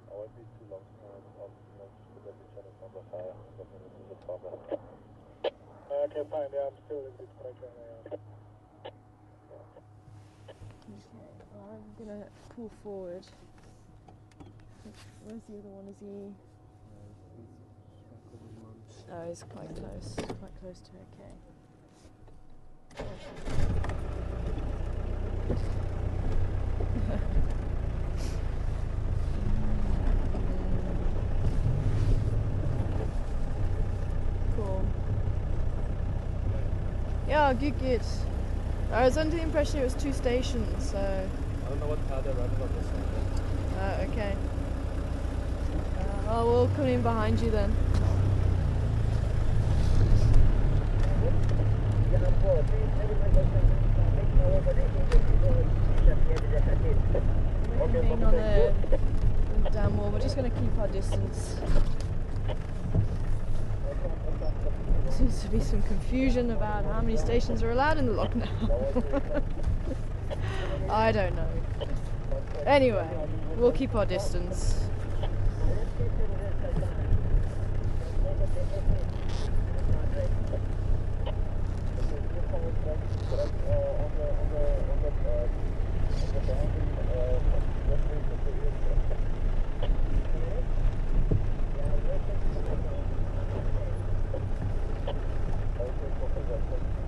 Speaker 1: I won't be too long. I'll just put that each other's number higher. But this is a farmer. Okay, fine. Yeah, I'm still in this quite right now.
Speaker 2: Okay, well, I'm gonna pull forward. Where's the other one? Is he? Oh, he's quite close. Quite close to okay. Cool. Yeah, good. I was under the impression it was 2 stations, so.
Speaker 4: I don't know what car they're running on this one.
Speaker 2: Okay. Oh, we'll come in behind you then. We're being on the dam wall. We're just going to keep our distance. There seems to be some confusion about how many stations are allowed in the lock now. I don't know. Anyway, we'll keep our distance.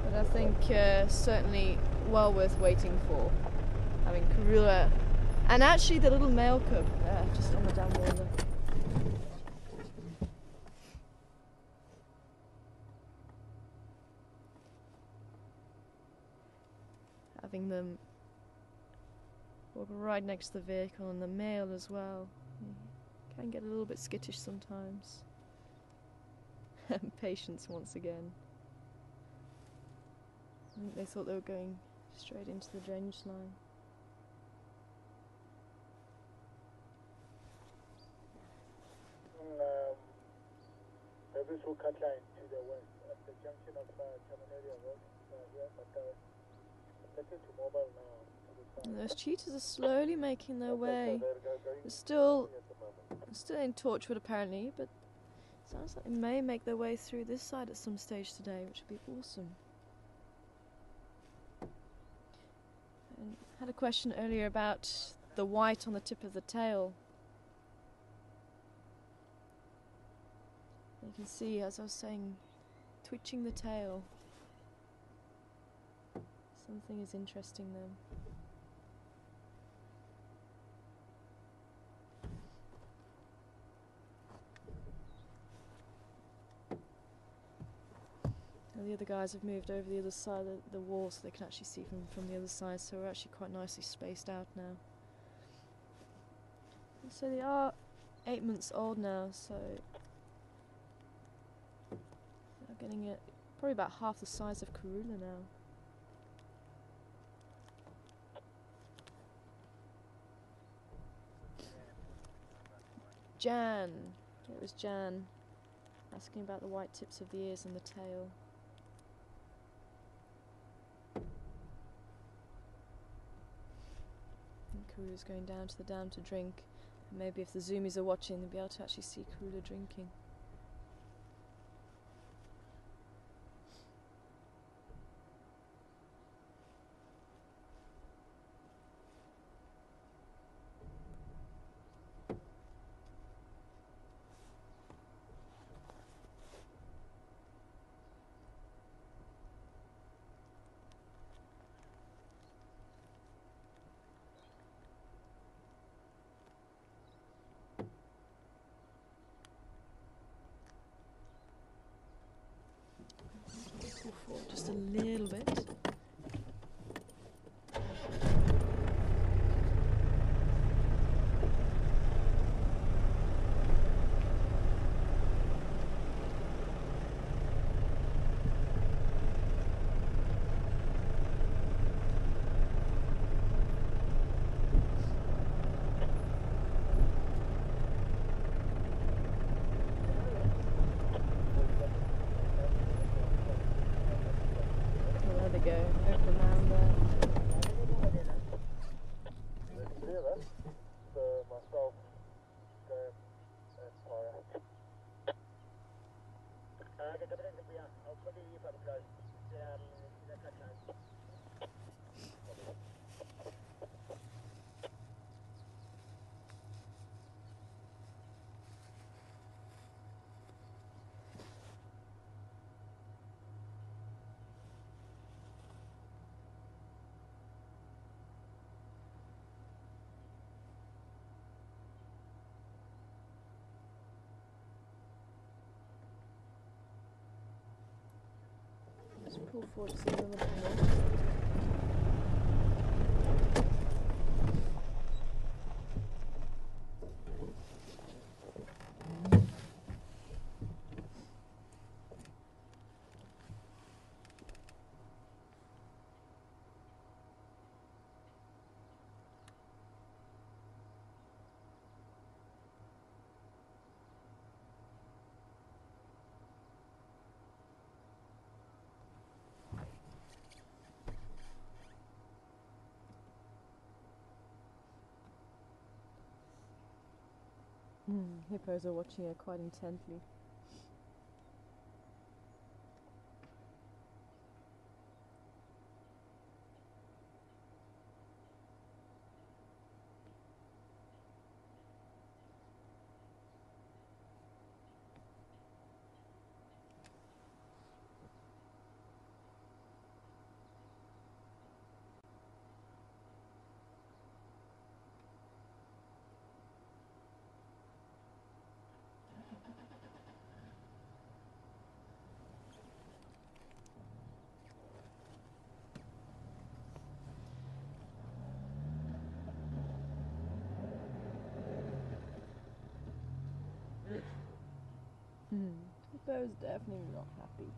Speaker 2: But I think certainly well worth waiting for. Having Karula and actually the little male cub there, just on the dam wall there. Having them walk right next to the vehicle and the male as well. You can get a little bit skittish sometimes. Patience once again. I think they thought they were going straight into the drainage line.
Speaker 1: This will cut line to the west at the junction of Terminaria Road here, but connected to mobile now.
Speaker 2: And those cheetahs are slowly making their way. They're still in Torchwood apparently, but it sounds like they may make their way through this side at some stage today, which would be awesome. And I had a question earlier about the white on the tip of the tail. You can see, as I was saying, twitching the tail. Something is interesting them. And the other guys have moved over the other side of the wall so they can actually see from the other side, so we're actually quite nicely spaced out now. And so they are 8 months old now, so they're getting it probably about half the size of Karula now. Jan, it was Jan asking about the white tips of the ears and the tail. And Karula's going down to the dam to drink. And maybe if the zoomies are watching, they'll be able to actually see Karula drinking. Just a little bit. Just pull forward just a little bit more. Hippos are watching her quite intently. Hippo's definitely not happy.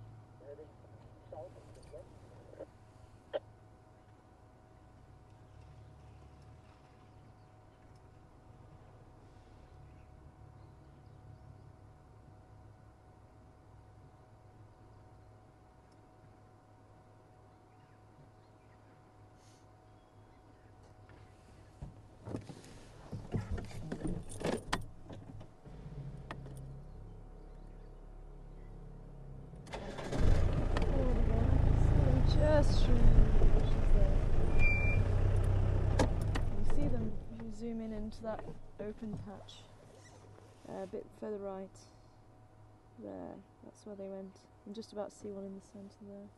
Speaker 2: Just through the bushes there. You see them if you zoom in into that open patch. A bit further right. There. That's where they went. I'm just about to see one in the centre there.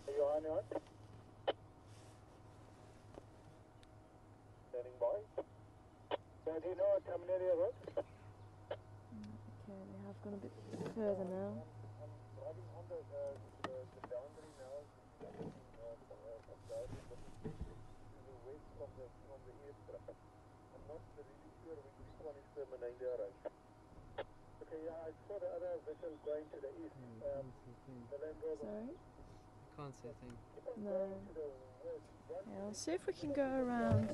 Speaker 1: Are you on yard? Standing by. Do you know what Terminator Road?
Speaker 2: Okay, they have gone a bit further now.
Speaker 1: I'm driving on the boundary now. Of Duitsland, but to the west from the airstrip. I'm not really sure which one is Terminator Road. Okay, yeah, I saw the other vessel going to the east. The Land Rover.
Speaker 2: Sorry?
Speaker 4: Can't see a thing.
Speaker 2: No. Yeah, I'll see if we can go around.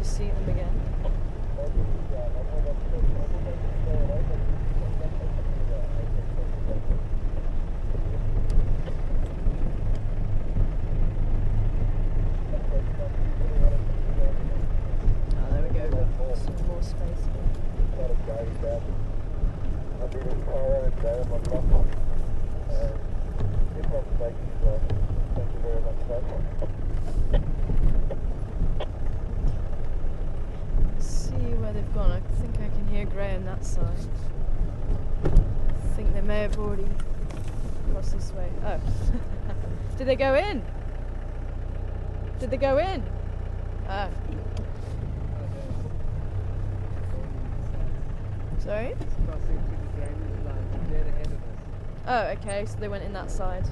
Speaker 2: See them again. Oh, there we go. Some more space.
Speaker 1: Thank you very much, sir.
Speaker 2: Where they've gone. I think I can hear Grey on that side. I think they may have already crossed this way. Oh. Did they go in? Did they go in? Oh. Sorry?
Speaker 4: Crossing to the drainage line, dead ahead of us.
Speaker 2: Oh, okay, so they went in that side.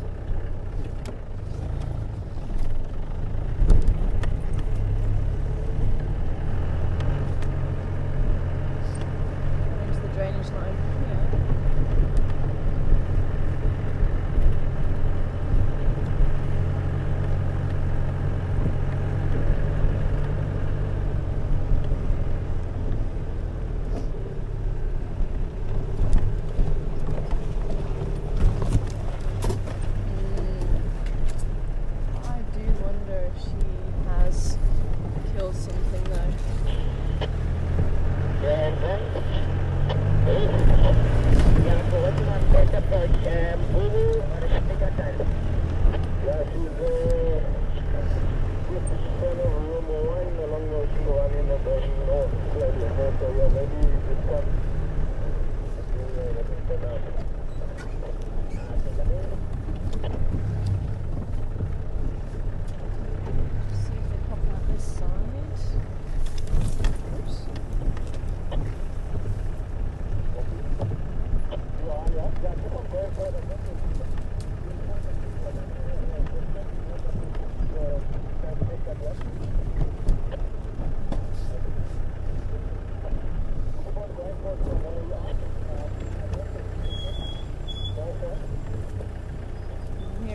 Speaker 2: Drainage line. Yeah. I do wonder if she has killed something though.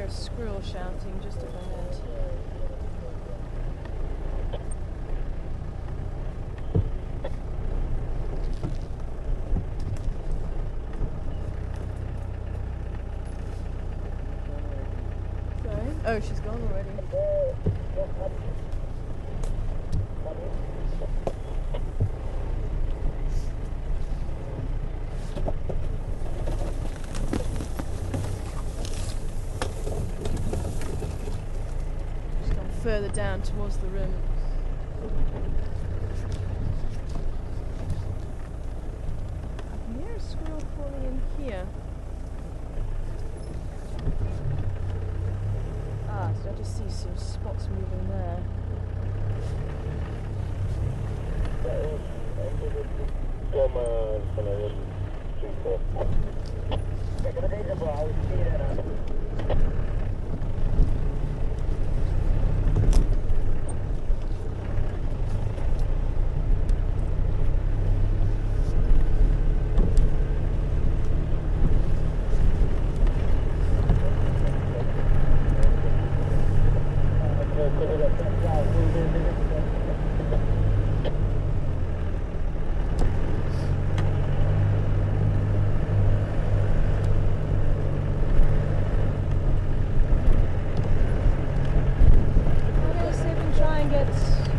Speaker 2: Squirrel shouting just up ahead. Sorry? Oh, she's gone already. Further down towards the room. I can hear a squirrel crawling in here. Ah, so I just see some spots moving there.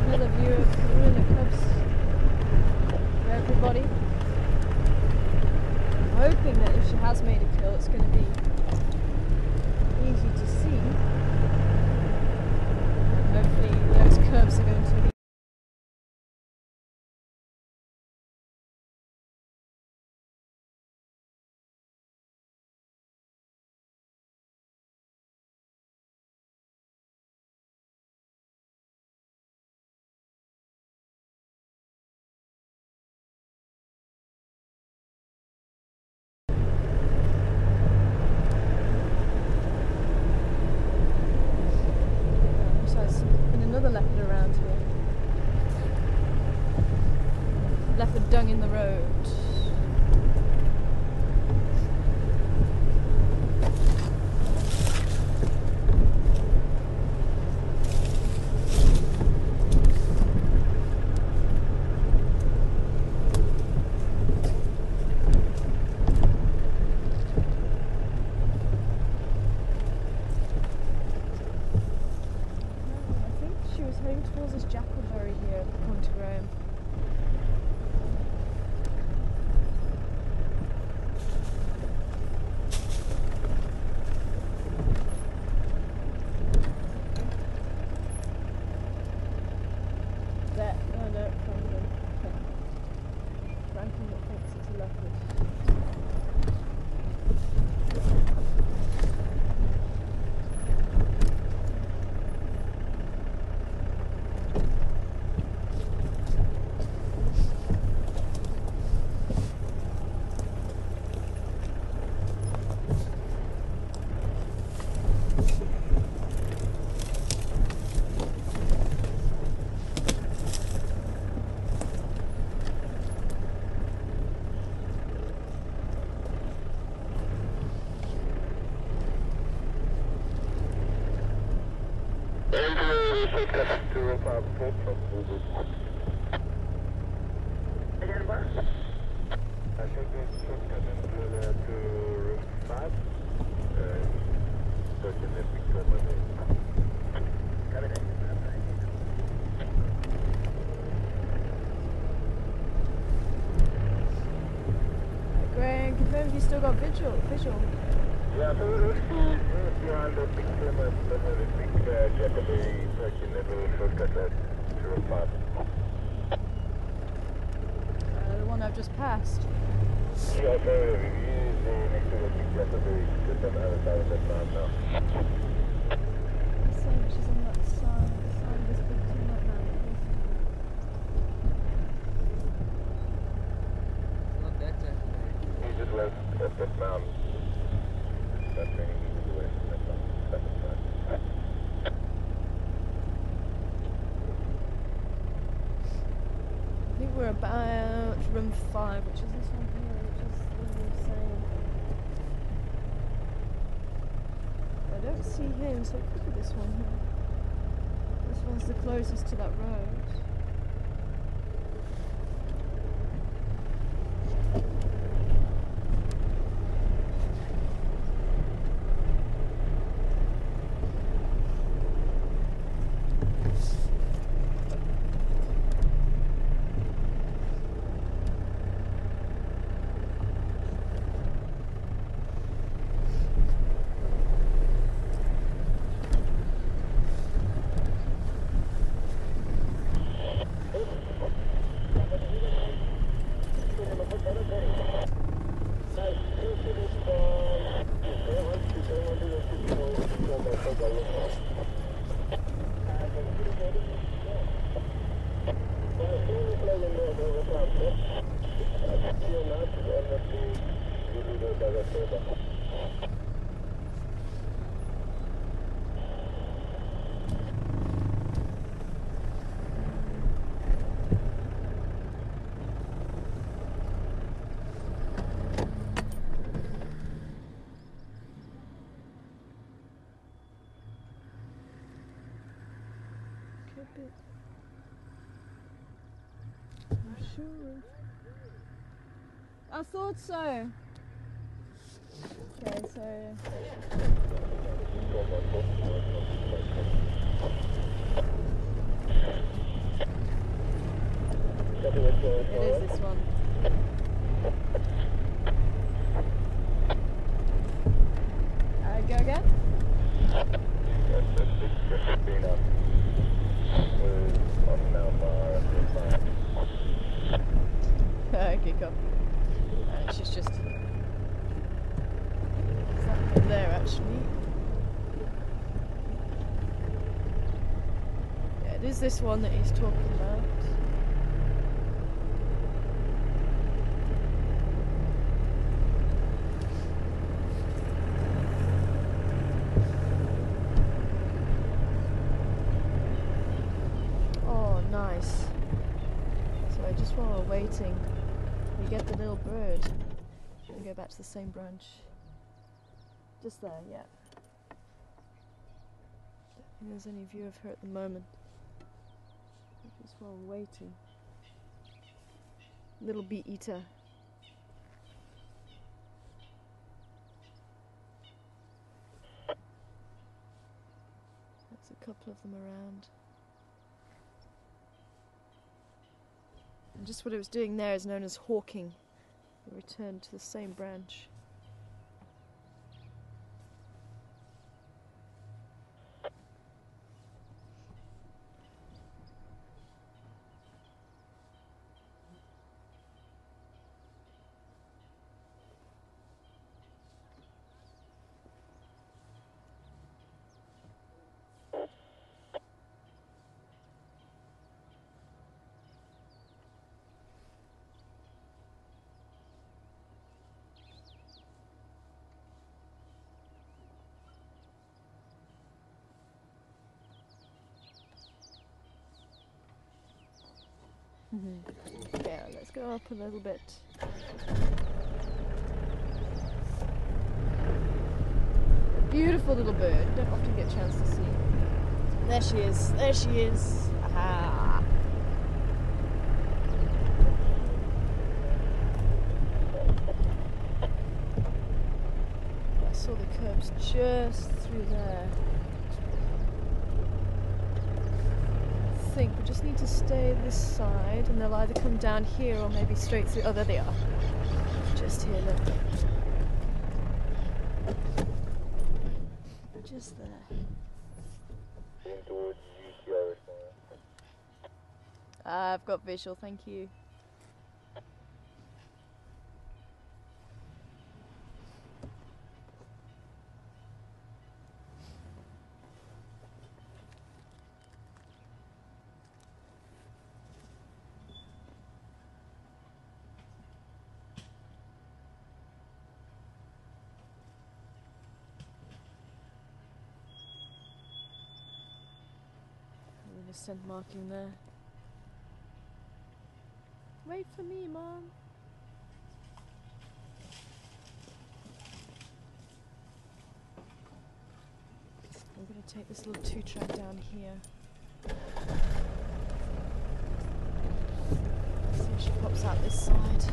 Speaker 2: Another view of Karula cubs for everybody. I'm hoping that if she has made a kill, it's going to be easy to see. And hopefully those cubs are going to be another leopard around here. Leopard dung in the road. Heading towards this jackalberry here, according to Graham. There, no, Franklin. Franklin thinks it's a leopard. Graham, confirm you still got visual.
Speaker 5: Yeah, so we're behind the big camera, the big jackalberry section, that little shortcut at 05.
Speaker 2: The one I've just passed.
Speaker 5: Yeah, so we're next to the big jackalberry, just on the other side of that mountain now.
Speaker 2: The same, she's on that side of this big thing right now.
Speaker 4: Not that jackalberry.
Speaker 5: He just left at that mountain. That's when he moved away from that mountain. That's fine.
Speaker 2: I think we're about room 5, which is this one here, which is what we were saying. I don't see him, so it could be this one here. This one's the closest to that road. I'm sure. I thought so. Okay, so it is this one. Go again. Okay, go. She's just exactly there, actually. Yeah, it is this one that he's talking about. Oh, nice. So just while we're waiting, we get the little bird and go back to the same branch. Just there, yeah. Don't think there's any view of her at the moment. Just while we're waiting. Little bee eater. There's a couple of them around. And just what it was doing there is known as hawking. It returned to the same branch. Yeah, let's go up a little bit. Beautiful little bird. Don't often get a chance to see. There she is. There she is. Aha. I saw the curbs just through there. I think we just need to stay this side and they'll either come down here or maybe straight through. Oh, there they are. Just here, look. Just there. I've got visual, thank you. Send marking there. Wait for me, Mom. I'm going to take this little 2-track down here. See if she pops out this side.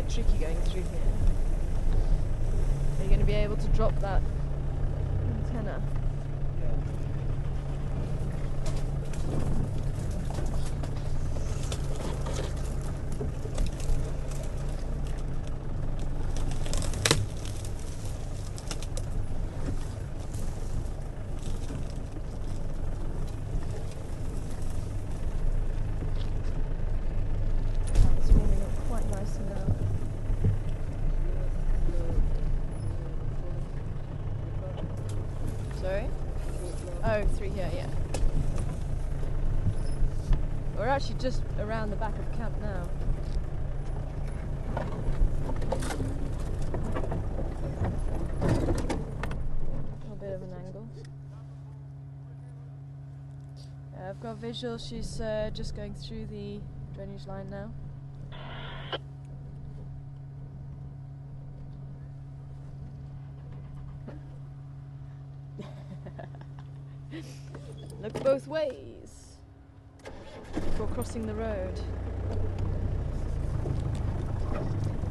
Speaker 2: Tricky going through here. Are you going to be able to drop that antenna? actually just around the back of camp now. A bit of an angle. I've got a visual. She's just going through the drainage line now. Look both ways before crossing the road.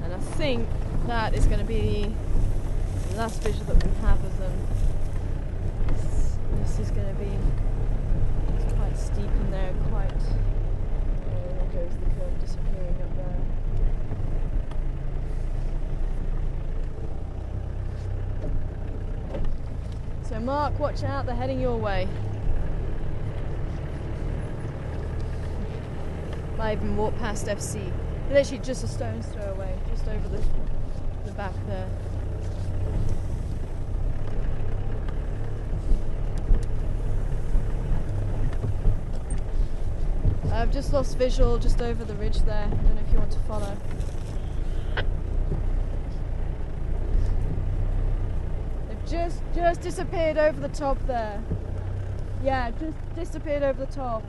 Speaker 2: And I think that is going to be the last visual that we have of them. This is going to be quite steep in there, quite... there goes the curve disappearing up there. So Mark, watch out, they're heading your way. I even walked past FC. Literally just a stone's throw away, just over the back there. I've just lost visual just over the ridge there. I don't know if you want to follow. They've just disappeared over the top there. Yeah, just disappeared over the top.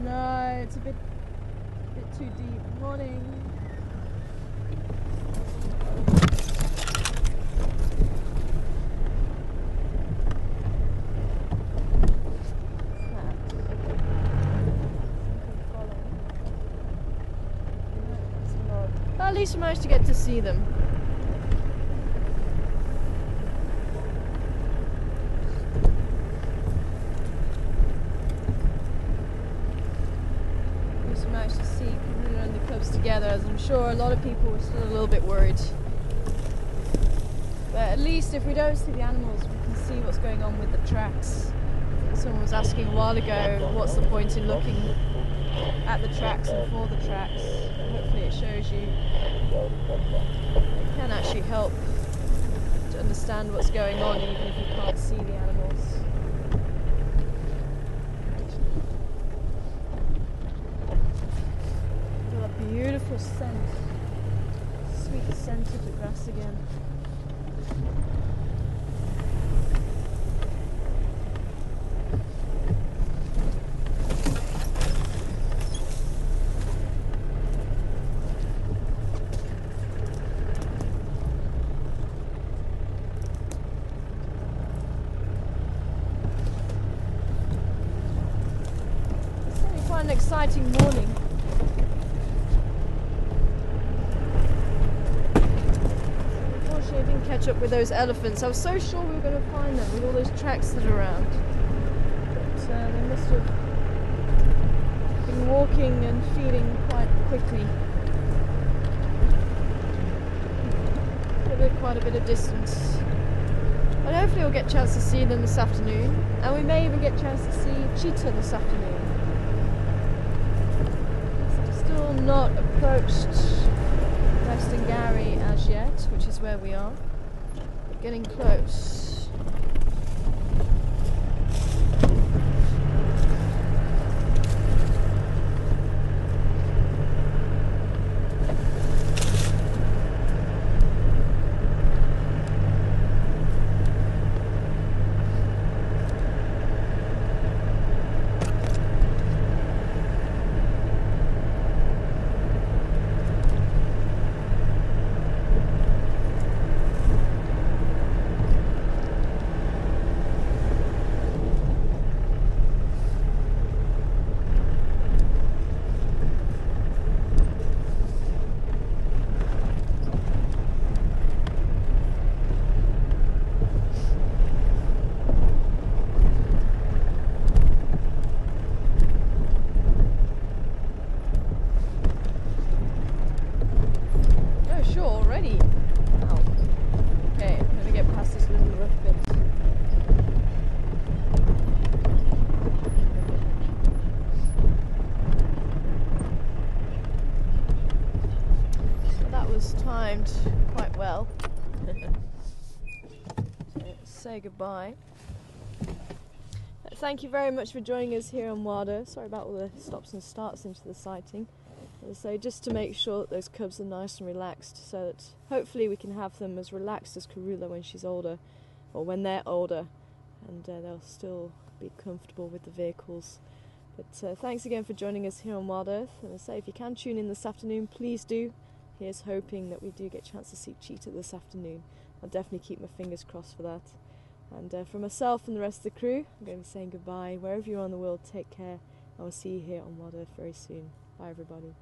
Speaker 2: No, it's a bit too deep. Morning. At least we managed to get to see them. Managed to see Karula and the cubs together, as I'm sure a lot of people were still a little bit worried. But at least if we don't see the animals, we can see what's going on with the tracks. Someone was asking a while ago, what's the point in looking at the tracks and for the tracks? Hopefully it shows you. It can actually help to understand what's going on even if you can't see the animals. Beautiful scent, sweet scent of the grass again. It's going to be quite an exciting morning. Catch up with those elephants. I was so sure we were going to find them with all those tracks that are around. But they must have been walking and feeding quite quickly. Quite a bit of distance. But hopefully we'll get a chance to see them this afternoon. And we may even get a chance to see cheetah this afternoon. Still not approached Western Gary as yet, which is where we are. Getting close. Quite well. Say goodbye. thank you very much for joining us here on Wild. Sorry about all the stops and starts into the sighting. As I say, just to make sure that those cubs are nice and relaxed, so that hopefully we can have them as relaxed as Karula when she's older, or when they're older, and they'll still be comfortable with the vehicles. But thanks again for joining us here on Wild Earth. And I say, if you can tune in this afternoon, please do. Here's hoping that we do get a chance to see cheetah this afternoon. I'll definitely keep my fingers crossed for that. And for myself and the rest of the crew, I'm going to be saying goodbye. Wherever you are in the world, take care. I will see you here on Wild Earth very soon. Bye, everybody.